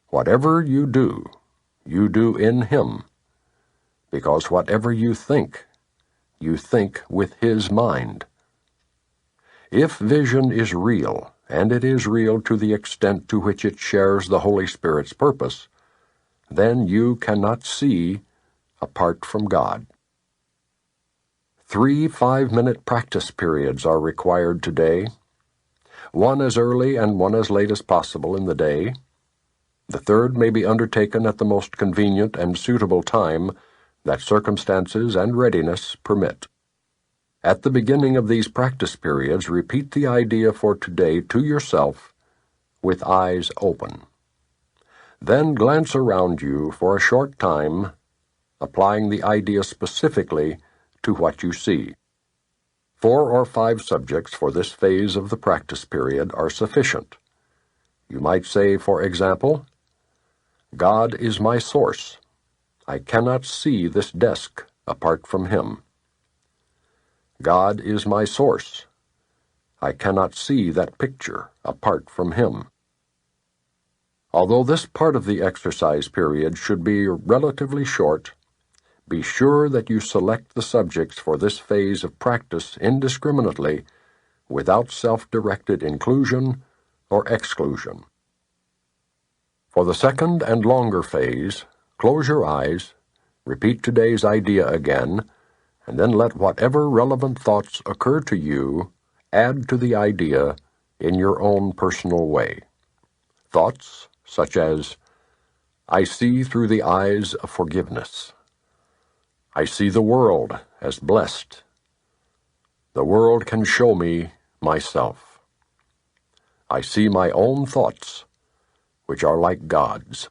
Whatever you do in Him, because whatever you think with His mind. If vision is real, and it is real to the extent to which it shares the Holy Spirit's purpose, then you cannot see apart from God. 3 5-minute practice periods are required today, one as early and one as late as possible in the day. The third may be undertaken at the most convenient and suitable time that circumstances and readiness permit. At the beginning of these practice periods, repeat the idea for today to yourself with eyes open. Then glance around you for a short time, applying the idea specifically to what you see. 4 or 5 subjects for this phase of the practice period are sufficient. You might say, for example, God is my source. I cannot see this desk apart from Him. God is my source. I cannot see that picture apart from Him. Although this part of the exercise period should be relatively short, be sure that you select the subjects for this phase of practice indiscriminately, without self-directed inclusion or exclusion. For the second and longer phase, close your eyes, repeat today's idea again, and then let whatever relevant thoughts occur to you add to the idea in your own personal way. Thoughts such as, I see through the eyes of forgiveness. I see the world as blessed. The world can show me myself. I see my own thoughts, which are like God's.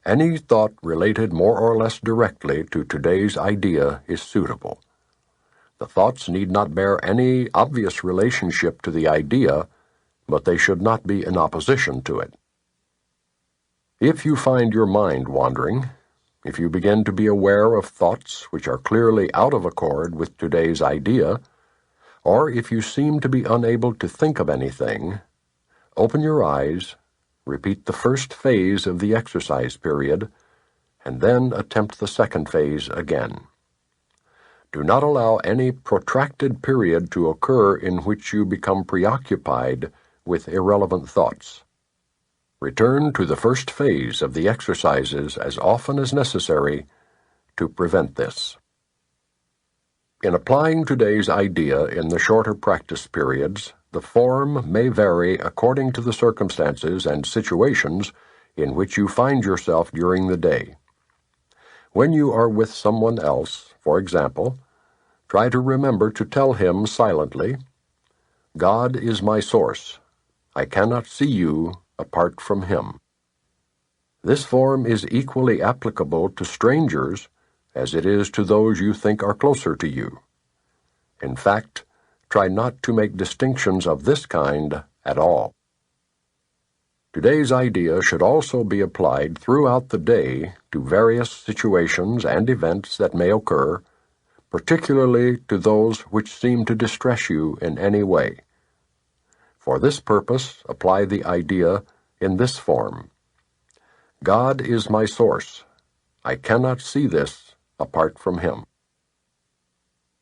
Any thought related more or less directly to today's idea is suitable. The thoughts need not bear any obvious relationship to the idea, but they should not be in opposition to it. If you find your mind wandering, if you begin to be aware of thoughts which are clearly out of accord with today's idea, or if you seem to be unable to think of anything, open your eyes, repeat the first phase of the exercise period, and then attempt the second phase again. Do not allow any protracted period to occur in which you become preoccupied with irrelevant thoughts. Return to the first phase of the exercises as often as necessary to prevent this. In applying today's idea in the shorter practice periods, the form may vary according to the circumstances and situations in which you find yourself during the day. When you are with someone else, for example, try to remember to tell him silently, "God is my source. I cannot see you apart from Him." This form is equally applicable to strangers as it is to those you think are closer to you. In fact, try not to make distinctions of this kind at all. Today's idea should also be applied throughout the day to various situations and events that may occur, particularly to those which seem to distress you in any way. For this purpose, apply the idea in this form: God is my source. I cannot see this apart from Him.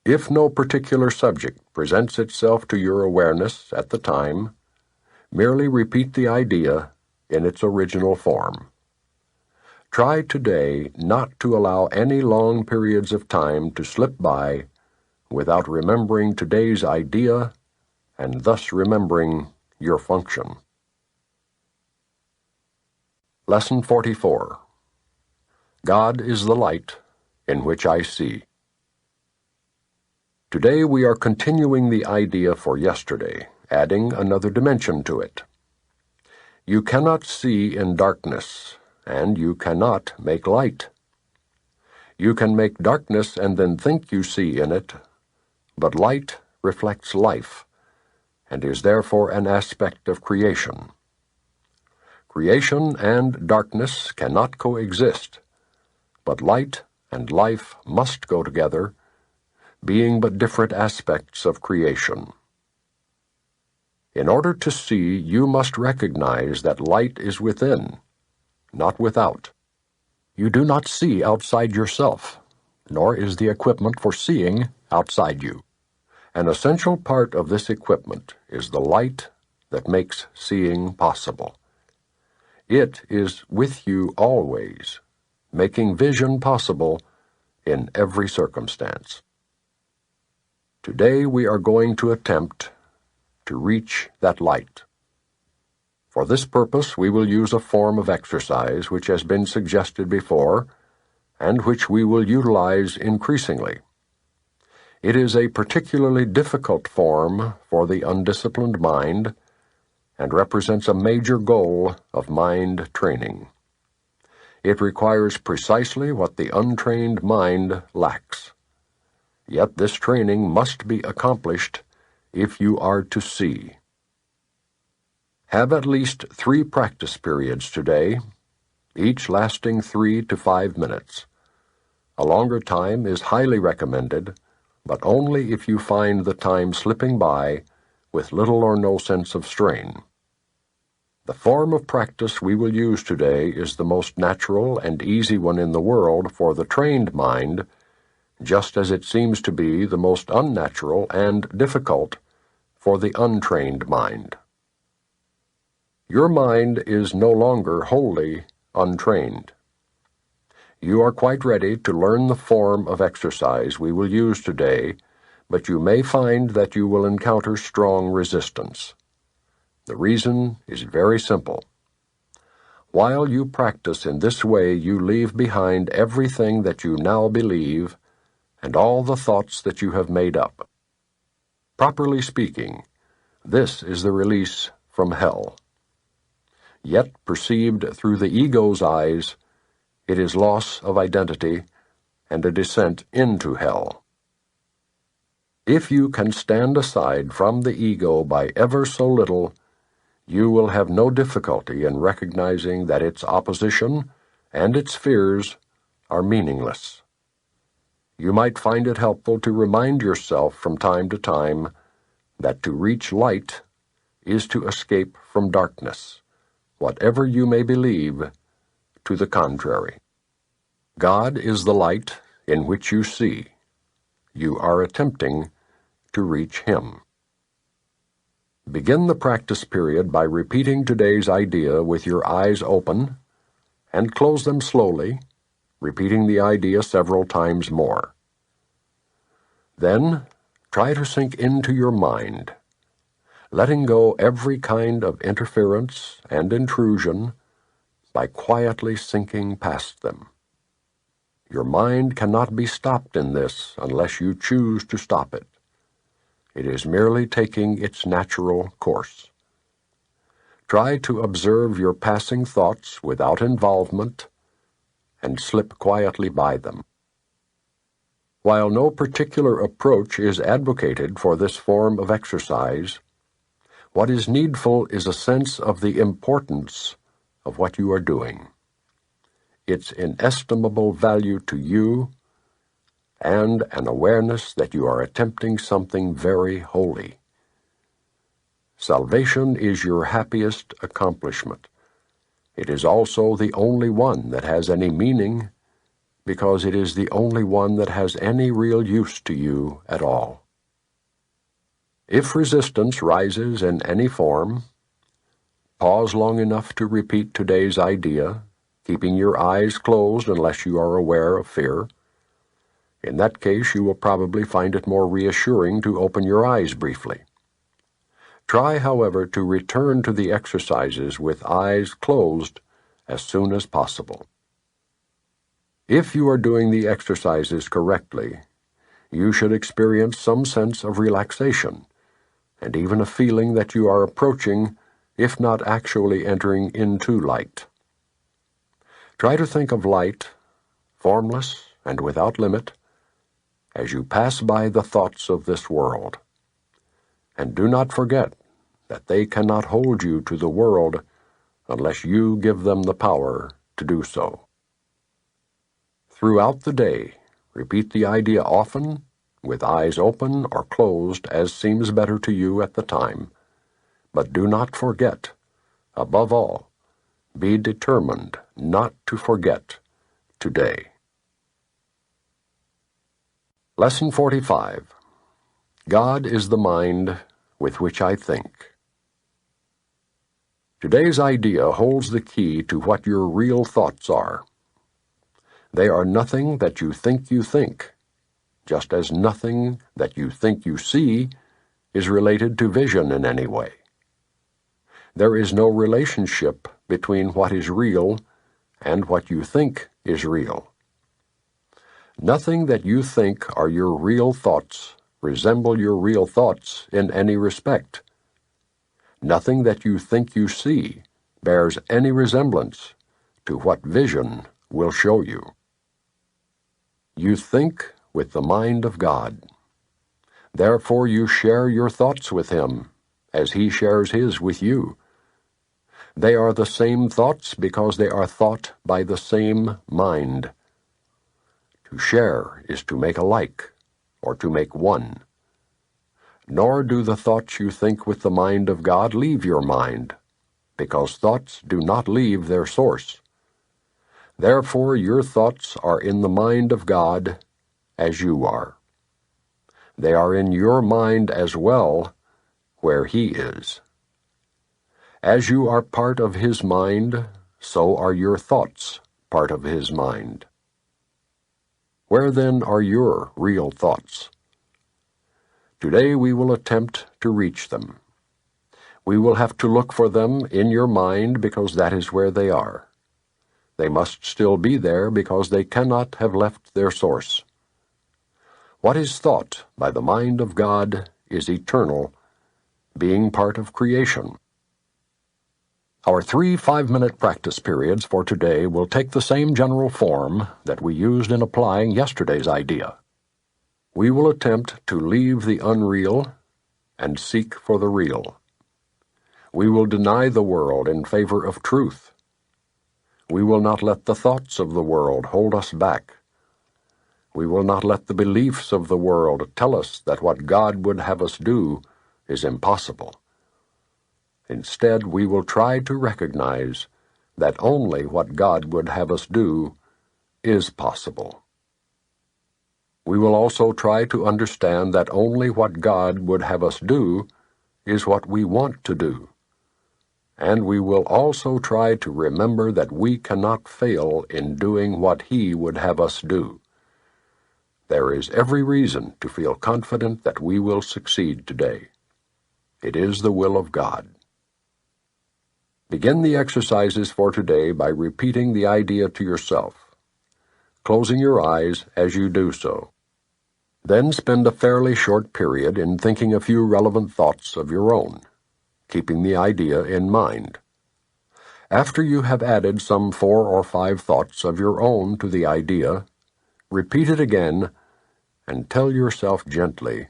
If no particular subject presents itself to your awareness at the time, merely repeat the idea in its original form. Try today not to allow any long periods of time to slip by without remembering today's idea and thus remembering your function. Lesson 44. God is the light in which I see. Today we are continuing the idea for yesterday, adding another dimension to it. You cannot see in darkness, and you cannot make light. You can make darkness and then think you see in it, but light reflects life, and is therefore an aspect of creation. Creation and darkness cannot coexist, but light and life must go together, being but different aspects of creation. In order to see, you must recognize that light is within, not without. You do not see outside yourself, nor is the equipment for seeing outside you. An essential part of this equipment is the light that makes seeing possible. It is with you always, making vision possible in every circumstance. Today we are going to attempt to reach that light. For this purpose we will use a form of exercise which has been suggested before and which we will utilize increasingly. It is a particularly difficult form for the undisciplined mind and represents a major goal of mind training. It requires precisely what the untrained mind lacks. Yet this training must be accomplished if you are to see. Have at least 3 practice periods today, each lasting 3 to 5 minutes. A longer time is highly recommended, but only if you find the time slipping by with little or no sense of strain. The form of practice we will use today is the most natural and easy one in the world for the trained mind, just as it seems to be the most unnatural and difficult for the untrained mind. Your mind is no longer wholly untrained. You are quite ready to learn the form of exercise we will use today, but you may find that you will encounter strong resistance. The reason is very simple. While you practice in this way, you leave behind everything that you now believe and all the thoughts that you have made up. Properly speaking, this is the release from hell. Yet, perceived through the ego's eyes, it is loss of identity and a descent into hell. If you can stand aside from the ego by ever so little, you will have no difficulty in recognizing that its opposition and its fears are meaningless. You might find it helpful to remind yourself from time to time that to reach light is to escape from darkness, whatever you may believe to the contrary. God is the light in which you see. You are attempting to reach Him. Begin the practice period by repeating today's idea with your eyes open, and close them slowly, repeating the idea several times more. Then, try to sink into your mind, letting go every kind of interference and intrusion by quietly sinking past them. Your mind cannot be stopped in this unless you choose to stop it. It is merely taking its natural course. Try to observe your passing thoughts without involvement and slip quietly by them. While no particular approach is advocated for this form of exercise, what is needful is a sense of the importance of what you are doing, its inestimable value to you, and an awareness that you are attempting something very holy. Salvation is your happiest accomplishment. It is also the only one that has any meaning, because it is the only one that has any real use to you at all. If resistance rises in any form, pause long enough to repeat today's idea, keeping your eyes closed unless you are aware of fear. In that case, you will probably find it more reassuring to open your eyes briefly. Try, however, to return to the exercises with eyes closed as soon as possible. If you are doing the exercises correctly, you should experience some sense of relaxation, and even a feeling that you are approaching, if not actually entering into light. Try to think of light, formless and without limit, as you pass by the thoughts of this world. And do not forget that they cannot hold you to the world unless you give them the power to do so. Throughout the day, repeat the idea often, with eyes open or closed as seems better to you at the time. But do not forget, above all, be determined not to forget today. Lesson 45. God is the mind with which I think. Today's idea holds the key to what your real thoughts are. They are nothing that you think, just as nothing that you think you see is related to vision in any way. There is no relationship between what is real and what you think is real. Nothing that you think are your real thoughts resemble your real thoughts in any respect. Nothing that you think you see bears any resemblance to what vision will show you. You think with the mind of God. Therefore you share your thoughts with Him, as He shares His with you. They are the same thoughts because they are thought by the same mind. To share is to make alike, or to make one. Nor do the thoughts you think with the mind of God leave your mind, because thoughts do not leave their source. Therefore your thoughts are in the mind of God as you are. They are in your mind as well, where He is. As you are part of His mind, so are your thoughts part of His mind. Where then are your real thoughts? Today we will attempt to reach them. We will have to look for them in your mind because that is where they are. They must still be there because they cannot have left their source. What is thought by the mind of God is eternal, being part of creation. Our 3 5-minute practice periods for today will take the same general form that we used in applying yesterday's idea. we will attempt to leave the unreal and seek for the real. We will deny the world in favor of truth. We will not let the thoughts of the world hold us back. We will not let the beliefs of the world tell us that what God would have us do is impossible. Instead, we will try to recognize that only what God would have us do is possible. We will also try to understand that only what God would have us do is what we want to do. And we will also try to remember that we cannot fail in doing what He would have us do. There is every reason to feel confident that we will succeed today. It is the will of God. Begin the exercises for today by repeating the idea to yourself, closing your eyes as you do so. Then spend a fairly short period in thinking a few relevant thoughts of your own, keeping the idea in mind. After you have added some 4 or 5 thoughts of your own to the idea, repeat it again and tell yourself gently,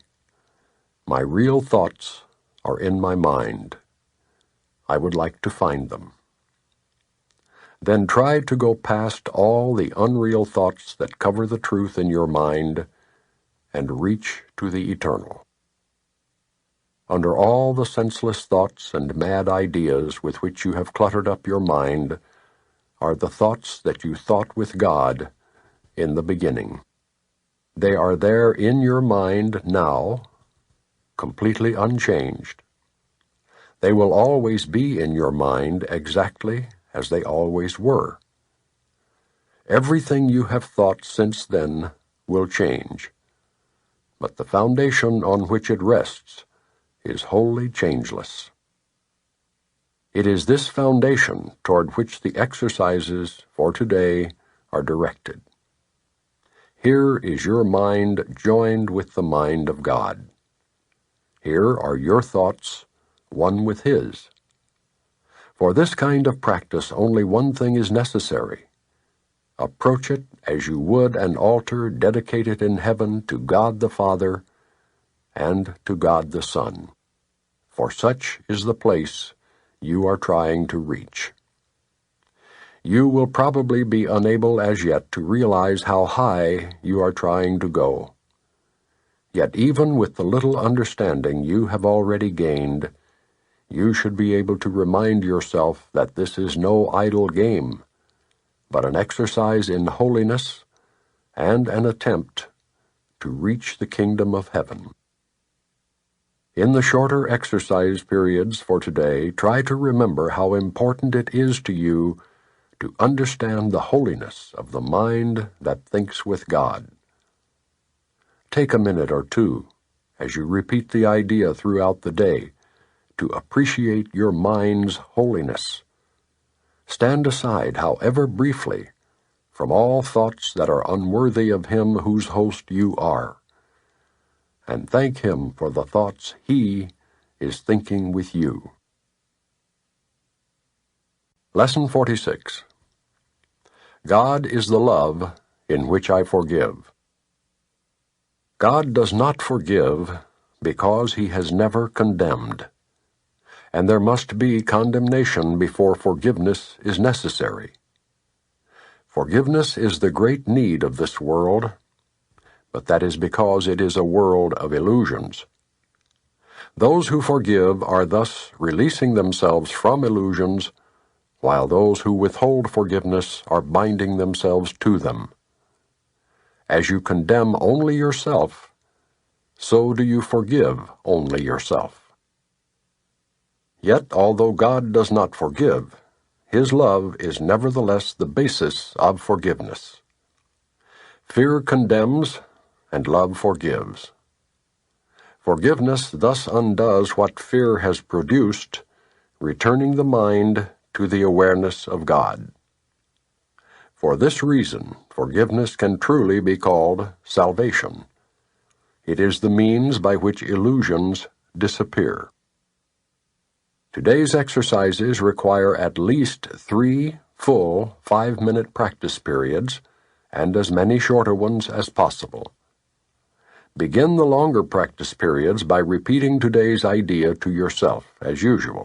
"My real thoughts are in my mind. I would like to find them." Then try to go past all the unreal thoughts that cover the truth in your mind and reach to the eternal. Under all the senseless thoughts and mad ideas with which you have cluttered up your mind are the thoughts that you thought with God in the beginning. They are there in your mind now, completely unchanged. They will always be in your mind exactly as they always were. Everything you have thought since then will change, but the foundation on which it rests is wholly changeless. It is this foundation toward which the exercises for today are directed. Here is your mind joined with the mind of God. Here are your thoughts, one with His. For this kind of practice, only one thing is necessary. Approach it as you would an altar dedicated in heaven to God the Father and to God the Son, for such is the place you are trying to reach. You will probably be unable as yet to realize how high you are trying to go. Yet even with the little understanding you have already gained, you should be able to remind yourself that this is no idle game, but an exercise in holiness and an attempt to reach the kingdom of heaven. In the shorter exercise periods for today, try to remember how important it is to you to understand the holiness of the mind that thinks with God. Take a minute or two, as you repeat the idea throughout the day, to appreciate your mind's holiness. Stand aside, however briefly, from all thoughts that are unworthy of Him whose host you are, and thank Him for the thoughts He is thinking with you. Lesson 46. God is the love in which I forgive. God does not forgive because He has never condemned, and there must be condemnation before forgiveness is necessary. Forgiveness is the great need of this world, but that is because it is a world of illusions. Those who forgive are thus releasing themselves from illusions, while those who withhold forgiveness are binding themselves to them. As you condemn only yourself, so do you forgive only yourself. Yet, although God does not forgive, His love is nevertheless the basis of forgiveness. Fear condemns, and love forgives. Forgiveness thus undoes what fear has produced, returning the mind to the awareness of God. For this reason, forgiveness can truly be called salvation. It is the means by which illusions disappear. Today's exercises require at least 3 full 5-minute practice periods and as many shorter ones as possible. Begin the longer practice periods by repeating today's idea to yourself, as usual.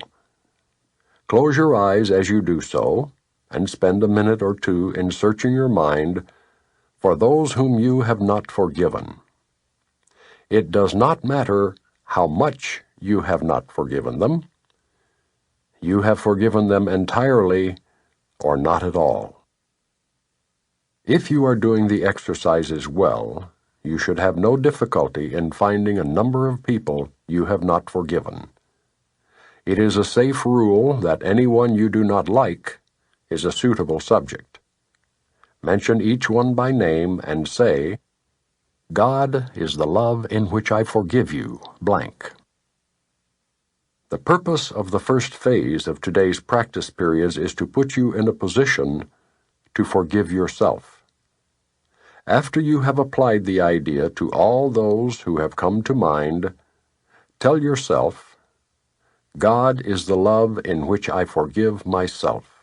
Close your eyes as you do so, and spend a minute or two in searching your mind for those whom you have not forgiven. It does not matter how much you have not forgiven them. You have forgiven them entirely or not at all. If you are doing the exercises well, you should have no difficulty in finding a number of people you have not forgiven. It is a safe rule that anyone you do not like is a suitable subject. Mention each one by name and say, "God is the love in which I forgive you, blank." The purpose of the first phase of today's practice periods is to put you in a position to forgive yourself. After you have applied the idea to all those who have come to mind, tell yourself, "God is the love in which I forgive myself."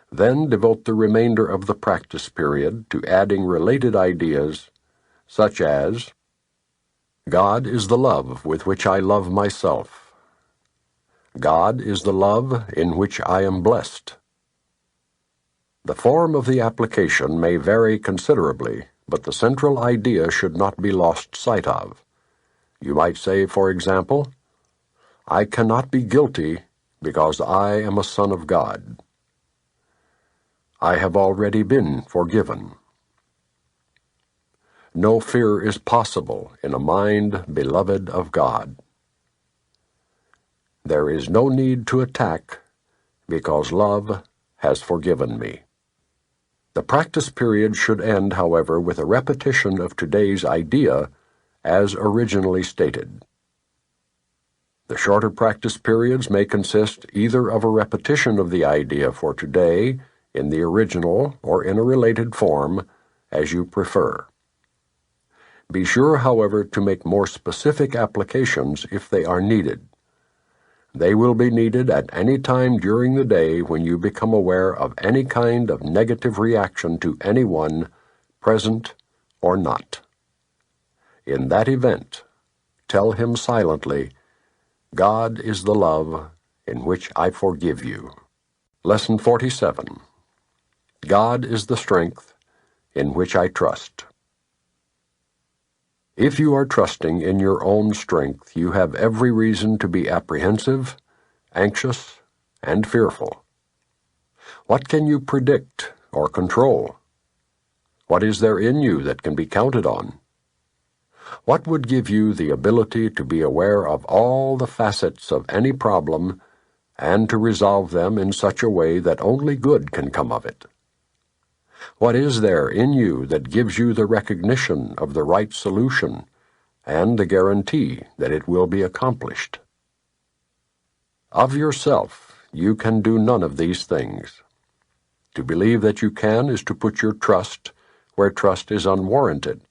Then devote the remainder of the practice period to adding related ideas, such as, "God is the love with which I love myself." "God is the love in which I am blessed." The form of the application may vary considerably, but the central idea should not be lost sight of. You might say, for example, "I cannot be guilty because I am a son of God." "I have already been forgiven." "No fear is possible in a mind beloved of God." "There is no need to attack because love has forgiven me." The practice period should end, however, with a repetition of today's idea as originally stated. The shorter practice periods may consist either of a repetition of the idea for today in the original or in a related form, as you prefer. Be sure, however, to make more specific applications if they are needed. They will be needed at any time during the day when you become aware of any kind of negative reaction to anyone, present or not. In that event, tell him silently, "God is the love in which I forgive you." Lesson 47. God is the strength in which I trust. If you are trusting in your own strength, you have every reason to be apprehensive, anxious, and fearful. What can you predict or control? What is there in you that can be counted on? What would give you the ability to be aware of all the facets of any problem and to resolve them in such a way that only good can come of it? What is there in you that gives you the recognition of the right solution and the guarantee that it will be accomplished? Of yourself, you can do none of these things. To believe that you can is to put your trust where trust is unwarranted,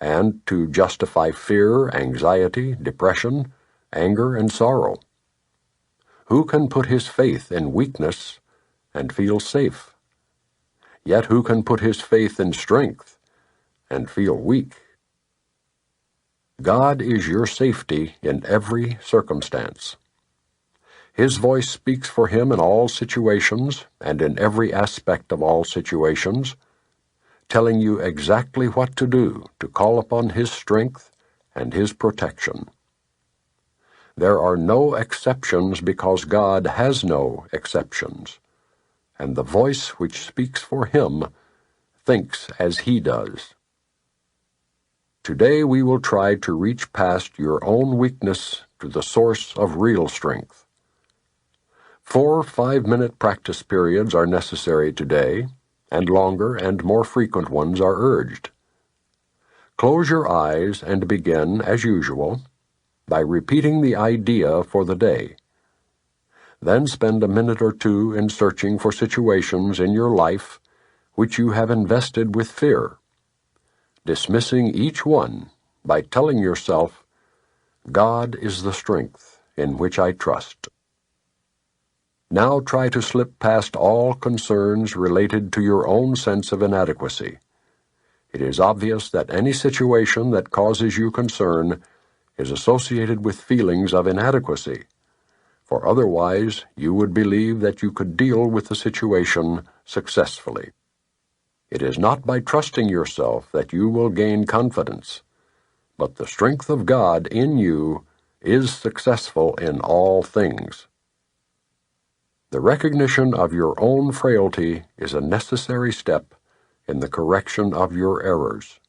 and to justify fear, anxiety, depression, anger, and sorrow. Who can put his faith in weakness and feel safe? Yet who can put his faith in strength and feel weak? God is your safety in every circumstance. His voice speaks for him in all situations and in every aspect of all situations, telling you exactly what to do to call upon his strength and his protection. There are no exceptions because God has no exceptions, and the voice which speaks for him thinks as he does. Today we will try to reach past your own weakness to the source of real strength. 4 5-minute practice periods are necessary today, and longer and more frequent ones are urged. Close your eyes and begin, as usual, by repeating the idea for the day. Then spend a minute or two in searching for situations in your life which you have invested with fear, dismissing each one by telling yourself, "God is the strength in which I trust." Now try to slip past all concerns related to your own sense of inadequacy. it is obvious that any situation that causes you concern is associated with feelings of inadequacy, for otherwise you would believe that you could deal with the situation successfully. It is not by trusting yourself that you will gain confidence, but the strength of God in you is successful in all things. The recognition of your own frailty is a necessary step in the correction of your errors,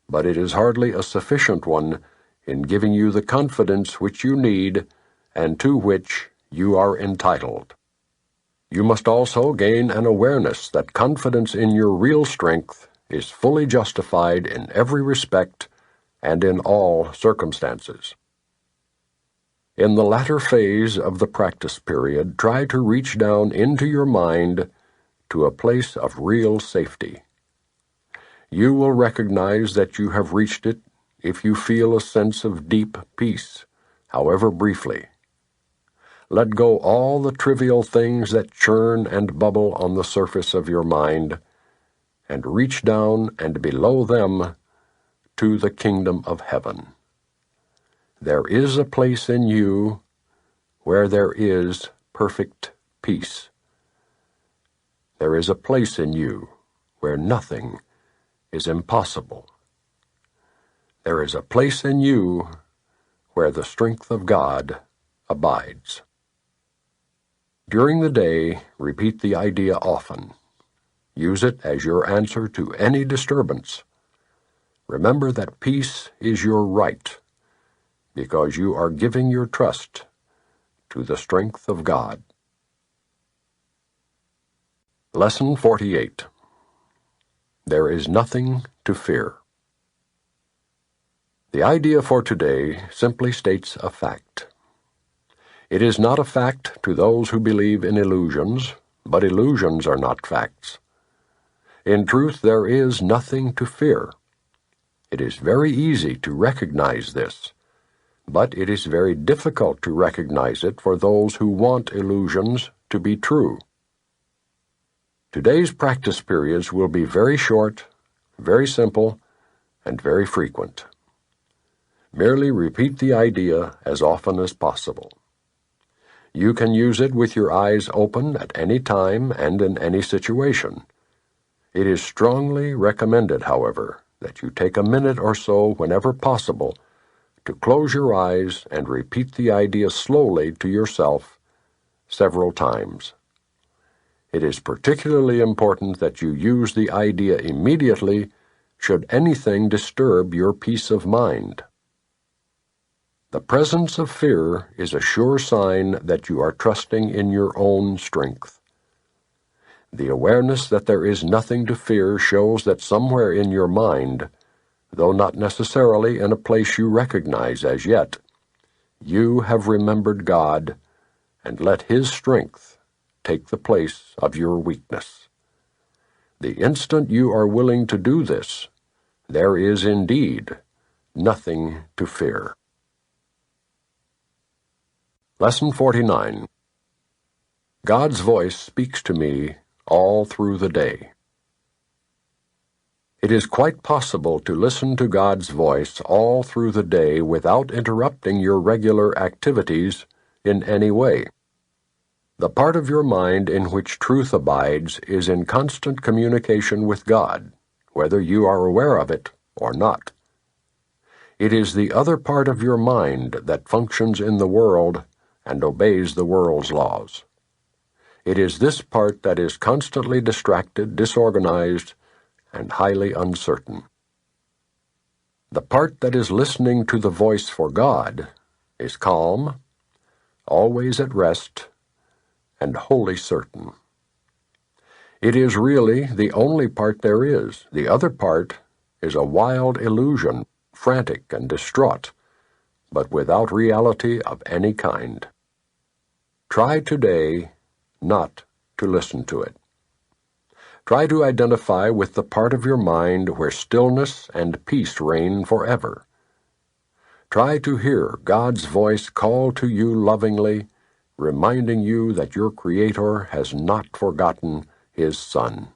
but it is hardly a sufficient one in giving you the confidence which you need and to which you are entitled. You must also gain an awareness that confidence in your real strength is fully justified in every respect and in all circumstances. In the latter phase of the practice period, try to reach down into your mind to a place of real safety. You will recognize that you have reached it if you feel a sense of deep peace, however briefly. Let go all the trivial things that churn and bubble on the surface of your mind, and reach down and below them to the kingdom of heaven. There is a place in you where there is perfect peace. There is a place in you where nothing is impossible. There is a place in you where the strength of God abides. During the day, repeat the idea often. Use it as your answer to any disturbance. Remember that peace is your right, because you are giving your trust to the strength of God. Lesson 48. There is nothing to fear. The idea for today simply states a fact. It is not a fact to those who believe in illusions, but illusions are not facts. In truth, there is nothing to fear. It is very easy to recognize this, but it is very difficult to recognize it for those who want illusions to be true. Today's practice periods will be very short, very simple, and very frequent. Merely repeat the idea as often as possible. You can use it with your eyes open at any time and in any situation. It is strongly recommended, however, that you take a minute or so whenever possible to close your eyes and repeat the idea slowly to yourself several times. It is particularly important that you use the idea immediately should anything disturb your peace of mind. The presence of fear is a sure sign that you are trusting in your own strength. The awareness that there is nothing to fear shows that somewhere in your mind, though not necessarily in a place you recognize as yet, you have remembered God and let His strength take the place of your weakness. The instant you are willing to do this, there is indeed nothing to fear. Lesson 49. God's voice speaks to me all through the day. It is quite possible to listen to God's voice all through the day without interrupting your regular activities in any way. The part of your mind in which truth abides is in constant communication with God, whether you are aware of it or not. It is the other part of your mind that functions in the world and obeys the world's laws. It is this part that is constantly distracted, disorganized, and highly uncertain. The part that is listening to the voice for God is calm, always at rest, and wholly certain. It is really the only part there is. The other part is a wild illusion, frantic and distraught, but without reality of any kind. Try today not to listen to it. Try to identify with the part of your mind where stillness and peace reign forever. Try to hear God's voice call to you lovingly, reminding you that your Creator has not forgotten His Son.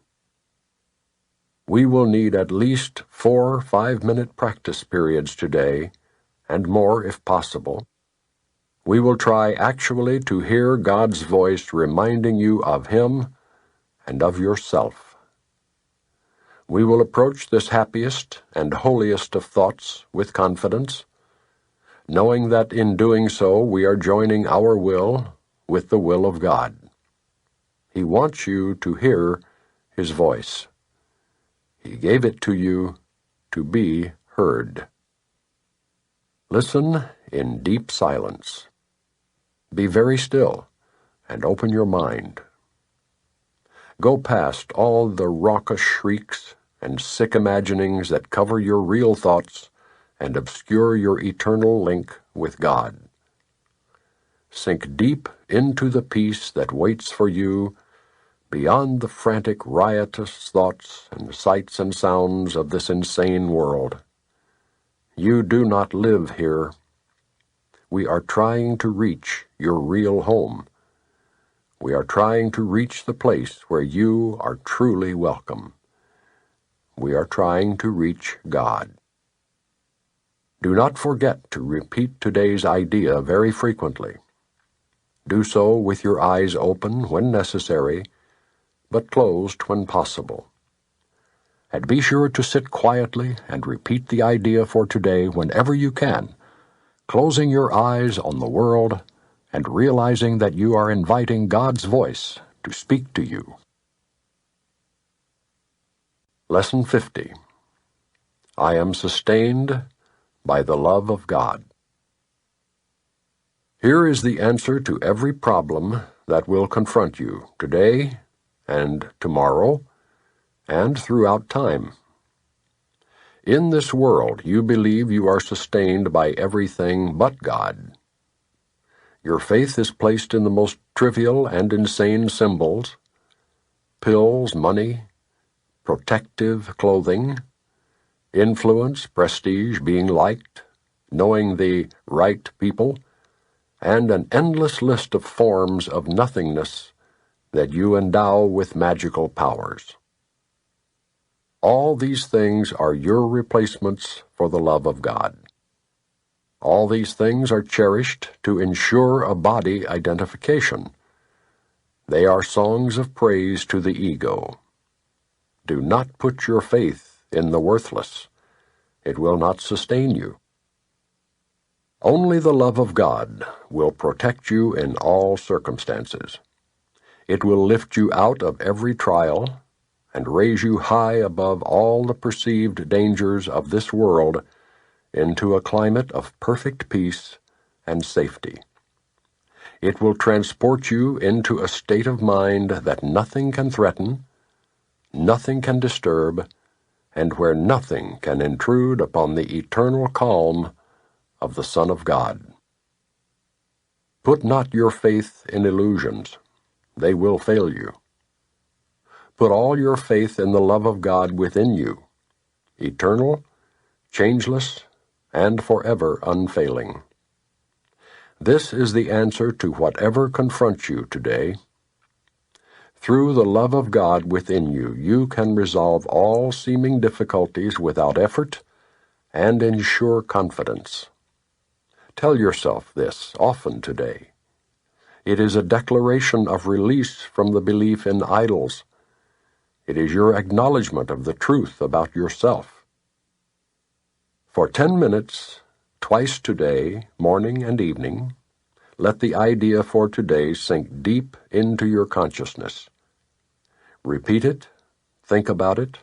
We will need at least 4 5-minute practice periods today, and more if possible. We will try actually to hear God's voice reminding you of Him and of yourself. We will approach this happiest and holiest of thoughts with confidence, knowing that in doing so we are joining our will with the will of God. He wants you to hear His voice. He gave it to you to be heard. Listen in deep silence. Be very still and open your mind. Go past all the raucous shrieks and sick imaginings that cover your real thoughts and obscure your eternal link with God. Sink deep into the peace that waits for you beyond the frantic, riotous thoughts and sights and sounds of this insane world. You do not live here. We are trying to reach your real home. We are trying to reach the place where you are truly welcome. We are trying to reach God. Do not forget to repeat today's idea very frequently. Do so with your eyes open when necessary, but closed when possible. And be sure to sit quietly and repeat the idea for today whenever you can, closing your eyes on the world and realizing that you are inviting God's voice to speak to you. Lesson 50. I am sustained by the love of God. Here is the answer to every problem that will confront you today and tomorrow and throughout time. In this world, you believe you are sustained by everything but God. Your faith is placed in the most trivial and insane symbols: pills, money, protective clothing, influence, prestige, being liked, knowing the right people, and an endless list of forms of nothingness that you endow with magical powers. All these things are your replacements for the love of God. All these things are cherished to ensure a body identification. They are songs of praise to the ego. Do not put your faith in the worthless. It will not sustain you. Only the love of God will protect you in all circumstances. It will lift you out of every trial and raise you high above all the perceived dangers of this world into a climate of perfect peace and safety. It will transport you into a state of mind that nothing can threaten, nothing can disturb, and where nothing can intrude upon the eternal calm of the Son of God. Put not your faith in illusions. They will fail you. Put all your faith in the love of God within you, eternal, changeless, and forever unfailing. This is the answer to whatever confronts you today. Through the love of God within you, you can resolve all seeming difficulties without effort and in sure confidence. Tell yourself this often today. It is a declaration of release from the belief in idols. It is your acknowledgement of the truth about yourself. For 10 minutes, twice today, morning and evening, let the idea for today sink deep into your consciousness. Repeat it, think about it,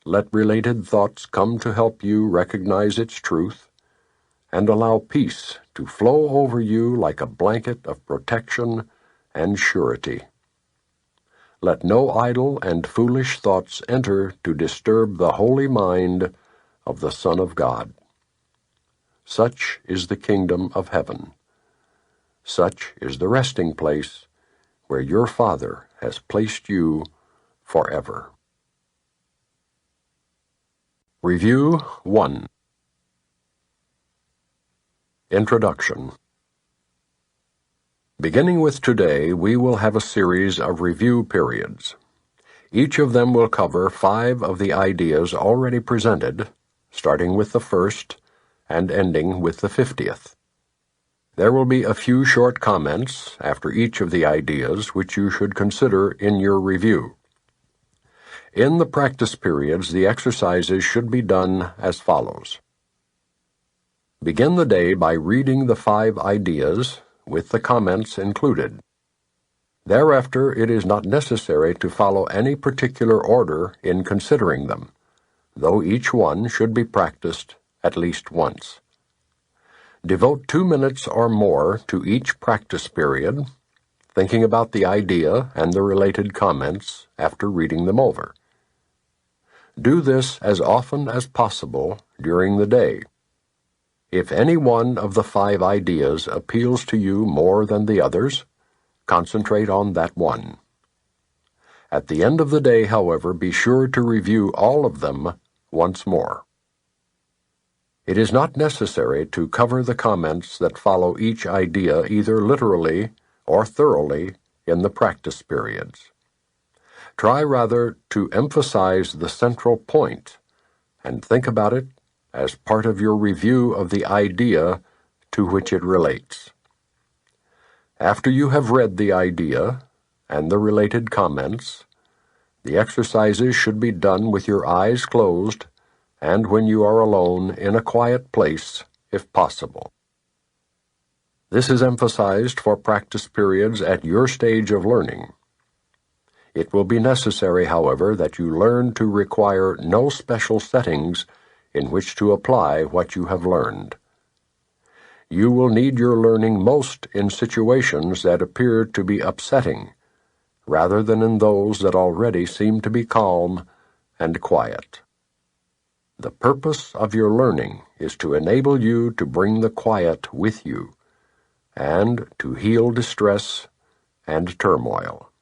let related thoughts come to help you recognize its truth, and allow peace to flow over you like a blanket of protection and surety. Let no idle and foolish thoughts enter to disturb the holy mind of the Son of God. Such is the kingdom of heaven. Such is the resting place where your Father has placed you forever. Review 1. Introduction. Beginning with today, we will have a series of review periods. Each of them will cover 5 of the ideas already presented, starting with the first and ending with the 50th. There will be a few short comments after each of the ideas which you should consider in your review. In the practice periods, the exercises should be done as follows. Begin the day by reading the 5 ideas with the comments included. Thereafter, it is not necessary to follow any particular order in considering them, though each one should be practiced at least once. Devote 2 minutes or more to each practice period, thinking about the idea and the related comments after reading them over. Do this as often as possible during the day. If any one of the 5 ideas appeals to you more than the others, concentrate on that one. At the end of the day, however, be sure to review all of them once more. It is not necessary to cover the comments that follow each idea either literally or thoroughly in the practice periods. Try rather to emphasize the central point and think about it as part of your review of the idea to which it relates. After you have read the idea and the related comments, the exercises should be done with your eyes closed and when you are alone in a quiet place, if possible. This is emphasized for practice periods at your stage of learning. It will be necessary, however, that you learn to require no special settings in which to apply what you have learned. You will need your learning most in situations that appear to be upsetting, rather than in those that already seem to be calm and quiet. The purpose of your learning is to enable you to bring the quiet with you and to heal distress and turmoil.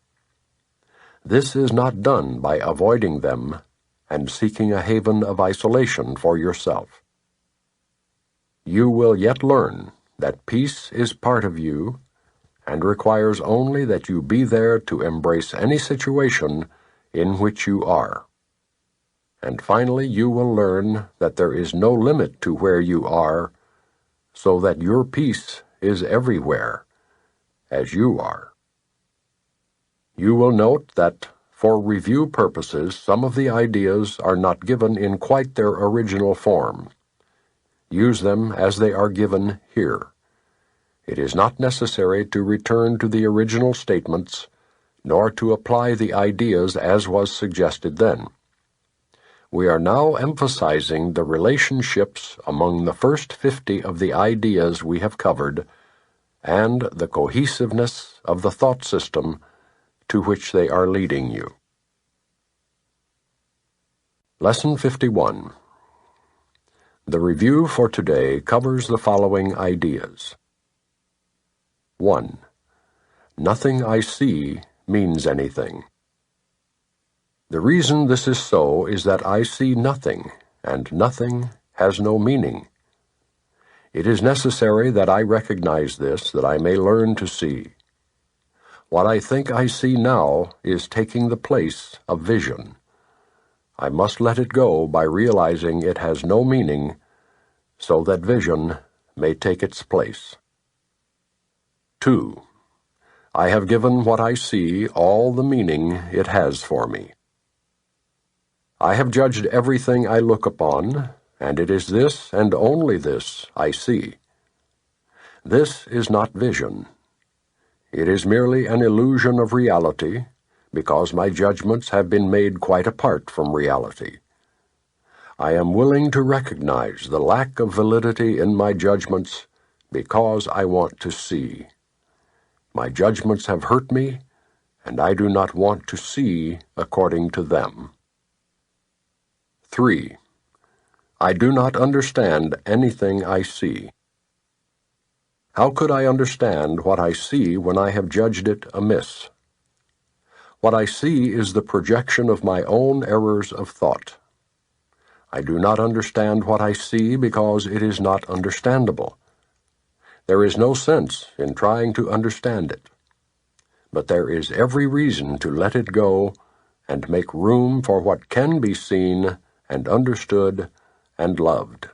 This is not done by avoiding them and seeking a haven of isolation for yourself. You will yet learn that peace is part of you and requires only that you be there to embrace any situation in which you are. And finally, you will learn that there is no limit to where you are, so that your peace is everywhere, as you are. You will note that, for review purposes, some of the ideas are not given in quite their original form. Use them as they are given here. It is not necessary to return to the original statements, nor to apply the ideas as was suggested then. We are now emphasizing the relationships among the first 50 of the ideas we have covered and the cohesiveness of the thought system to which they are leading you. Lesson 51. The review for today covers the following ideas. 1. Nothing I see means anything. The reason this is so is that I see nothing, and nothing has no meaning. It is necessary that I recognize this, that I may learn to see. What I think I see now is taking the place of vision. I must let it go by realizing it has no meaning, so that vision may take its place. 2. I have given what I see all the meaning it has for me. I have judged everything I look upon, and it is this and only this I see. This is not vision. It is merely an illusion of reality, because my judgments have been made quite apart from reality. I am willing to recognize the lack of validity in my judgments because I want to see. My judgments have hurt me, and I do not want to see according to them. 3. I do not understand anything I see. How could I understand what I see when I have judged it amiss? What I see is the projection of my own errors of thought. I do not understand what I see because it is not understandable. There is no sense in trying to understand it. But there is every reason to let it go and make room for what can be seen and understood and loved.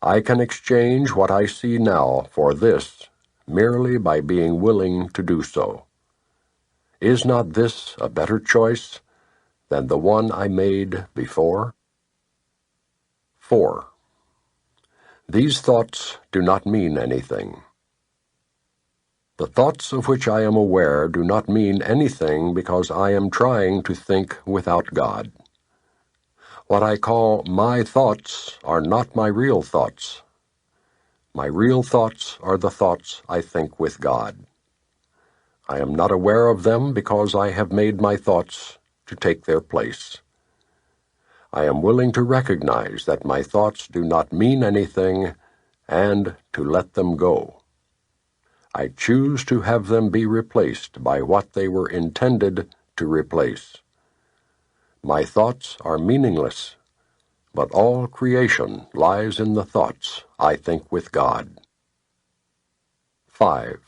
I can exchange what I see now for this merely by being willing to do so. Is not this a better choice than the one I made before? 4. These thoughts do not mean anything. The thoughts of which I am aware do not mean anything because I am trying to think without God. What I call my thoughts are not my real thoughts. My real thoughts are the thoughts I think with God. I am not aware of them because I have made my thoughts to take their place. I am willing to recognize that my thoughts do not mean anything and to let them go. I choose to have them be replaced by what they were intended to replace. My thoughts are meaningless, but all creation lies in the thoughts I think with God. 5.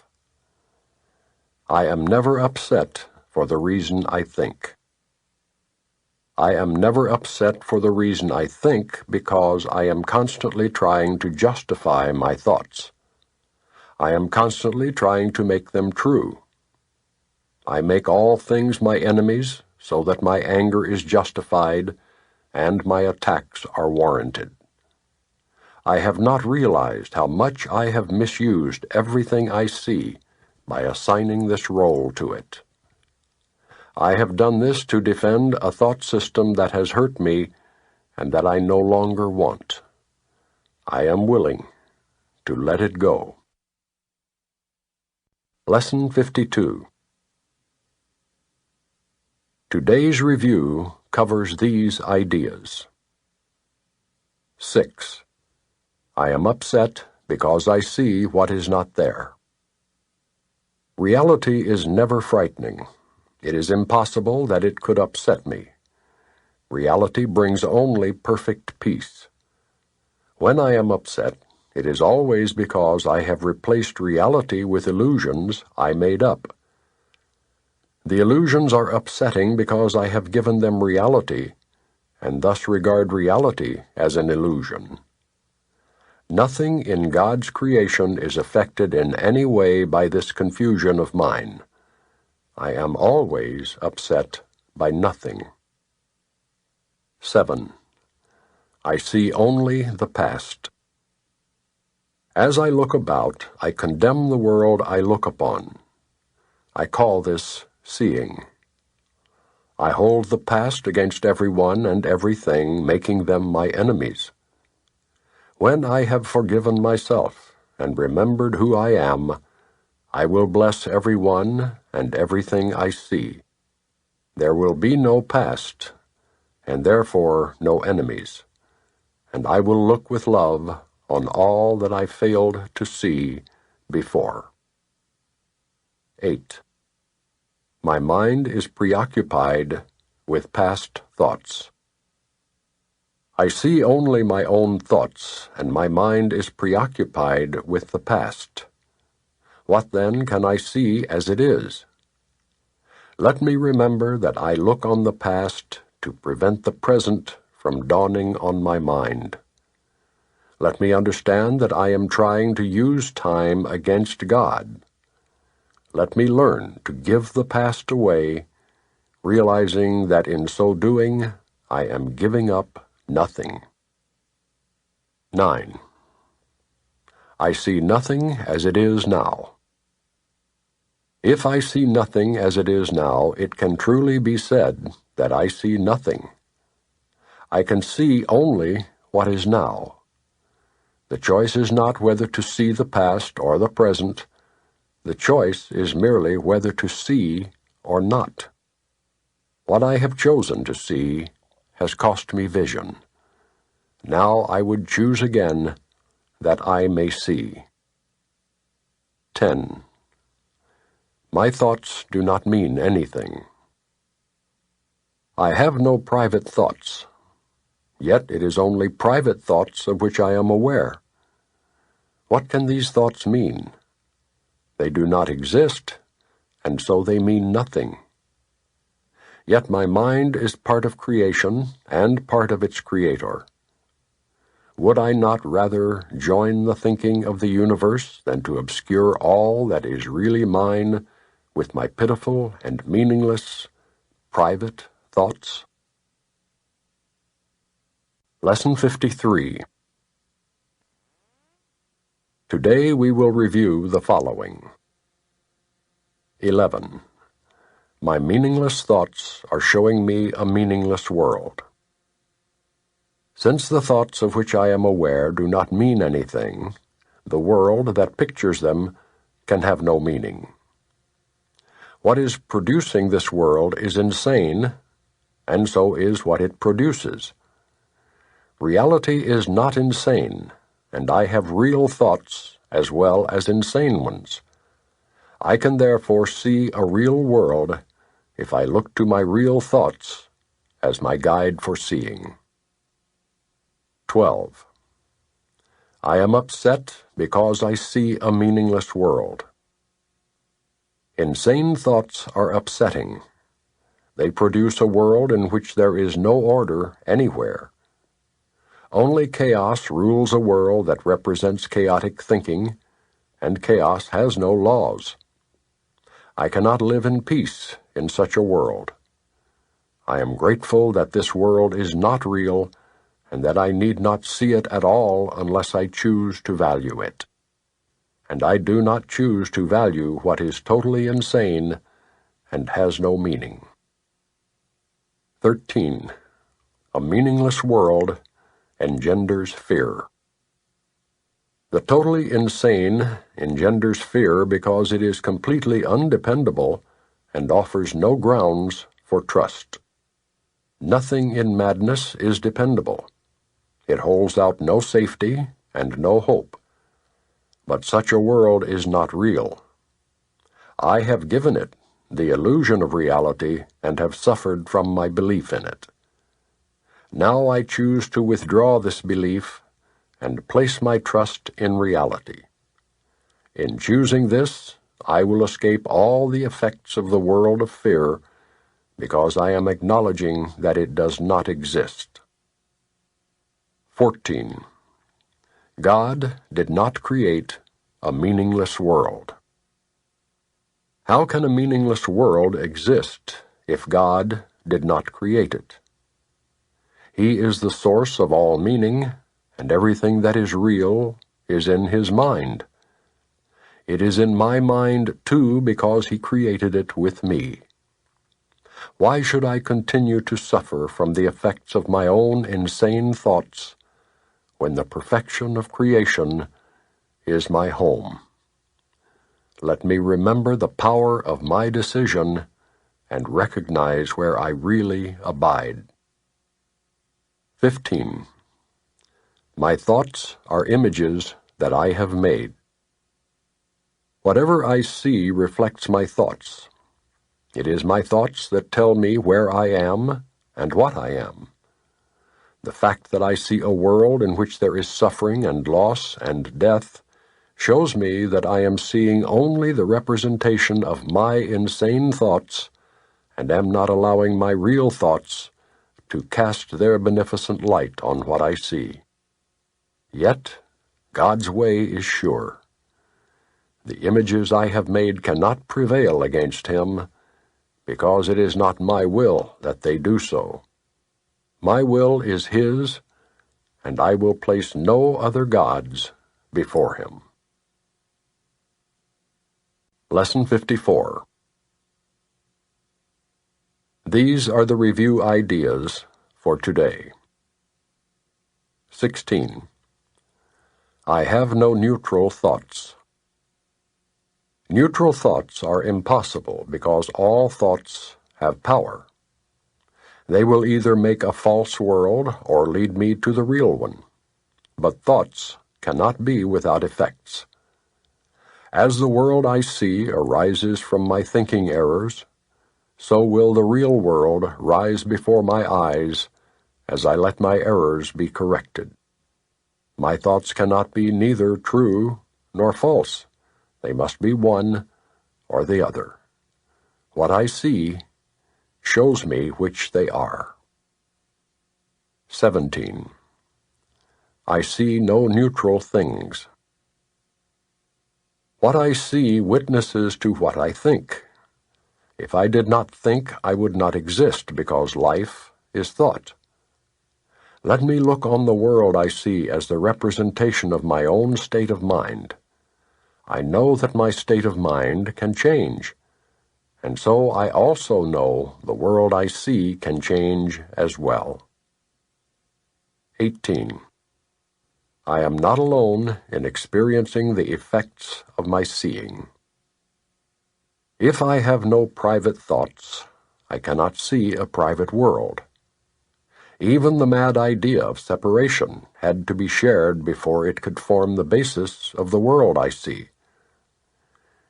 I am never upset for the reason I think. I am never upset for the reason I think because I am constantly trying to justify my thoughts. I am constantly trying to make them true. I make all things my enemies so that my anger is justified and my attacks are warranted. I have not realized how much I have misused everything I see by assigning this role to it. I have done this to defend a thought system that has hurt me and that I no longer want. I am willing to let it go. Lesson 52. Today's review covers these ideas. 6. I am upset because I see what is not there. Reality is never frightening. It is impossible that it could upset me. Reality brings only perfect peace. When I am upset, it is always because I have replaced reality with illusions I made up. The illusions are upsetting because I have given them reality, and thus regard reality as an illusion. Nothing in God's creation is affected in any way by this confusion of mine. I am always upset by nothing. 7. I see only the past. As I look about, I condemn the world I look upon. I call this seeing. I hold the past against everyone and everything, making them my enemies. When I have forgiven myself and remembered who I am, I will bless everyone and everything I see. There will be no past, and therefore no enemies, and I will look with love on all that I failed to see before. 8. My mind is preoccupied with past thoughts. I see only my own thoughts, and my mind is preoccupied with the past. What then can I see as it is? Let me remember that I look on the past to prevent the present from dawning on my mind. Let me understand that I am trying to use time against God. Let me learn to give the past away, realizing that in so doing, I am giving up nothing. 9. I see nothing as it is now. If I see nothing as it is now, it can truly be said that I see nothing. I can see only what is now. The choice is not whether to see the past or the present. The choice is merely whether to see or not. What I have chosen to see has cost me vision. Now I would choose again that I may see. 10. My thoughts do not mean anything. I have no private thoughts, yet it is only private thoughts of which I am aware. What can these thoughts mean? They do not exist, and so they mean nothing. Yet my mind is part of creation and part of its creator. Would I not rather join the thinking of the universe than to obscure all that is really mine with my pitiful and meaningless, private thoughts? Lesson 53. Today we will review the following. 11. My meaningless thoughts are showing me a meaningless world. Since the thoughts of which I am aware do not mean anything, the world that pictures them can have no meaning. What is producing this world is insane, and so is what it produces. Reality is not insane, and I have real thoughts as well as insane ones. I can therefore see a real world if I look to my real thoughts as my guide for seeing. 12. I am upset because I see a meaningless world. Insane thoughts are upsetting. They produce a world in which there is no order anywhere. Only chaos rules a world that represents chaotic thinking, and chaos has no laws. I cannot live in peace in such a world. I am grateful that this world is not real and that I need not see it at all unless I choose to value it. And I do not choose to value what is totally insane and has no meaning. 13. A meaningless world engenders fear. The totally insane engenders fear because it is completely undependable and offers no grounds for trust. Nothing in madness is dependable. It holds out no safety and no hope. But such a world is not real. I have given it the illusion of reality and have suffered from my belief in it. Now I choose to withdraw this belief and place my trust in reality. In choosing this, I will escape all the effects of the world of fear because I am acknowledging that it does not exist. 14. God did not create a meaningless world. How can a meaningless world exist if God did not create it? He is the source of all meaning, and everything that is real is in His mind. It is in my mind, too, because He created it with me. Why should I continue to suffer from the effects of my own insane thoughts when the perfection of creation is my home? Let me remember the power of my decision and recognize where I really abide. 15. My thoughts are images that I have made. Whatever I see reflects my thoughts. It is my thoughts that tell me where I am and what I am. The fact that I see a world in which there is suffering and loss and death shows me that I am seeing only the representation of my insane thoughts and am not allowing my real thoughts to cast their beneficent light on what I see. Yet, God's way is sure. The images I have made cannot prevail against Him, because it is not my will that they do so. My will is His, and I will place no other gods before Him. Lesson 54. These are the review ideas for today. 16. I have no neutral thoughts. Neutral thoughts are impossible because all thoughts have power. They will either make a false world or lead me to the real one. But thoughts cannot be without effects. As the world I see arises from my thinking errors, so will the real world rise before my eyes as I let my errors be corrected. My thoughts cannot be neither true nor false. They must be one or the other. What I see shows me which they are. 17. I see no neutral things. What I see witnesses to what I think. If I did not think, I would not exist, because life is thought. Let me look on the world I see as the representation of my own state of mind. I know that my state of mind can change, and so I also know the world I see can change as well. 18. I am not alone in experiencing the effects of my seeing. If I have no private thoughts, I cannot see a private world. Even the mad idea of separation had to be shared before it could form the basis of the world I see.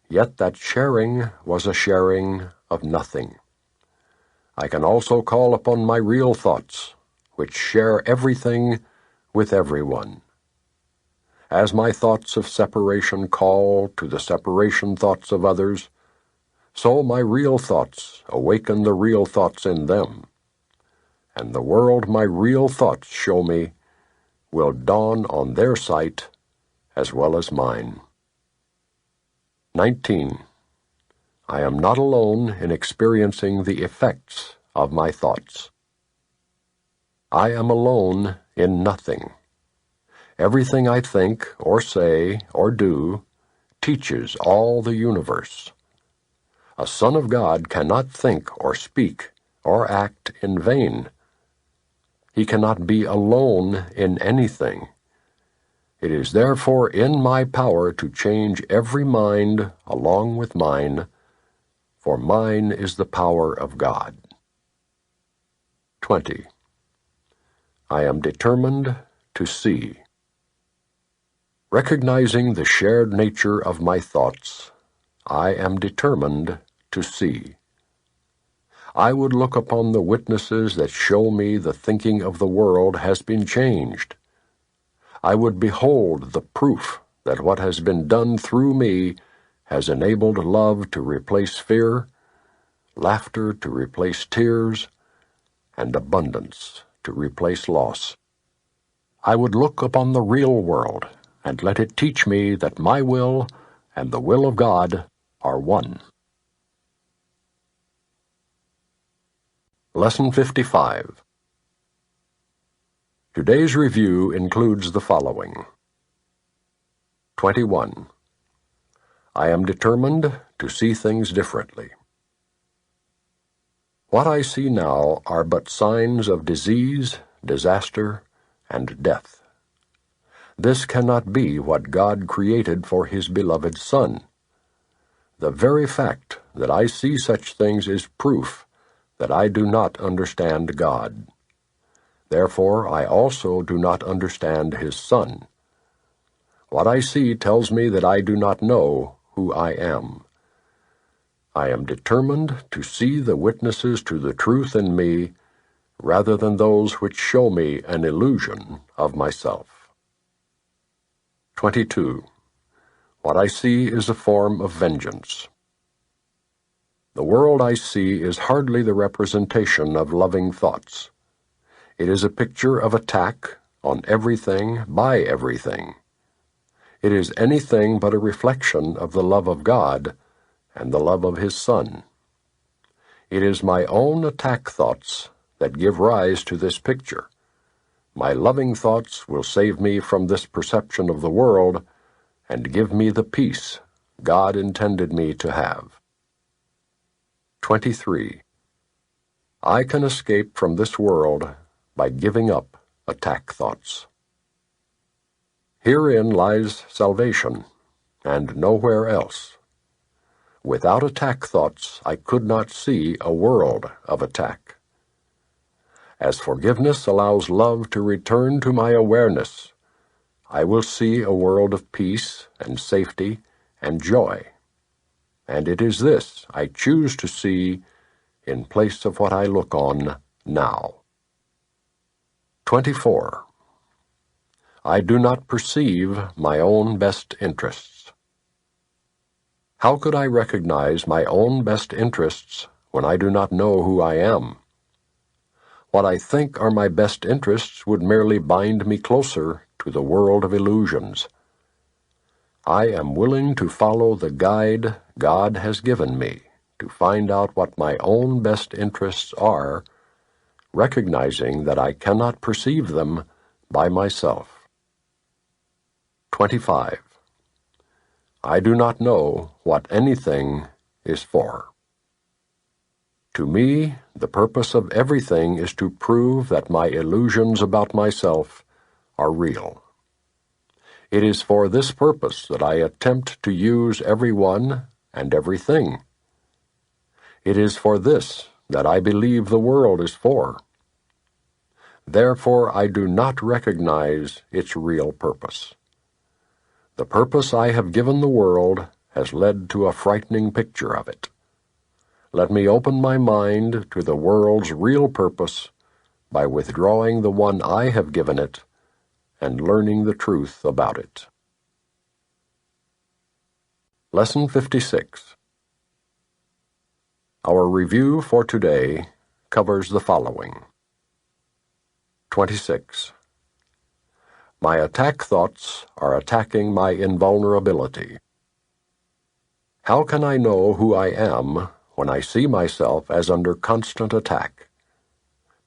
Yet that sharing was a sharing of nothing. I can also call upon my real thoughts, which share everything with everyone. As my thoughts of separation call to the separation thoughts of others, so my real thoughts awaken the real thoughts in them, and the world my real thoughts show me will dawn on their sight as well as mine. 19. I am not alone in experiencing the effects of my thoughts. I am alone in nothing. Everything I think or say or do teaches all the universe. A son of God cannot think or speak or act in vain. He cannot be alone in anything. It is therefore in my power to change every mind along with mine, for mine is the power of God. 20. I am determined to see. Recognizing the shared nature of my thoughts, I am determined to see. I would look upon the witnesses that show me the thinking of the world has been changed. I would behold the proof that what has been done through me has enabled love to replace fear, laughter to replace tears, and abundance to replace loss. I would look upon the real world and let it teach me that my will and the will of God are one. Lesson 55. Today's review includes the following. 21. I am determined to see things differently. What I see now are but signs of disease, disaster, and death. This cannot be what God created for His beloved Son. The very fact that I see such things is proof that I do not understand God. Therefore, I also do not understand His Son. What I see tells me that I do not know who I am. I am determined to see the witnesses to the truth in me rather than those which show me an illusion of myself. 22. What I see is a form of vengeance. The world I see is hardly the representation of loving thoughts. It is a picture of attack on everything by everything. It is anything but a reflection of the love of God and the love of His Son. It is my own attack thoughts that give rise to this picture. My loving thoughts will save me from this perception of the world and give me the peace God intended me to have. 23. I can escape from this world by giving up attack thoughts. Herein lies salvation, and nowhere else. Without attack thoughts, I could not see a world of attack. As forgiveness allows love to return to my awareness, I will see a world of peace and safety and joy. And it is this I choose to see in place of what I look on now. 24. I do not perceive my own best interests. How could I recognize my own best interests when I do not know who I am. What I think are my best interests would merely bind me closer to the world of illusions. I am willing to follow the guide God has given me to find out what my own best interests are, recognizing that I cannot perceive them by myself. 25. I do not know what anything is for. To me, the purpose of everything is to prove that my illusions about myself are real. It is for this purpose that I attempt to use everyone and everything. It is for this that I believe the world is for. Therefore, I do not recognize its real purpose. The purpose I have given the world has led to a frightening picture of it. Let me open my mind to the world's real purpose by withdrawing the one I have given it and learning the truth about it. Lesson 56. Our review for today covers the following. 26. My attack thoughts are attacking my invulnerability. How can I know who I am when I see myself as under constant attack?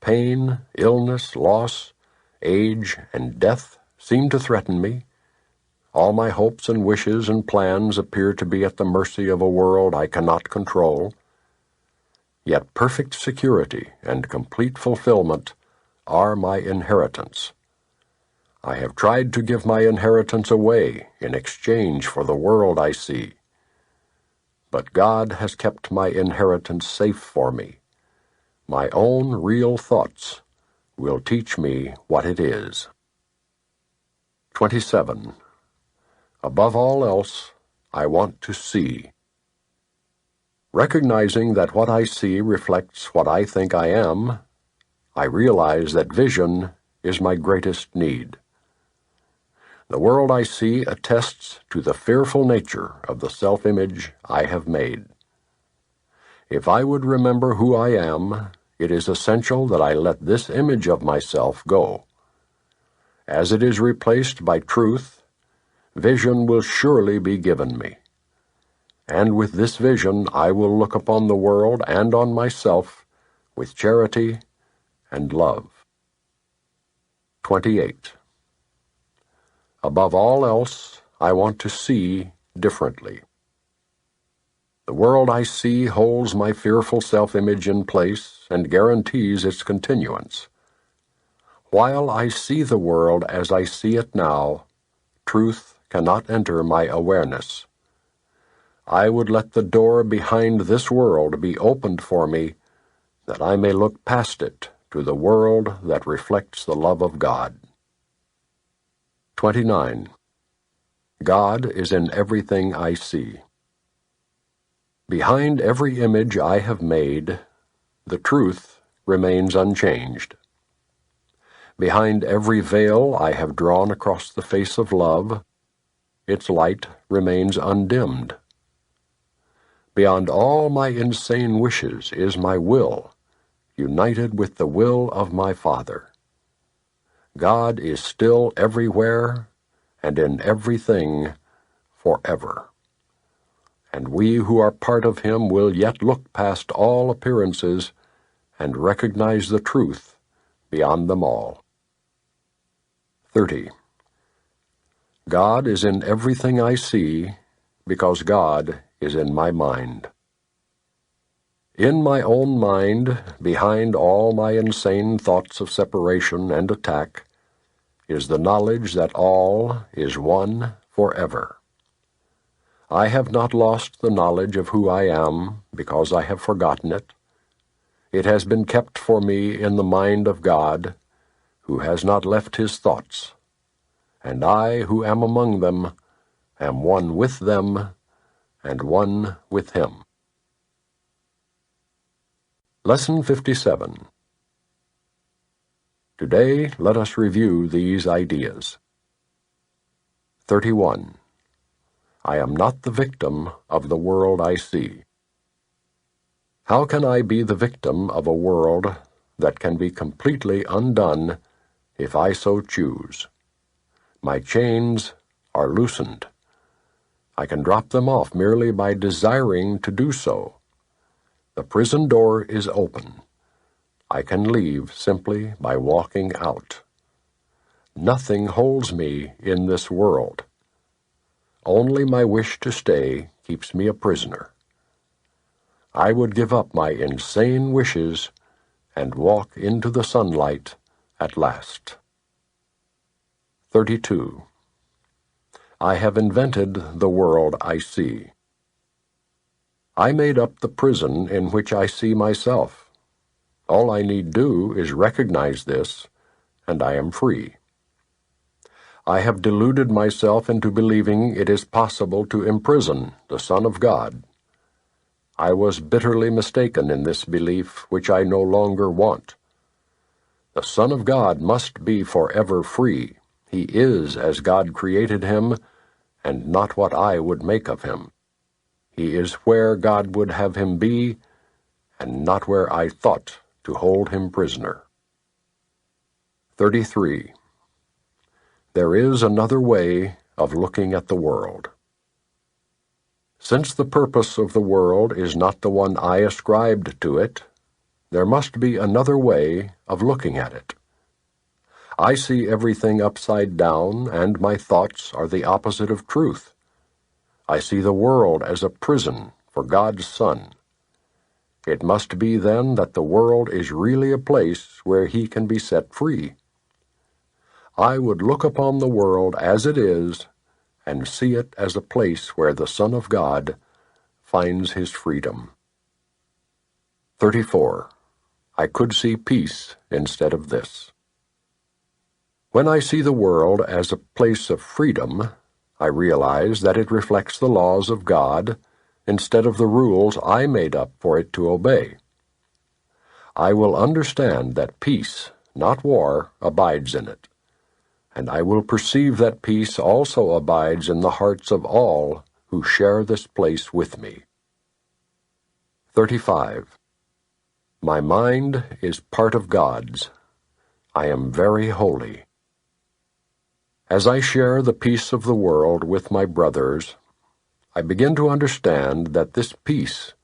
Pain, illness, loss, age, and death seem to threaten me. All my hopes and wishes and plans appear to be at the mercy of a world I cannot control. Yet perfect security and complete fulfillment are my inheritance. I have tried to give my inheritance away in exchange for the world I see. But God has kept my inheritance safe for me. My own real thoughts will teach me what it is. 27. Above all else, I want to see. Recognizing that what I see reflects what I think I am, I realize that vision is my greatest need. The world I see attests to the fearful nature of the self-image I have made. If I would remember who I am, it is essential that I let this image of myself go. As it is replaced by truth, vision will surely be given me. And with this vision I will look upon the world and on myself with charity and love. 28. Above all else, I want to see differently. The world I see holds my fearful self-image in place and guarantees its continuance. While I see the world as I see it now, truth cannot enter my awareness. I would let the door behind this world be opened for me, that I may look past it to the world that reflects the love of God. 29. God is in everything I see. Behind every image I have made, the truth remains unchanged. Behind every veil I have drawn across the face of love, its light remains undimmed. Beyond all my insane wishes is my will, united with the will of my Father. God is still everywhere and in everything forever. And we who are part of him will yet look past all appearances and recognize the truth beyond them all. 30. God is in everything I see because God is in my mind. In my own mind, behind all my insane thoughts of separation and attack, is the knowledge that all is one forever. I have not lost the knowledge of who I am because I have forgotten it. It has been kept for me in the mind of God, who has not left his thoughts, and I, who am among them, am one with them and one with him. Lesson 57. Today, let us review these ideas. 31. I am not the victim of the world I see. How can I be the victim of a world that can be completely undone if I so choose? My chains are loosened. I can drop them off merely by desiring to do so. The prison door is open. I can leave simply by walking out. Nothing holds me in this world. Only my wish to stay keeps me a prisoner. I would give up my insane wishes and walk into the sunlight at last. 32. I have invented the world I see. I made up the prison in which I see myself. All I need do is recognize this, and I am free. I have deluded myself into believing it is possible to imprison the Son of God. I was bitterly mistaken in this belief, which I no longer want. The Son of God must be forever free. He is as God created him, and not what I would make of him. He is where God would have him be, and not where I thought to hold him prisoner. 33. There is another way of looking at the world. Since the purpose of the world is not the one I ascribed to it, there must be another way of looking at it. I see everything upside down, and my thoughts are the opposite of truth. I see the world as a prison for God's Son. It must be then that the world is really a place where he can be set free. I would look upon the world as it is and see it as a place where the Son of God finds his freedom. 34. I could see peace instead of this. When I see the world as a place of freedom, I realize that it reflects the laws of God instead of the rules I made up for it to obey. I will understand that peace, not war, abides in it, and I will perceive that peace also abides in the hearts of all who share this place with me. 35. My mind is part of God's. I am very holy. As I share the peace of the world with my brothers, I begin to understand that this peace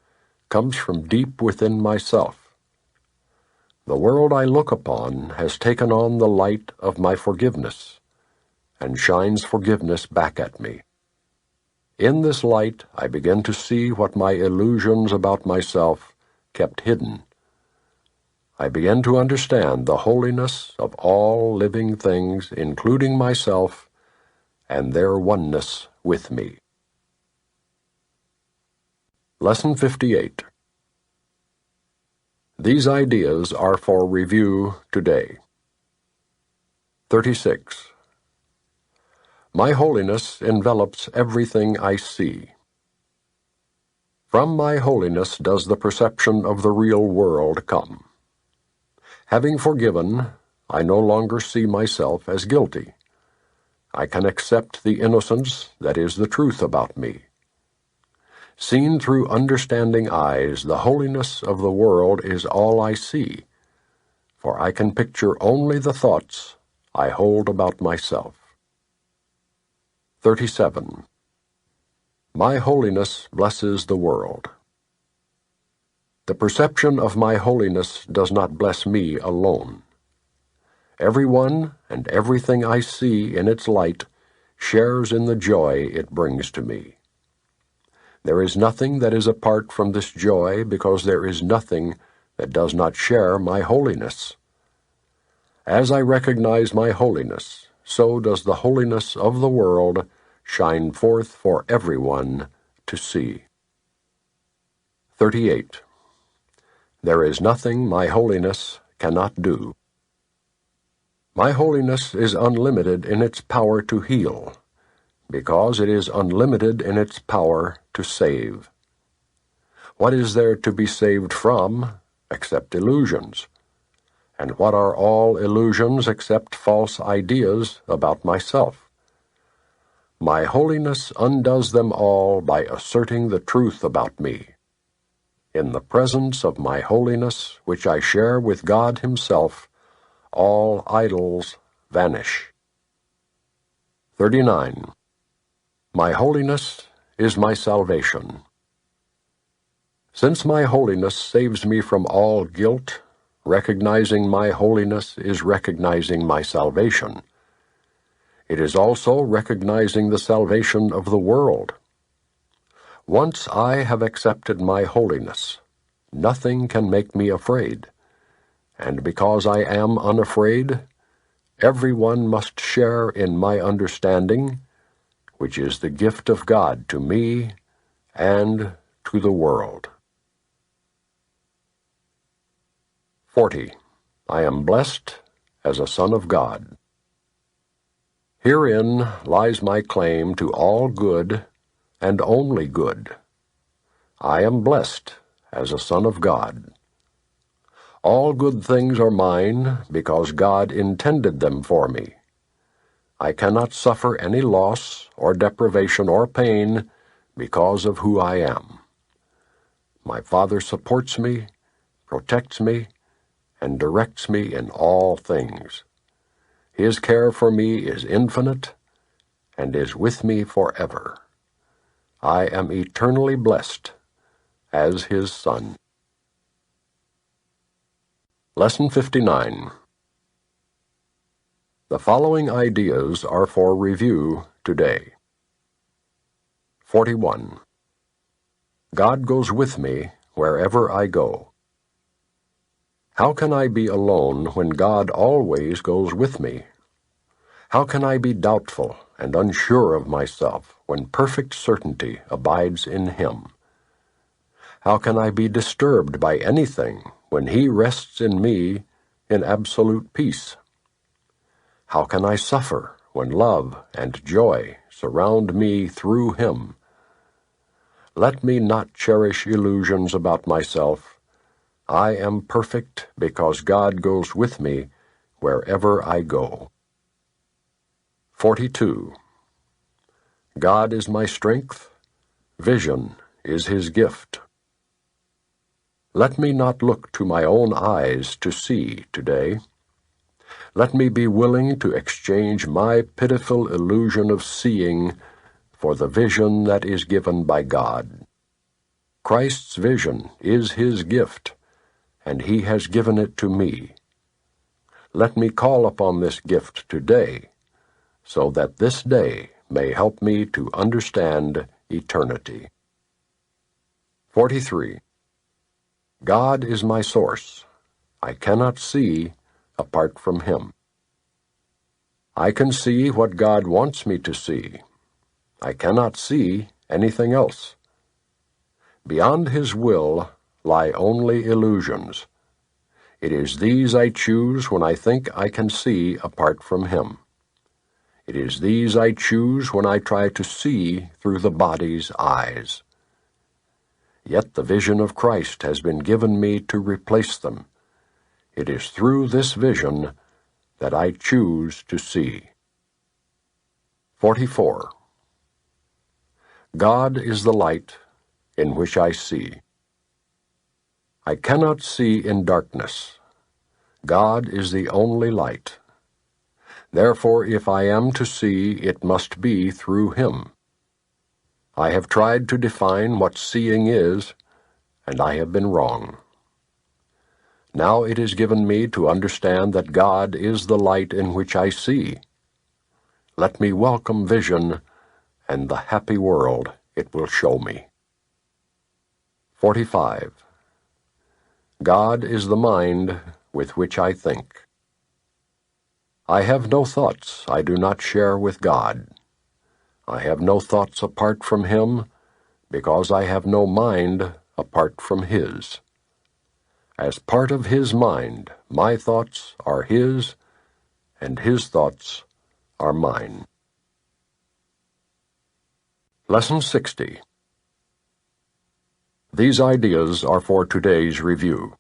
comes from deep within myself. The world I look upon has taken on the light of my forgiveness, and shines forgiveness back at me. In this light I begin to see what my illusions about myself kept hidden. I begin to understand the holiness of all living things, including myself, and their oneness with me. Lesson 58. These ideas are for review today. 36. My holiness envelops everything I see. From my holiness does the perception of the real world come. Having forgiven, I no longer see myself as guilty. I can accept the innocence that is the truth about me. Seen through understanding eyes, the holiness of the world is all I see, for I can picture only the thoughts I hold about myself. 37. My holiness blesses the world. The perception of my holiness does not bless me alone. Everyone and everything I see in its light shares in the joy it brings to me. There is nothing that is apart from this joy, because there is nothing that does not share my holiness. As I recognize my holiness, so does the holiness of the world shine forth for everyone to see. 38. There is nothing my holiness cannot do. My holiness is unlimited in its power to heal, because it is unlimited in its power to save. What is there to be saved from except illusions? And what are all illusions except false ideas about myself? My holiness undoes them all by asserting the truth about me. in the presence of my holiness, which I share with God Himself, all idols vanish. 39. My holiness is my salvation. Since my holiness saves me from all guilt, recognizing my holiness is recognizing my salvation. It is also recognizing the salvation of the world. Once I have accepted my holiness, nothing can make me afraid, and because I am unafraid, everyone must share in my understanding, which is the gift of God to me and to the world. 40. I am blessed as a son of God. Herein lies my claim to all good and only good. I am blessed as a son of God. All good things are mine because God intended them for me. I cannot suffer any loss or deprivation or pain because of who I am. My Father supports me, protects me, and directs me in all things. His care for me is infinite and is with me forever. I am eternally blessed as His son. Lesson 59. The following ideas are for review today. 41. God goes with me wherever I go. How can I be alone when God always goes with me? How can I be doubtful and unsure of myself when perfect certainty abides in Him? How can I be disturbed by anything when He rests in me in absolute peace? How can I suffer when love and joy surround me through Him? Let me not cherish illusions about myself. I am perfect because God goes with me wherever I go. 42. God is my strength. Vision is His gift. Let me not look to my own eyes to see today. Let me be willing to exchange my pitiful illusion of seeing for the vision that is given by God. Christ's vision is His gift, and He has given it to me. Let me call upon this gift today, so that this day may help me to understand eternity. 43. God is my source. I cannot see apart from Him. I can see what God wants me to see. I cannot see anything else. Beyond His will lie only illusions. It is these I choose when I think I can see apart from Him. It is these I choose when I try to see through the body's eyes. Yet the vision of Christ has been given me to replace them. It is through this vision that I choose to see. 44. God is the light in which I see. I cannot see in darkness. God is the only light. Therefore, if I am to see, it must be through Him. I have tried to define what seeing is, and I have been wrong. Now it is given me to understand that God is the light in which I see. Let me welcome vision and the happy world it will show me. 45. God is the mind with which I think. I have no thoughts I do not share with God. I have no thoughts apart from Him, because I have no mind apart from His. As part of His mind, my thoughts are His, and His thoughts are mine. Lesson 60. These ideas are for today's review.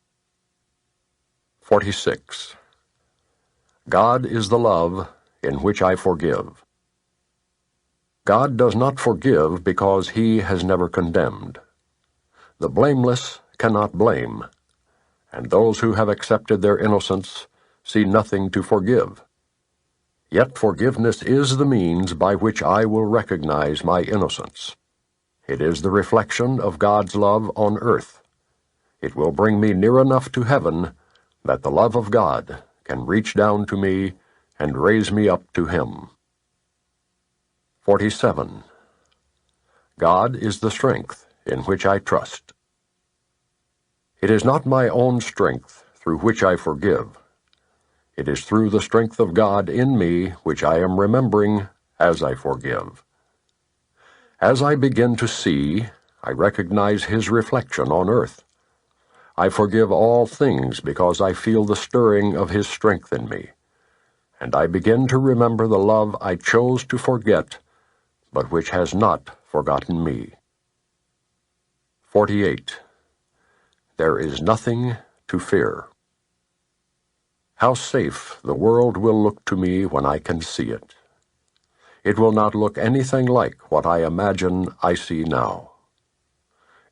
46. God is the love in which I forgive. God does not forgive because He has never condemned. The blameless cannot blame, and those who have accepted their innocence see nothing to forgive. Yet forgiveness is the means by which I will recognize my innocence. It is the reflection of God's love on earth. It will bring me near enough to heaven that the love of God can reach down to me and raise me up to Him. 47. God is the strength in which I trust. It is not my own strength through which I forgive. It is through the strength of God in me which I am remembering as I forgive. As I begin to see, I recognize His reflection on earth. I forgive all things because I feel the stirring of His strength in me, and I begin to remember the love I chose to forget, but which has not forgotten me. 48. There is nothing to fear. How safe the world will look to me when I can see it. It will not look anything like what I imagine I see now.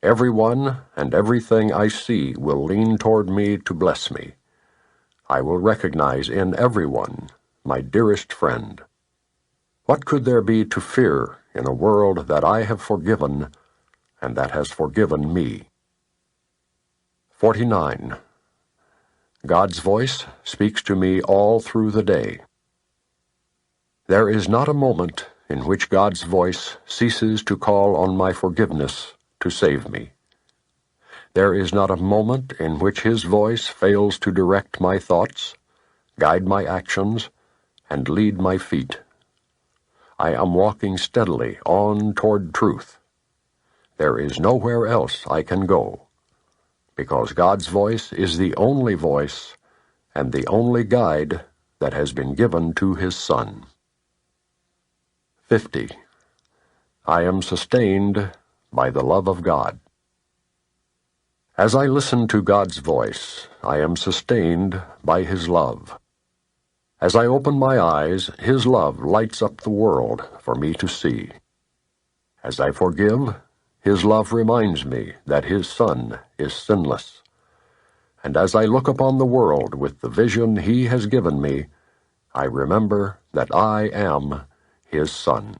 Everyone and everything I see will lean toward me to bless me. I will recognize in everyone my dearest friend. What could there be to fear in a world that I have forgiven and that has forgiven me? 49. God's voice speaks to me all through the day. There is not a moment in which God's voice ceases to call on my forgiveness to save me. There is not a moment in which His voice fails to direct my thoughts, guide my actions, and lead my feet. I am walking steadily on toward truth. There is nowhere else I can go, because God's voice is the only voice and the only guide that has been given to His Son. 50. I am sustained by the love of God. As I listen to God's voice, I am sustained by His love. As I open my eyes, His love lights up the world for me to see. As I forgive, His love reminds me that His Son is sinless. And as I look upon the world with the vision He has given me, I remember that I am His Son.